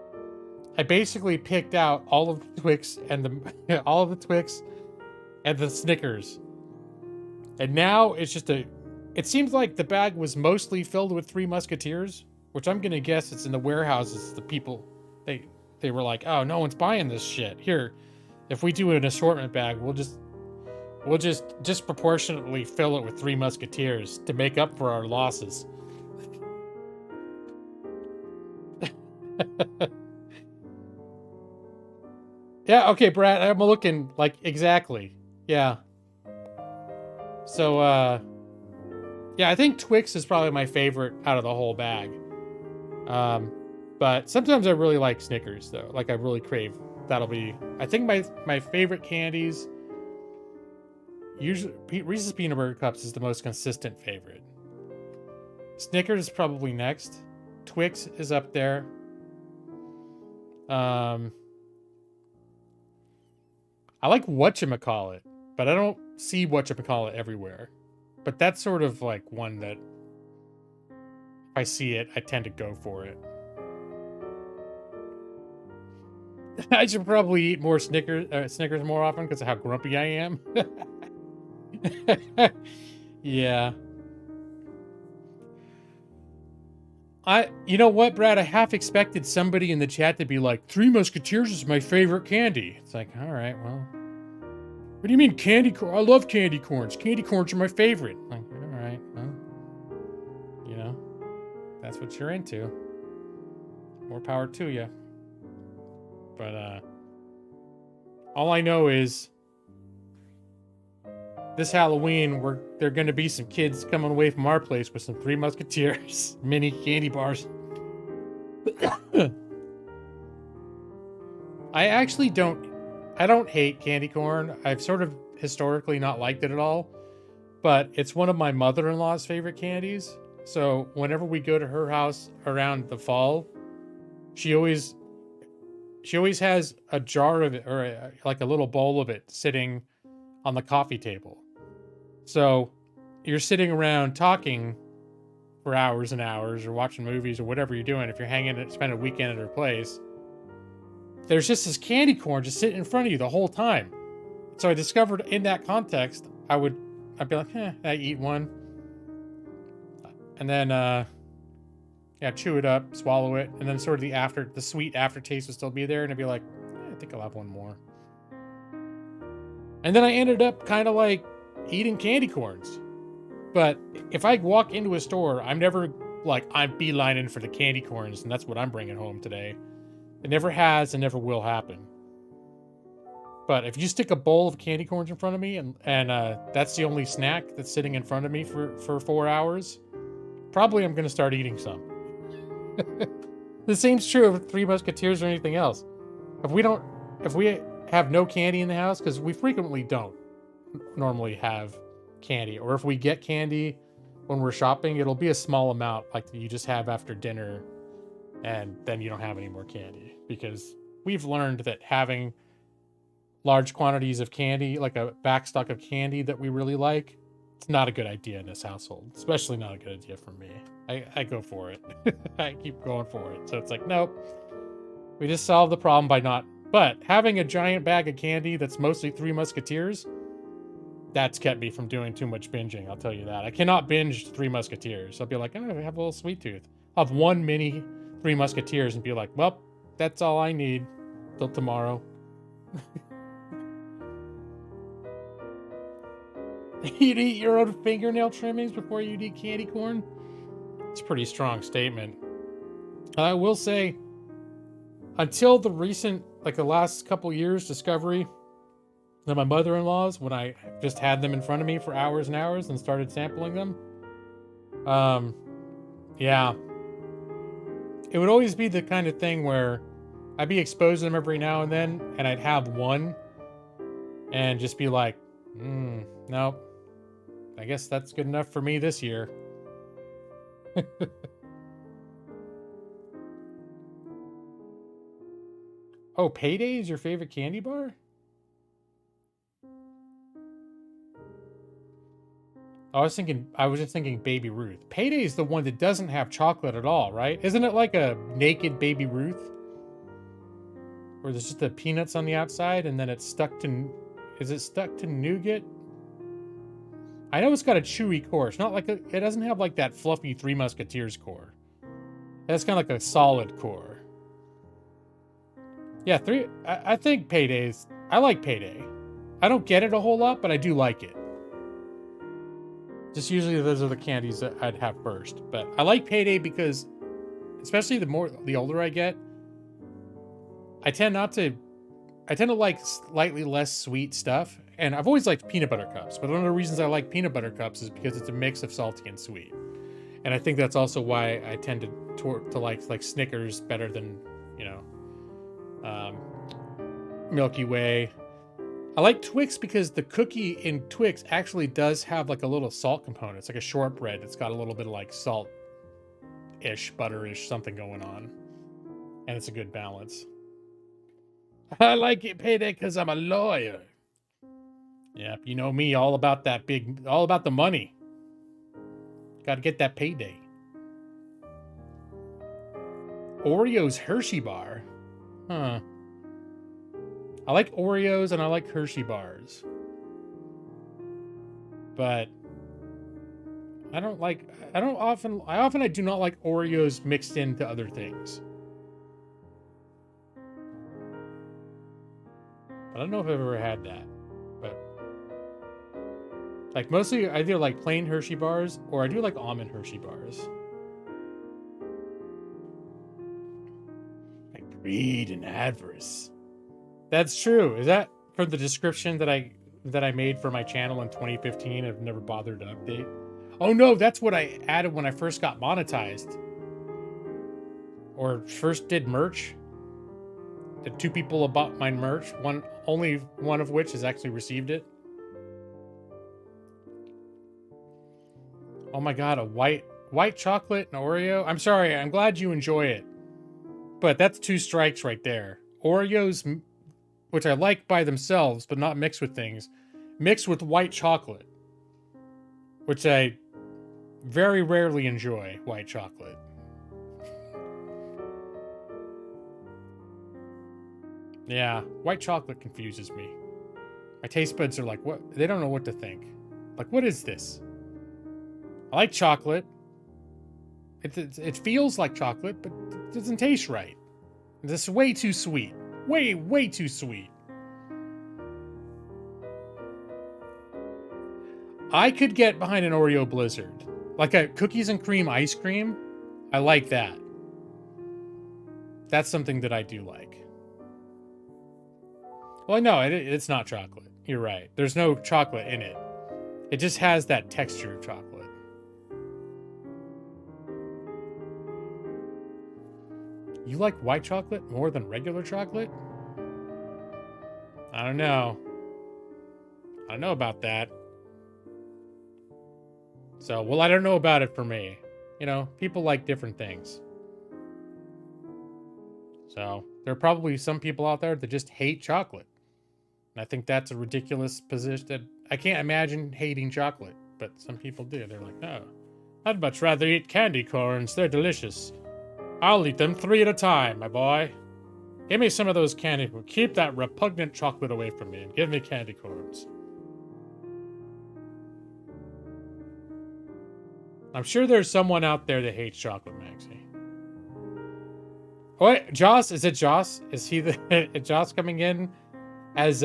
I basically picked out all of the Twix and the Snickers. And now it's just it seems like the bag was mostly filled with Three Musketeers, which I'm gonna guess it's in the warehouses. The people, they were like, oh, no one's buying this shit. Here, if we do an assortment bag, we'll We'll just disproportionately fill it with Three Musketeers to make up for our losses. Yeah, okay, Brad, I'm looking, like, exactly. Yeah. So, yeah, I think Twix is probably my favorite out of the whole bag. But sometimes I really like Snickers, though. Like, I really crave. That'll be... I think my favorite candies... Usually, Reese's Peanut Butter Cups is the most consistent favorite. Snickers is probably next. Twix is up there. I like whatchamacallit, but I don't see whatchamacallit everywhere. But that's sort of like one that, if I see it, I tend to go for it. I should probably eat more Snickers more often because of how grumpy I am. Yeah. You know what, Brad? I half expected somebody in the chat to be like, Three Musketeers is my favorite candy. It's like, all right, well. What do you mean candy corn? I love candy corns. Candy corns are my favorite. Like, all right, well. You know, that's what you're into. More power to you. But, all I know is this Halloween, there are going to be some kids coming away from our place with some Three Musketeers mini candy bars. I actually don't hate candy corn. I've sort of historically not liked it at all, but it's one of my mother-in-law's favorite candies. So whenever we go to her house around the fall, she always has a jar of it, or like a little bowl of it sitting on the coffee table. So you're sitting around talking for hours and hours or watching movies or whatever you're doing. If you're spend a weekend at her place, there's just this candy corn just sitting in front of you the whole time. So I discovered in that context, I'd be like, I eat one. And then, chew it up, swallow it. And then sort of the sweet aftertaste would still be there. And I'd be like, I think I'll have one more. And then I ended up kind of like eating candy corns. But if I walk into a store, I'm never like, I'm beelining for the candy corns and that's what I'm bringing home today. It never has and never will happen. But if you stick a bowl of candy corns in front of me and that's the only snack that's sitting in front of me for 4 hours, probably I'm going to start eating some. The same's true of Three Musketeers or anything else. If we have no candy in the house, because we frequently don't normally have candy, or if we get candy when we're shopping, it'll be a small amount like you just have after dinner, and then you don't have any more candy, because we've learned that having large quantities of candy, like a backstock of candy that we really like, it's not a good idea in this household, especially not a good idea for me. I go for it. I keep going for it. So it's like, nope, we just solved the problem by not. But having a giant bag of candy that's mostly Three Musketeers, that's kept me from doing too much binging, I'll tell you that. I cannot binge Three Musketeers. I'll be like, I have a little sweet tooth. I'll have one mini Three Musketeers and be like, well, that's all I need till tomorrow. You'd eat your own fingernail trimmings before you'd eat candy corn? It's a pretty strong statement. I will say, until the last couple years discovery of my mother-in-law's, when I just had them in front of me for hours and hours and started sampling them, yeah, it would always be the kind of thing where I'd be exposed to them every now and then, and I'd have one and just be like, nope, I guess that's good enough for me this year. Oh, Payday is your favorite candy bar? I was just thinking Baby Ruth. Payday is the one that doesn't have chocolate at all, right? Isn't it like a naked Baby Ruth? Where there's just the peanuts on the outside and then it's stuck to... Is it stuck to nougat? I know it's got a chewy core. It's not like it doesn't have like that fluffy Three Musketeers core. It's kind of like a solid core. Yeah, I think Payday's... I like Payday. I don't get it a whole lot, but I do like it. Just usually those are the candies that I'd have first. But I like Payday because, especially the older I get, I tend to like slightly less sweet stuff. And I've always liked peanut butter cups, but one of the reasons I like peanut butter cups is because it's a mix of salty and sweet. And I think that's also why I tend to like Snickers better than, you know, Milky Way. I like Twix because the cookie in Twix actually does have like a little salt component. It's like a shortbread. It's got a little bit of like salt-ish, butter-ish something going on. And it's a good balance. I like it Payday because I'm a lawyer. Yep, you know me, all about the money. Gotta get that payday. Oreo's Hershey bar. Huh. I like Oreos and I like Hershey bars. But I do not like Oreos mixed into other things. I don't know if I've ever had that. But like mostly I either like plain Hershey bars or I do like almond Hershey bars. Like greed and avarice. That's true. Is that from the description that I made for my channel in 2015? I've never bothered to update. Oh no, that's what I added when I first got monetized. Or first did merch. The 2 people bought my merch. Only one of which has actually received it. Oh my god, a white chocolate and Oreo. I'm sorry, I'm glad you enjoy it. But that's 2 strikes right there. Oreos, which I like by themselves, but not mixed with things, mixed with white chocolate, which I very rarely enjoy, white chocolate. Yeah, white chocolate confuses me. My taste buds are like, what? They don't know what to think. Like, what is this? I like chocolate. It feels like chocolate, but it doesn't taste right. This is way too sweet. Way too sweet. I could get behind an Oreo Blizzard. Like a cookies and cream ice cream. I like that. That's something that I do like. Well, no, it's not chocolate. You're right. There's no chocolate in it. It just has that texture of chocolate. You like white chocolate more than regular chocolate? I don't know. I don't know about that. So, well, I don't know about it for me. You know, people like different things. So, there are probably some people out there that just hate chocolate. And I think that's a ridiculous position. I can't imagine hating chocolate, but some people do. They're like, no, I'd much rather eat candy corns. They're delicious. I'll eat them 3 at a time, my boy. Give me some of those candy corns. Keep that repugnant chocolate away from me and give me candy corns. I'm sure there's someone out there that hates chocolate, Maxie. Oh, wait, Joss? Is it Joss? Is he the Joss coming in as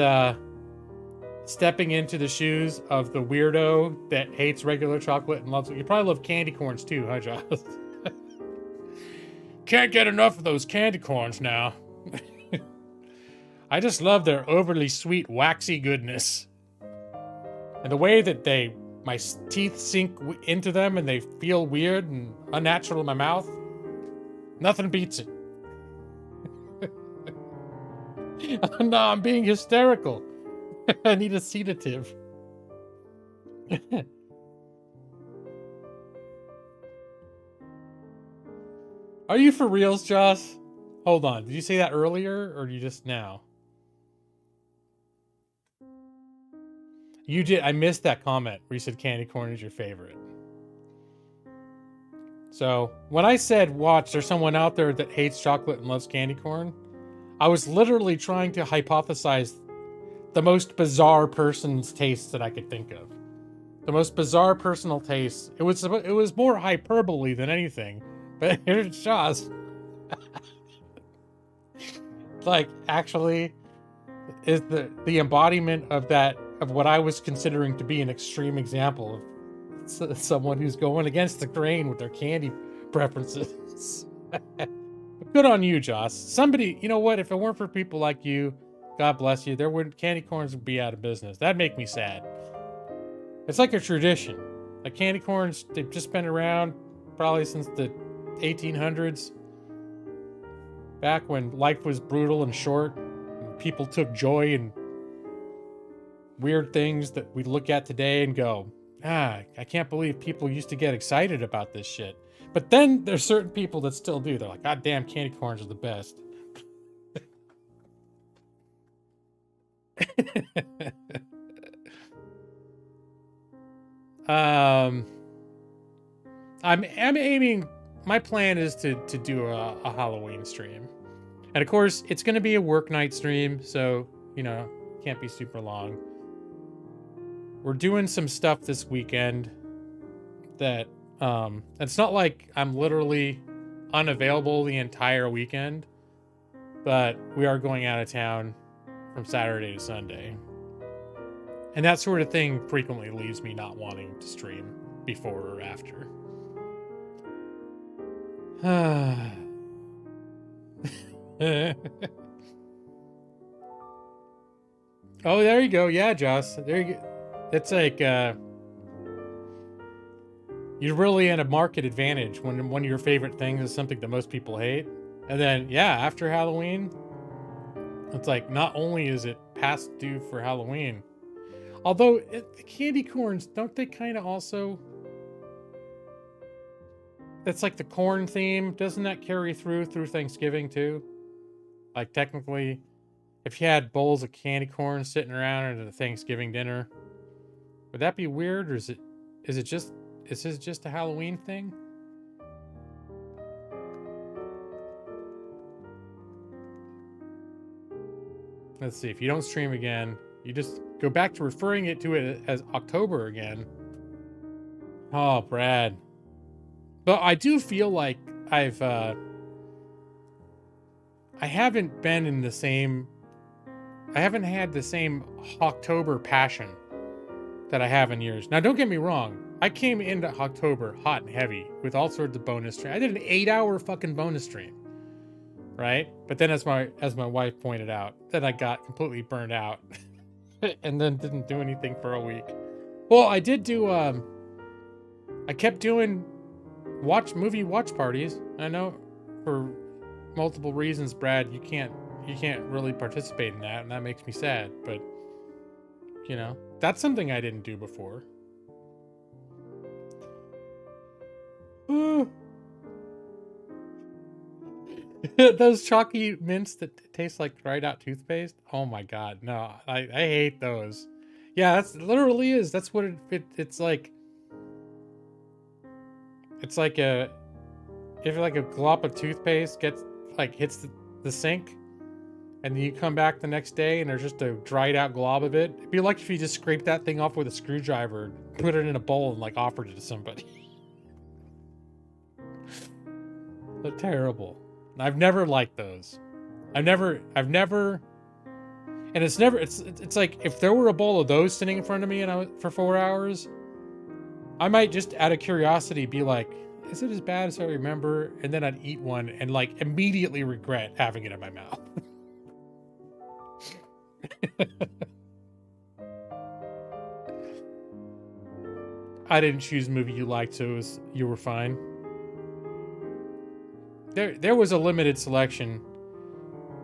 stepping into the shoes of the weirdo that hates regular chocolate and loves it? You probably love candy corns too, huh, Joss? Can't get enough of those candy corns now. I just love their overly sweet, waxy goodness. And the way that my teeth sink into them and they feel weird and unnatural in my mouth. Nothing beats it. No, I'm being hysterical. I need a sedative. Are you for reals, Joss? Hold on. Did you say that earlier or you just now? You did. I missed that comment where you said candy corn is your favorite. So when I said, watch, there's someone out there that hates chocolate and loves candy corn, I was literally trying to hypothesize the most bizarre person's taste that I could think of. The most bizarre personal taste. It was more hyperbole than anything. But here's Joss. Like, actually, is the embodiment of that, of what I was considering to be an extreme example of someone who's going against the grain with their candy preferences. Good on you, Joss. Somebody, you know what? If it weren't for people like you, God bless you, candy corns would be out of business. That'd make me sad. It's like a tradition. Like candy corns, they've just been around probably since the 1800s. Back when life was brutal and short, and people took joy in weird things that we look at today and go, I can't believe people used to get excited about this shit. But then there's certain people that still do. They're like, God damn, candy corns are the best. I'm aiming, my plan is to do a Halloween stream. And of course, it's going to be a work night stream, so, you know, can't be super long. We're doing some stuff this weekend that, it's not like I'm literally unavailable the entire weekend, but we are going out of town from Saturday to Sunday. And that sort of thing frequently leaves me not wanting to stream before or after. Oh, there you go. Yeah, Joss. There you go. It's like, you're really at a market advantage when one of your favorite things is something that most people hate. And then, yeah, after Halloween, it's like, not only is it past due for Halloween, although the candy corns, don't they kind of also... That's like the corn theme. Doesn't that carry through Thanksgiving too? Like technically, if you had bowls of candy corn sitting around at a Thanksgiving dinner, would that be weird, or is this just a Halloween thing? Let's see. If you don't stream again, you just go back to referring to it as October again. Oh, Brad. But I do feel like I haven't been in the same... I haven't had the same October passion that I have in years. Now, don't get me wrong. I came into October hot and heavy with all sorts of bonus streams. I did an 8-hour fucking bonus stream, right? But then, as my wife pointed out, then I got completely burned out, and then didn't do anything for a week. Well, I did do. I kept doing movie watch parties. I know for multiple reasons, Brad, you can't really participate in that, and that makes me sad. But you know, that's something I didn't do before. Those chalky mints that taste like dried out toothpaste. Oh my god, no, I hate those. Yeah, that's literally is. That's what it's like. It's like if like a glop of toothpaste hits the sink, and then you come back the next day and there's just a dried out glob of it. It'd be like if you just scraped that thing off with a screwdriver, put it in a bowl, and like offered it to somebody. They're terrible. I've never liked those. I've never, and it's like if there were a bowl of those sitting in front of me for 4 hours, I might just out of curiosity be like, is it as bad as I remember? And then I'd eat one and like immediately regret having it in my mouth. I didn't choose a movie you liked, so you were fine. There was a limited selection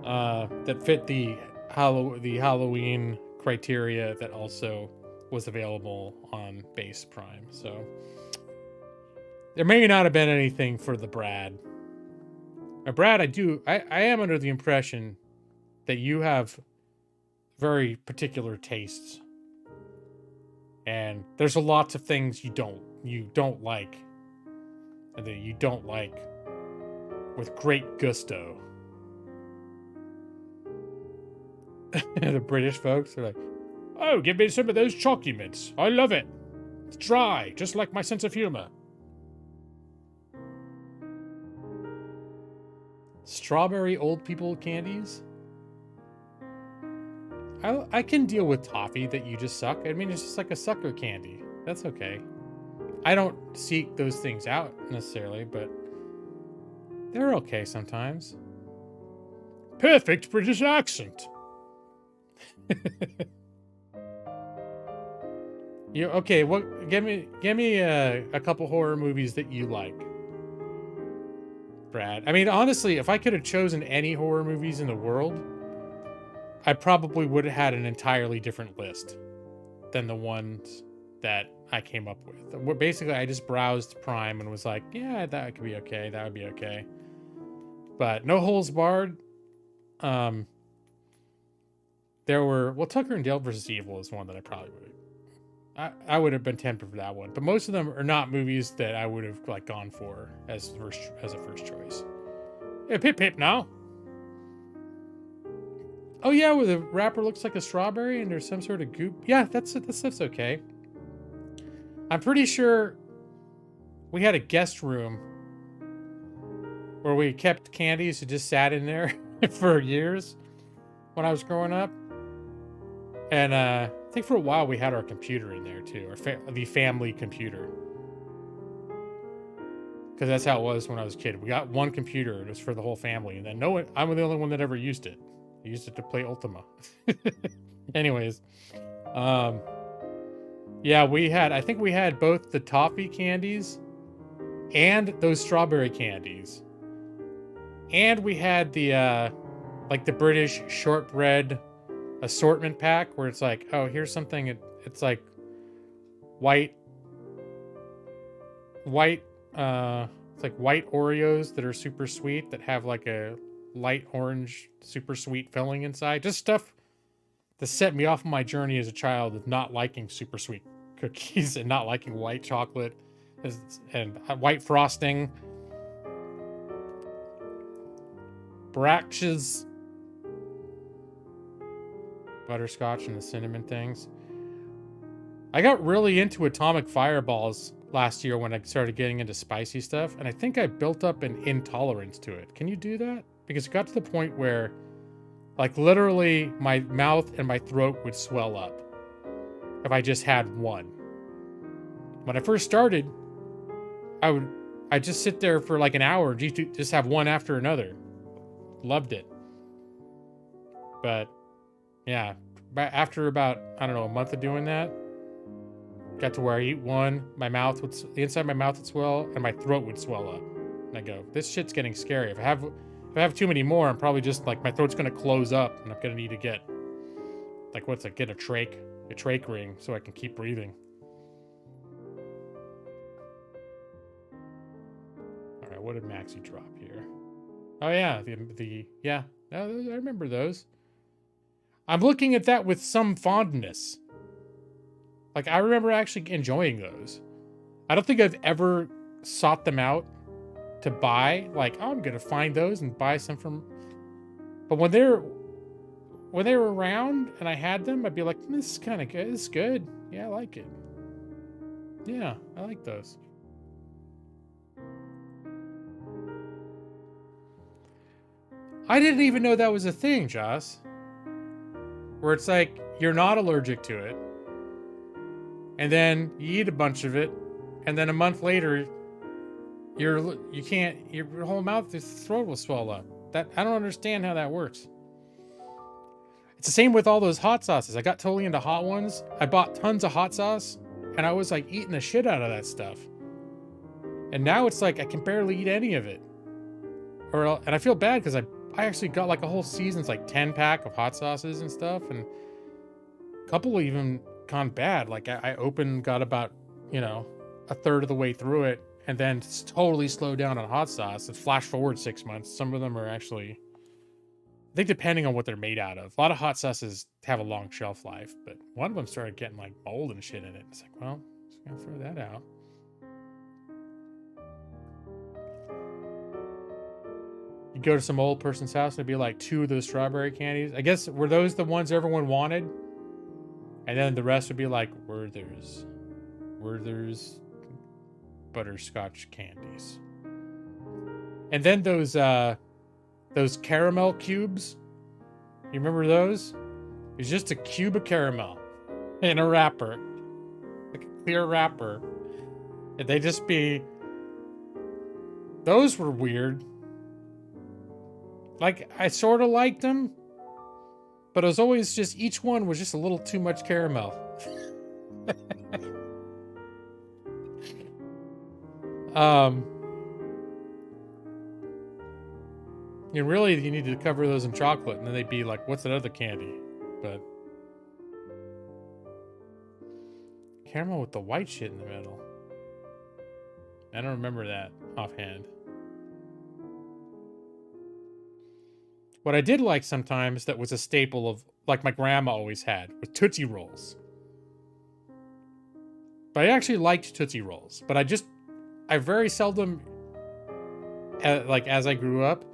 that fit the Halloween criteria that also was available on Base Prime. So there may not have been anything for the Brad. Brad, I am under the impression that you have very particular tastes. And there's a lots of things you don't like. And that you don't like with great gusto. The British folks are like, oh, give me some of those chalky mints. I love it. It's dry, just like my sense of humor. Strawberry old people candies? I can deal with toffee that you just suck. I mean, it's just like a sucker candy. That's okay. I don't seek those things out necessarily, but they're okay sometimes. Perfect British accent. You okay? What? Give me a couple horror movies that you like, Brad. I mean, honestly, if I could have chosen any horror movies in the world, I probably would have had an entirely different list than the ones that I came up with. Basically, I just browsed Prime and was like, yeah, that could be okay. That would be okay. But no holds barred. There were, well, Tucker and Dale versus Evil is one that I probably would. I would have been tempted for that one, but most of them are not movies that I would have like gone for as a first choice. Hey, pip pip now. Oh yeah, where the wrapper looks like a strawberry and there's some sort of goop. Yeah, that stuff's okay. I'm pretty sure we had a guest room where we kept candies that just sat in there for years when I was growing up. And I think for a while we had our computer in there too, the family computer. Because that's how it was when I was a kid. We got one computer, it was for the whole family. And then I'm the only one that ever used it. I used it to play Ultima. Anyways. Yeah, I think we had both the toffee candies and those strawberry candies. And we had the, like the British shortbread assortment pack where it's like, oh, here's something, it's like white, it's like white Oreos that are super sweet that have like a light orange, super sweet filling inside. Just stuff that set me off on my journey as a child of not liking super sweet cookies and not liking white chocolate and white frosting. Brach's butterscotch and the cinnamon things. I got really into atomic fireballs last year when I started getting into spicy stuff, and I think I built up an intolerance to it. Can you do that? Because it got to the point where, like, literally my mouth and my throat would swell up if I just had one. When I first started, I'd just sit there for like an hour and just have one after another. Loved it. But yeah, after about, I don't know, a month of doing that, got to where I eat one, the inside of my mouth would swell and my throat would swell up. And I go, this shit's getting scary. If I have too many more, I'm probably just like, my throat's gonna close up and I'm gonna need to get, like, get a trach ring so I can keep breathing. All right, what did Maxie drop here? Oh yeah, yeah, I remember those. I'm looking at that with some fondness. Like, I remember actually enjoying those. I don't think I've ever sought them out to buy. Like, oh, I'm gonna find those and buy some from. But when they were around and I had them, I'd be like, this is kind of good. This is good. Yeah, I like it. Yeah, I like those. I didn't even know that was a thing, Joss. Where it's like, you're not allergic to it. And then you eat a bunch of it. And then a month later, your whole mouth, your throat will swell up. I don't understand how that works. It's the same with all those hot sauces. I got totally into hot ones. I bought tons of hot sauce. And I was like eating the shit out of that stuff. And now it's like, I can barely eat any of it. And I feel bad because I actually got like a whole season's like 10-pack of hot sauces and stuff, and a couple even gone bad. Like I got about, a third of the way through it, and then totally slowed down on hot sauce. And flash forward 6 months, some of them are actually, I think depending on what they're made out of. A lot of hot sauces have a long shelf life, but one of them started getting like mold and shit in it. It's like, well, just gonna throw that out. You go to some old person's house and it'd be like 2 of those strawberry candies. I guess, were those the ones everyone wanted? And then the rest would be like Werther's butterscotch candies. And then those caramel cubes. You remember those? It's just a cube of caramel in a wrapper, like a clear wrapper. And they just be. Those were weird. Like, I sort of liked them, but it was always just, each one was just a little too much caramel. Really, you need to cover those in chocolate, and then they'd be like, what's that other candy? But caramel with the white shit in the middle. I don't remember that offhand. What I did like sometimes that was a staple of, like my grandma always had, was Tootsie Rolls. But I actually liked Tootsie Rolls. But I very seldom, like as I grew up,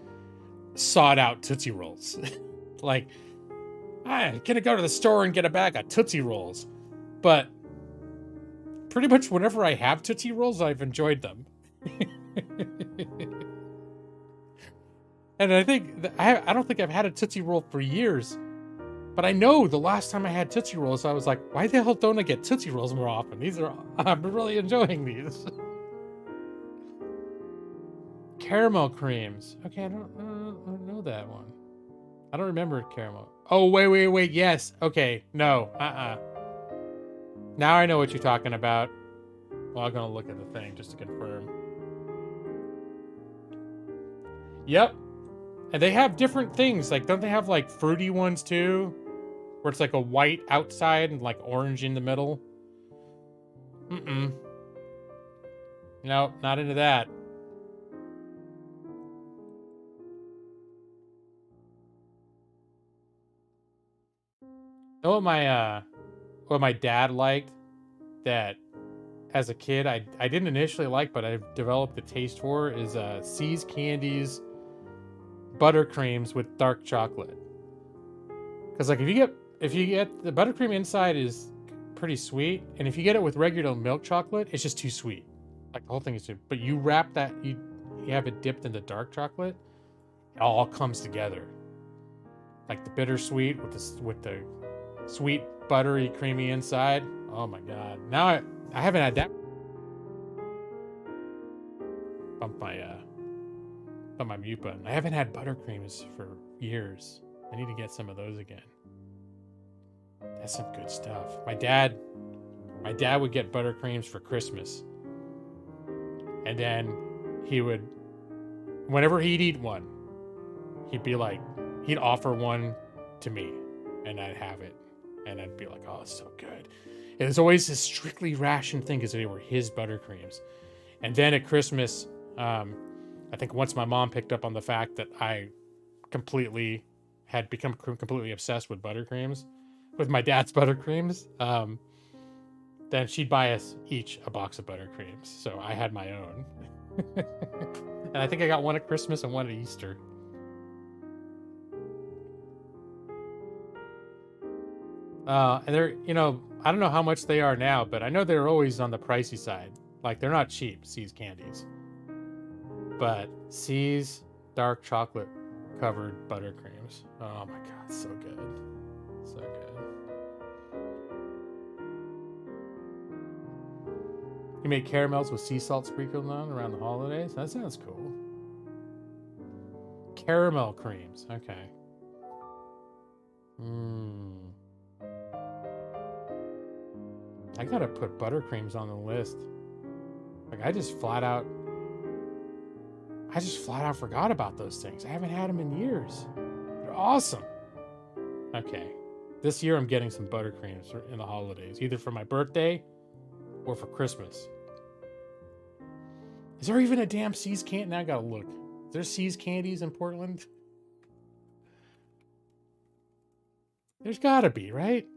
sought out Tootsie Rolls. Like, I'm gonna go to the store and get a bag of Tootsie Rolls. But pretty much whenever I have Tootsie Rolls, I've enjoyed them. And I think I don't think I've had a Tootsie Roll for years, but I know the last time I had Tootsie Rolls, I was like, why the hell don't I get Tootsie Rolls more often? I'm really enjoying these. Caramel creams. Okay, I don't know that one. I don't remember caramel. Oh, wait. Yes. Okay. No. Now I know what you're talking about. Well, I'm gonna look at the thing just to confirm. Yep. And they have different things. Like, don't they have like fruity ones too? Where it's like a white outside and like orange in the middle? Nope, not into that. Know what my dad liked that as a kid I didn't initially like, but I've developed a taste for, is See's Candies buttercreams with dark chocolate. Because like if you get the buttercream inside is pretty sweet, and if you get it with regular milk chocolate, it's just too sweet. Like the whole thing is too. But you wrap that, you have it dipped in the dark chocolate, it all comes together. Like the bittersweet with the sweet, buttery, creamy inside. Oh my god! Now I haven't had that. Bump my mute button. I haven't had buttercreams for years. I need to get some of those again. That's some good stuff. My dad would get buttercreams for Christmas, and then he would, whenever he'd eat one, he'd offer one to me, and I'd have it, and I'd be like, oh, it's so good. It was always a strictly rationed thing because they were his buttercreams. And then at Christmas, I think once my mom picked up on the fact that I had become completely obsessed with buttercreams, with my dad's buttercreams, then she'd buy us each a box of buttercreams. So I had my own. And I think I got one at Christmas and one at Easter. And they're, I don't know how much they are now, but I know they're always on the pricey side. Like, they're not cheap, See's Candies. But See's dark chocolate covered buttercreams. Oh my god, so good. So good. You make caramels with sea salt sprinkled on around the holidays? That sounds cool. Caramel creams. Okay. I gotta put buttercreams on the list. Like, I just flat out forgot about those things. I haven't had them in years. They're awesome. Okay. This year I'm getting some buttercreams in the holidays, either for my birthday or for Christmas. Is there even a damn See's Candy? Now I gotta look. Is there See's Candies in Portland? There's gotta be, right?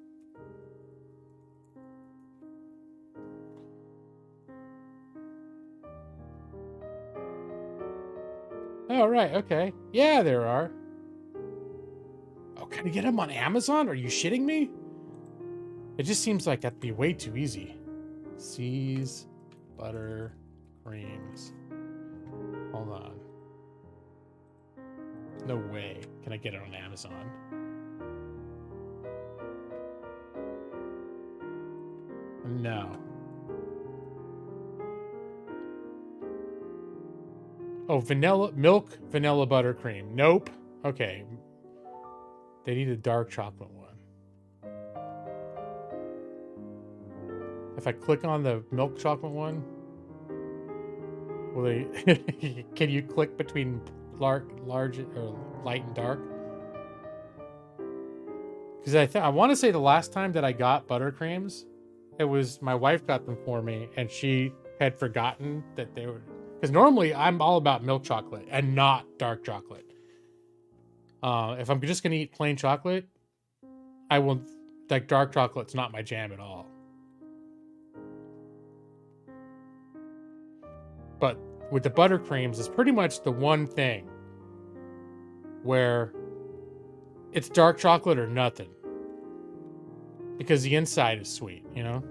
Oh, right, okay. Yeah, there are. Oh, can I get them on Amazon? Are you shitting me? It just seems like that'd be way too easy. See's butter creams. Hold on. No way. Can I get it on Amazon? No. Oh, milk vanilla buttercream. Nope. Okay. They need a dark chocolate one. If I click on the milk chocolate one, will they? Can you click between large or light and dark? Because I want to say the last time that I got buttercreams, it was my wife got them for me, and she had forgotten that they were. Because normally I'm all about milk chocolate and not dark chocolate. If I'm just gonna eat plain chocolate, I will like dark chocolate's not my jam at all. But with the buttercreams, it's pretty much the one thing where it's dark chocolate or nothing. Because the inside is sweet, you know?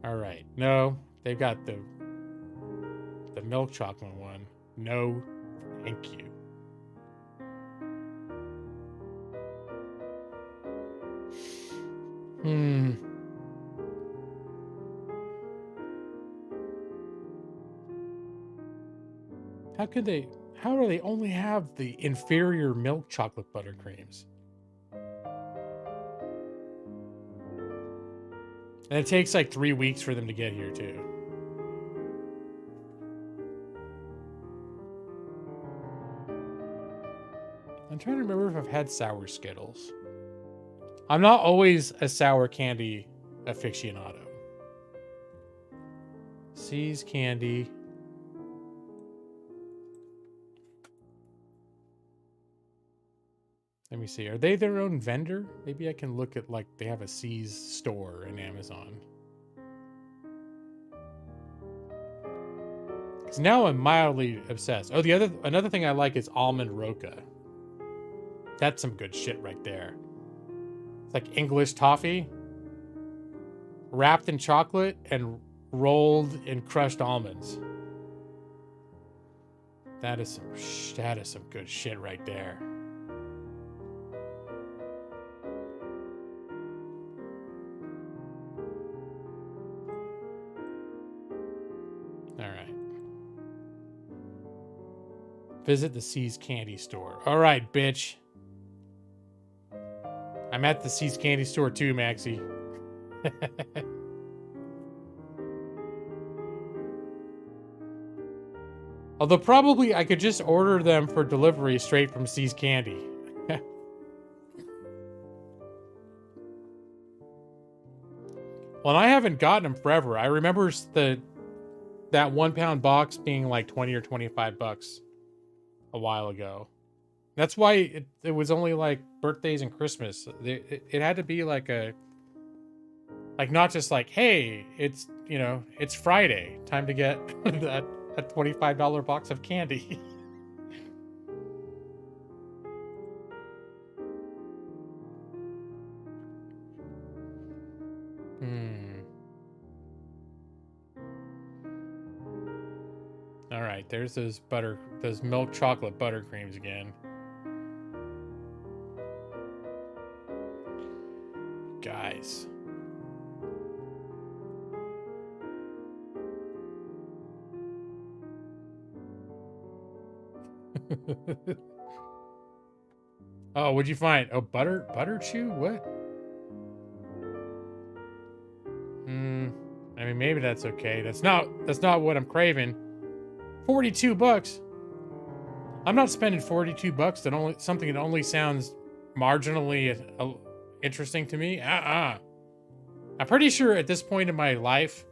Alright. No, they've got the milk chocolate one. No, thank you. How do they only have the inferior milk chocolate buttercreams? And it takes like 3 weeks for them to get here too. I'm trying to remember if I've had sour Skittles. I'm not always a sour candy aficionado. See's candy. Let me see. Are they their own vendor? Maybe I can look at like they have a See's store in Amazon. Because now I'm mildly obsessed. Oh, another thing I like is almond roca. That's some good shit right there. It's like English toffee, wrapped in chocolate and rolled in crushed almonds. That is some good shit right there. All right. Visit the See's candy store. All right, bitch. I'm at the See's candy store too, Maxie. Although probably I could just order them for delivery straight from See's Candy. Well, I haven't gotten them forever. I remember that 1 pound box being like 20 or 25 bucks a while ago. That's why it was only like birthdays and Christmas. It had to be like not just like, hey, it's, you know, it's Friday, time to get that $25 box of candy. All right, there's those milk chocolate buttercreams again. Guys. Oh, what'd you find? Oh, butter chew? What? I mean, maybe that's okay. That's not what I'm craving. 42 bucks. I'm not spending 42 bucks on something that only sounds marginally interesting to me. I'm pretty sure at this point in my life,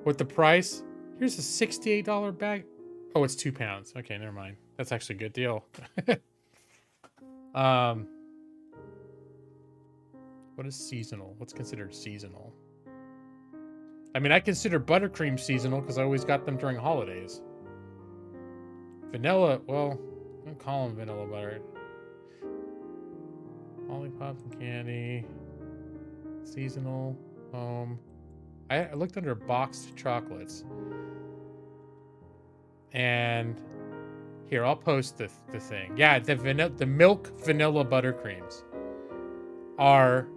with the price, here's a $68 bag. Oh, it's 2 pounds. Okay, never mind. That's actually a good deal. What is seasonal? What's considered seasonal? I mean, I consider buttercream seasonal because I always got them during holidays. Vanilla, well, I don't call them vanilla butter. Lollipops and candy. Seasonal. Home. I looked under boxed chocolates. And here, I'll post the thing. Yeah, the milk vanilla buttercreams are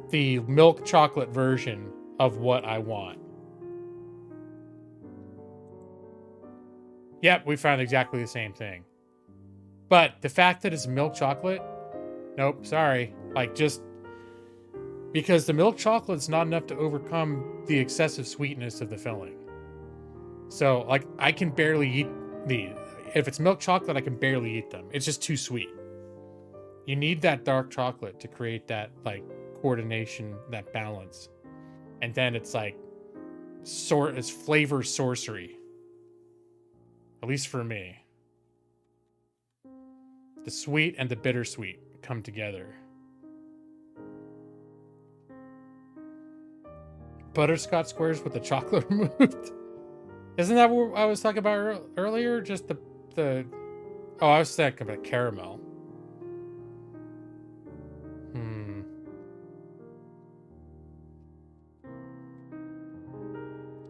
the milk chocolate version of what I want. Yep, we found exactly the same thing. But the fact that it's milk chocolate, nope, sorry. Like, just because the milk chocolate's not enough to overcome the excessive sweetness of the filling. So, like, I can barely eat these. If it's milk chocolate, I can barely eat them. It's just too sweet. You need that dark chocolate to create that, like, coordination, that balance. And then it's like, it's flavor sorcery. At least for me. The sweet and the bittersweet come together. Butterscotch squares with the chocolate removed. Isn't that what I was talking about earlier? Just the oh, I was talking about caramel.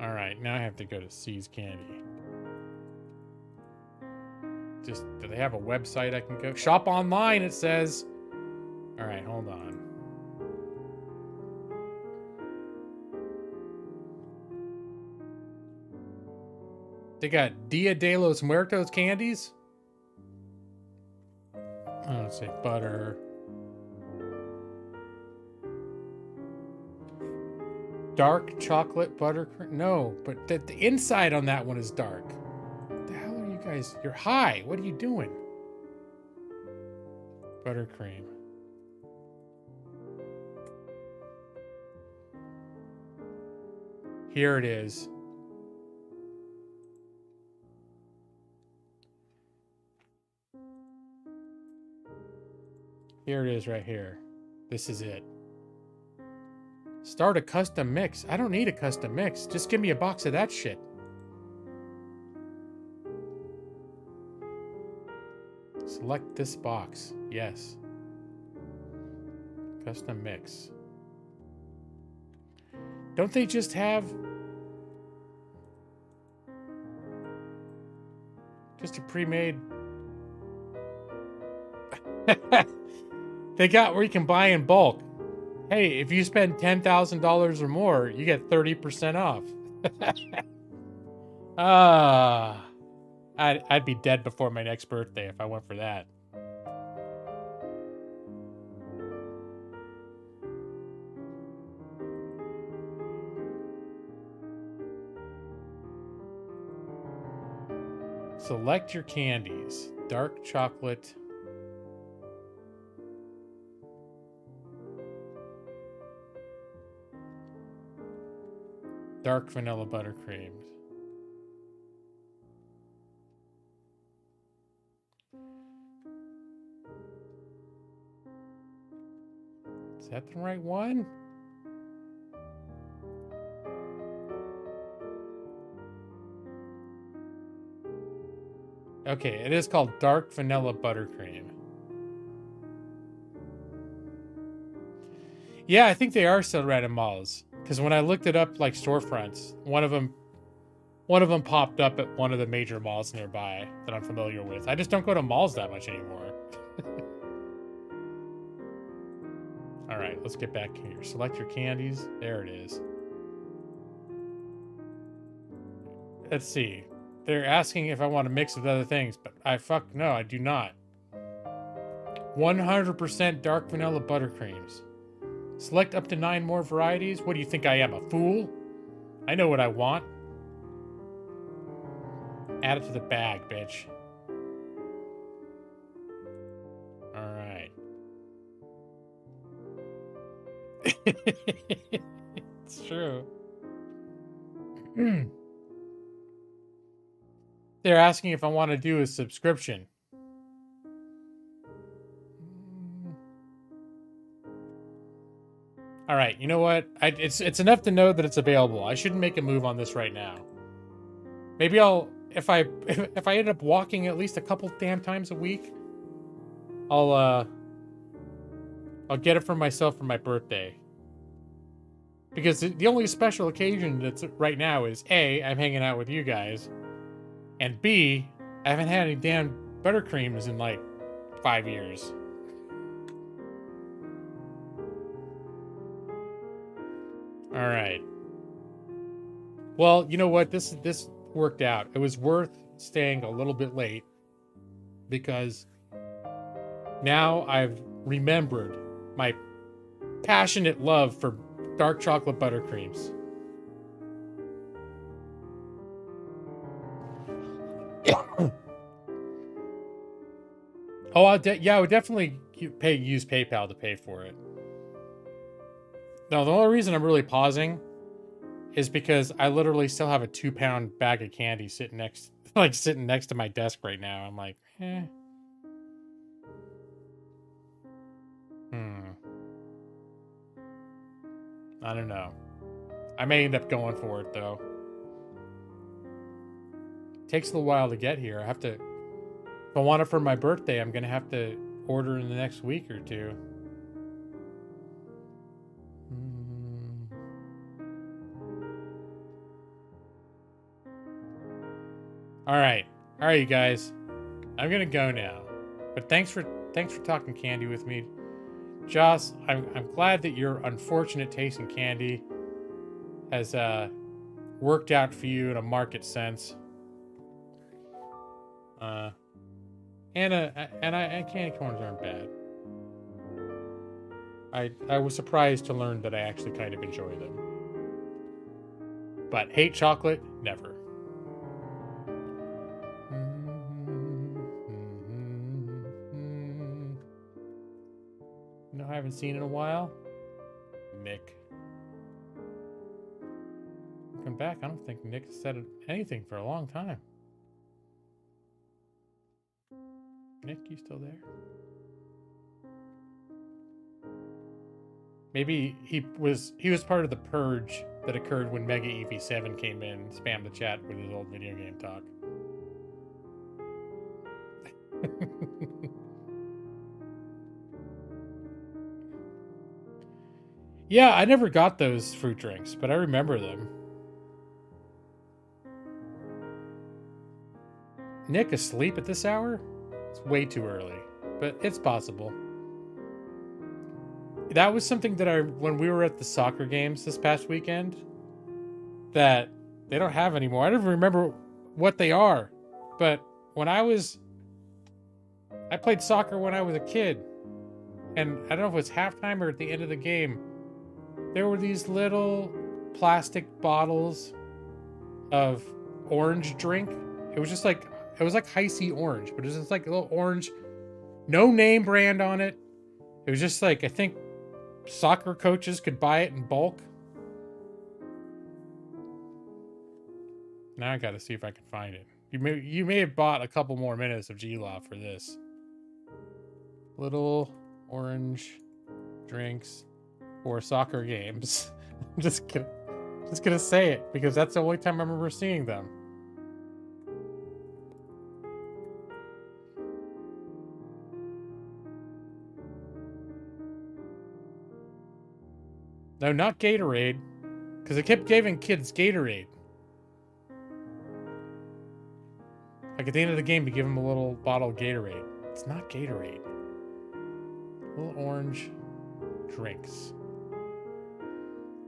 All right, now I have to go to C's Candy. Just, do they have a website I can go? Shop online, it says. All right, hold on. They got Dia de los Muertos candies. Oh, let's say butter. Dark chocolate buttercream. No, but the inside on that one is dark. What the hell are you guys? You're high. What are you doing? Buttercream. Here it is. Here it is right here. This is it. Start a custom mix. I don't need a custom mix. Just give me a box of that shit. Select this box. Yes. Custom mix. Don't they just have... just a pre-made... They got where you can buy in bulk. Hey, if you spend $10,000 or more, you get 30% off. I'd be dead before my next birthday if I went for that. Select your candies. Dark chocolate. Dark vanilla buttercream. Is that the right one? Okay, it is called dark vanilla buttercream. Yeah, I think they are still around in malls. Because when I looked it up, like storefronts, one of them popped up at one of the major malls nearby that I'm familiar with. I just don't go to malls that much anymore. All right, let's get back here. Select your candies. There it is. Let's see. They're asking if I want to mix with other things, but no, I do not. 100% dark vanilla buttercreams. Select up to 9 more varieties. What do you think I am, a fool? I know what I want. Add it to the bag, bitch. All right. It's true. They're asking if I want to do a subscription. All right, you know what? It's enough to know that it's available. I shouldn't make a move on this right now. Maybe if I end up walking at least a couple damn times a week, I'll get it for myself for my birthday. Because the only special occasion that's right now is A, I'm hanging out with you guys, and B, I haven't had any damn buttercreams in like 5 years. All right. Well, you know what? This worked out. It was worth staying a little bit late because now I've remembered my passionate love for dark chocolate buttercreams. Oh, I would definitely use PayPal to pay for it. No, the only reason I'm really pausing is because I literally still have a 2-pound bag of candy sitting next to my desk right now. I'm like, I don't know. I may end up going for it though. Takes a little while to get here. I have to, if I want it for my birthday, I'm gonna have to order in the next week or two. All right, you guys. I'm gonna go now. But thanks for talking candy with me, Joss. I'm glad that your unfortunate taste in candy has worked out for you in a market sense. And candy corns aren't bad. I was surprised to learn that I actually kind of enjoy them. But hate chocolate, never. No, I haven't seen in a while. Nick. Come back. I don't think Nick said anything for a long time. Nick, you still there? Maybe he was part of the purge that occurred when Mega EV7 came in and spammed the chat with his old video game talk. Yeah, I never got those fruit drinks, but I remember them. Nick asleep at this hour? It's way too early, but it's possible. That was something that when we were at the soccer games this past weekend, that they don't have anymore. I don't even remember what they are, but I played soccer when I was a kid, and I don't know if it was halftime or at the end of the game, there were these little plastic bottles of orange drink. It was like Hi-C orange, but it was just like a little orange, no name brand on it. It was just like, I think soccer coaches could buy it in bulk. Now I gotta see if I can find it. You may have bought a couple more minutes of G-Law for this. Little orange drinks for soccer games. I'm just gonna say it because that's the only time I remember seeing them. No, not Gatorade, because they kept giving kids Gatorade. Like at the end of the game, you give them a little bottle of Gatorade. It's not Gatorade. Little orange drinks.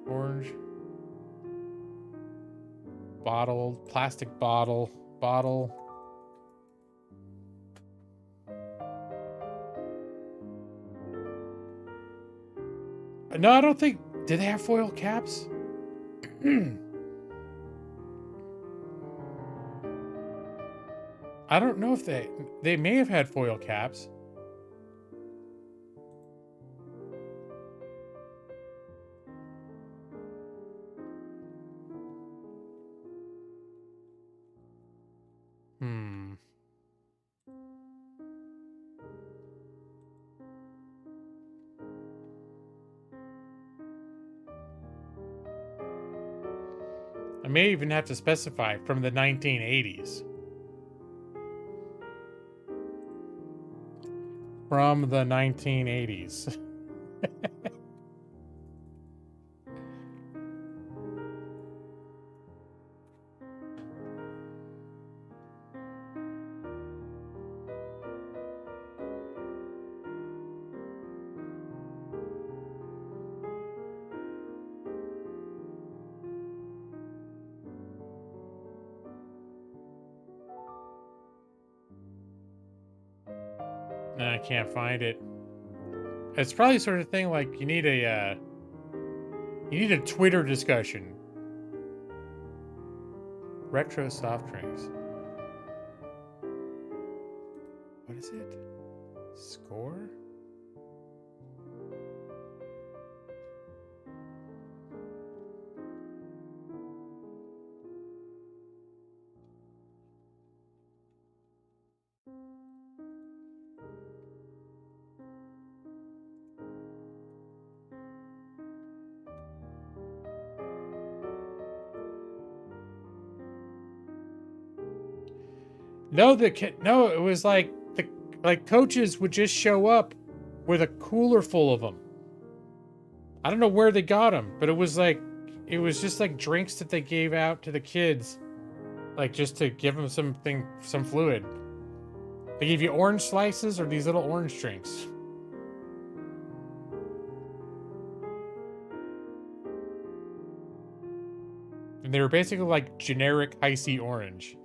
Orange bottle, plastic bottle. No, I don't think. Did they have foil caps? I don't know if they may have had foil caps. I may even have to specify from the 1980s. From the 1980s. No, I can't find it. It's probably the sort of thing like you need a Twitter discussion. Retro soft drinks. What is it? Score? No, no, it was like coaches would just show up with a cooler full of them. I don't know where they got them, but it was just like drinks that they gave out to the kids, like just to give them some fluid. They gave you orange slices or these little orange drinks. And they were basically like generic icy orange.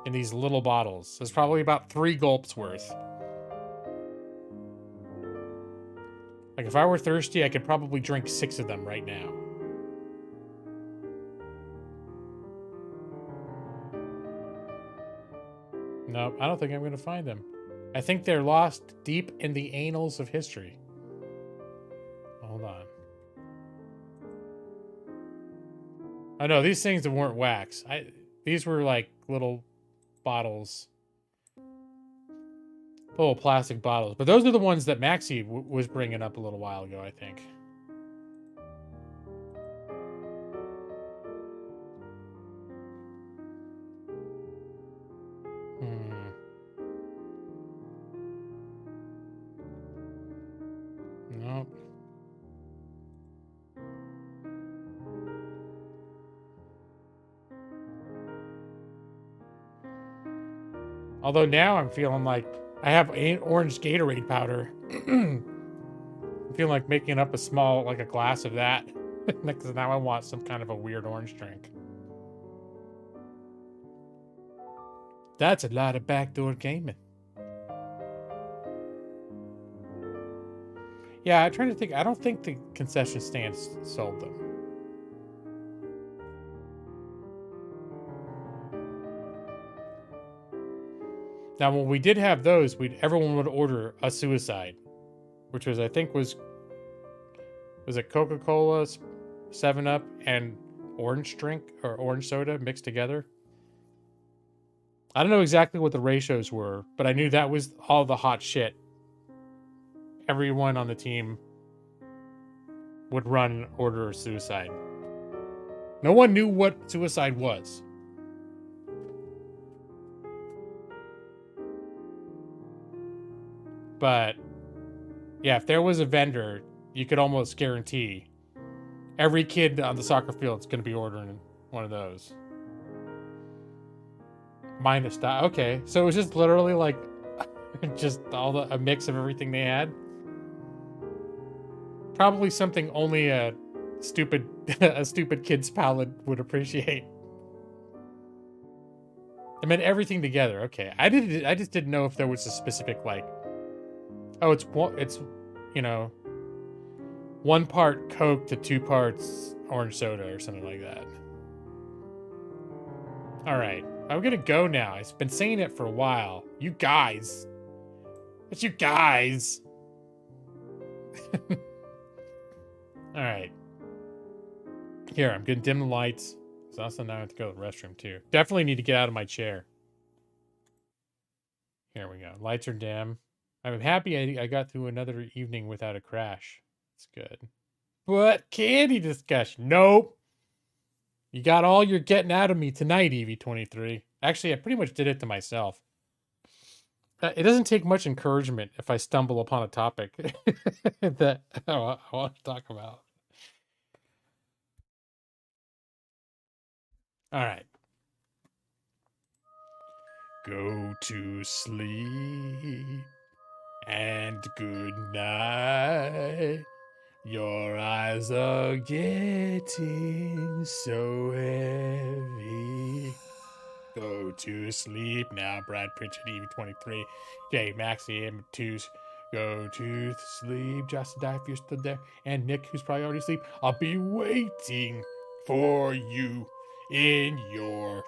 In these little bottles. There's probably about 3 gulps worth. Like if I were thirsty, I could probably drink 6 of them right now. Nope, I don't think I'm going to find them. I think they're lost deep in the annals of history. Hold on. Oh no, these things weren't wax. These were like little bottles, little plastic bottles, but those are the ones that Maxie was bringing up a little while ago, I think. Nope. Although now I'm feeling like I have orange Gatorade powder. I'm feeling like making up a glass of that. Because now I want some kind of a weird orange drink. That's a lot of backdoor gaming. Yeah, I'm trying to think. I don't think the concession stands sold them. Now, when we did have those, everyone would order a suicide, which was, I think, was it Coca-Cola, 7-Up, and orange drink or orange soda mixed together? I don't know exactly what the ratios were, but I knew that was all the hot shit. Everyone on the team would order a suicide. No one knew what suicide was. But yeah, if there was a vendor, you could almost guarantee every kid on the soccer field is going to be ordering one of those. Minus that. Okay, so it was just literally like just a mix of everything they had. Probably something only a stupid kid's palate would appreciate. I meant everything together. Okay, I just didn't know if there was a specific like. Oh, it's 1 part Coke to 2 parts orange soda or something like that. All right, I'm gonna go now. I've been saying it for a while. You guys, it's you guys. All right. Here, I'm gonna dim the lights. So also now I have to go to the restroom too. Definitely need to get out of my chair. Here we go. Lights are dim. I'm happy I got through another evening without a crash. It's good. But candy discussion. Nope. You got all you're getting out of me tonight, EV23. Actually, I pretty much did it to myself. It doesn't take much encouragement if I stumble upon a topic that I want to talk about. All right. Go to sleep and good night. Your eyes are getting so heavy. Go to sleep now, Brad Pritchard, EV23. J Maxi M2s. Go to sleep, just die if you're still there. And Nick, who's probably already asleep, I'll be waiting for you in your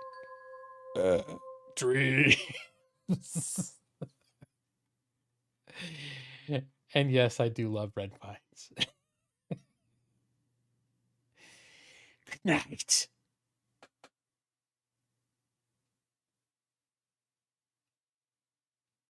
dreams. And yes, I do love red vines. Good night.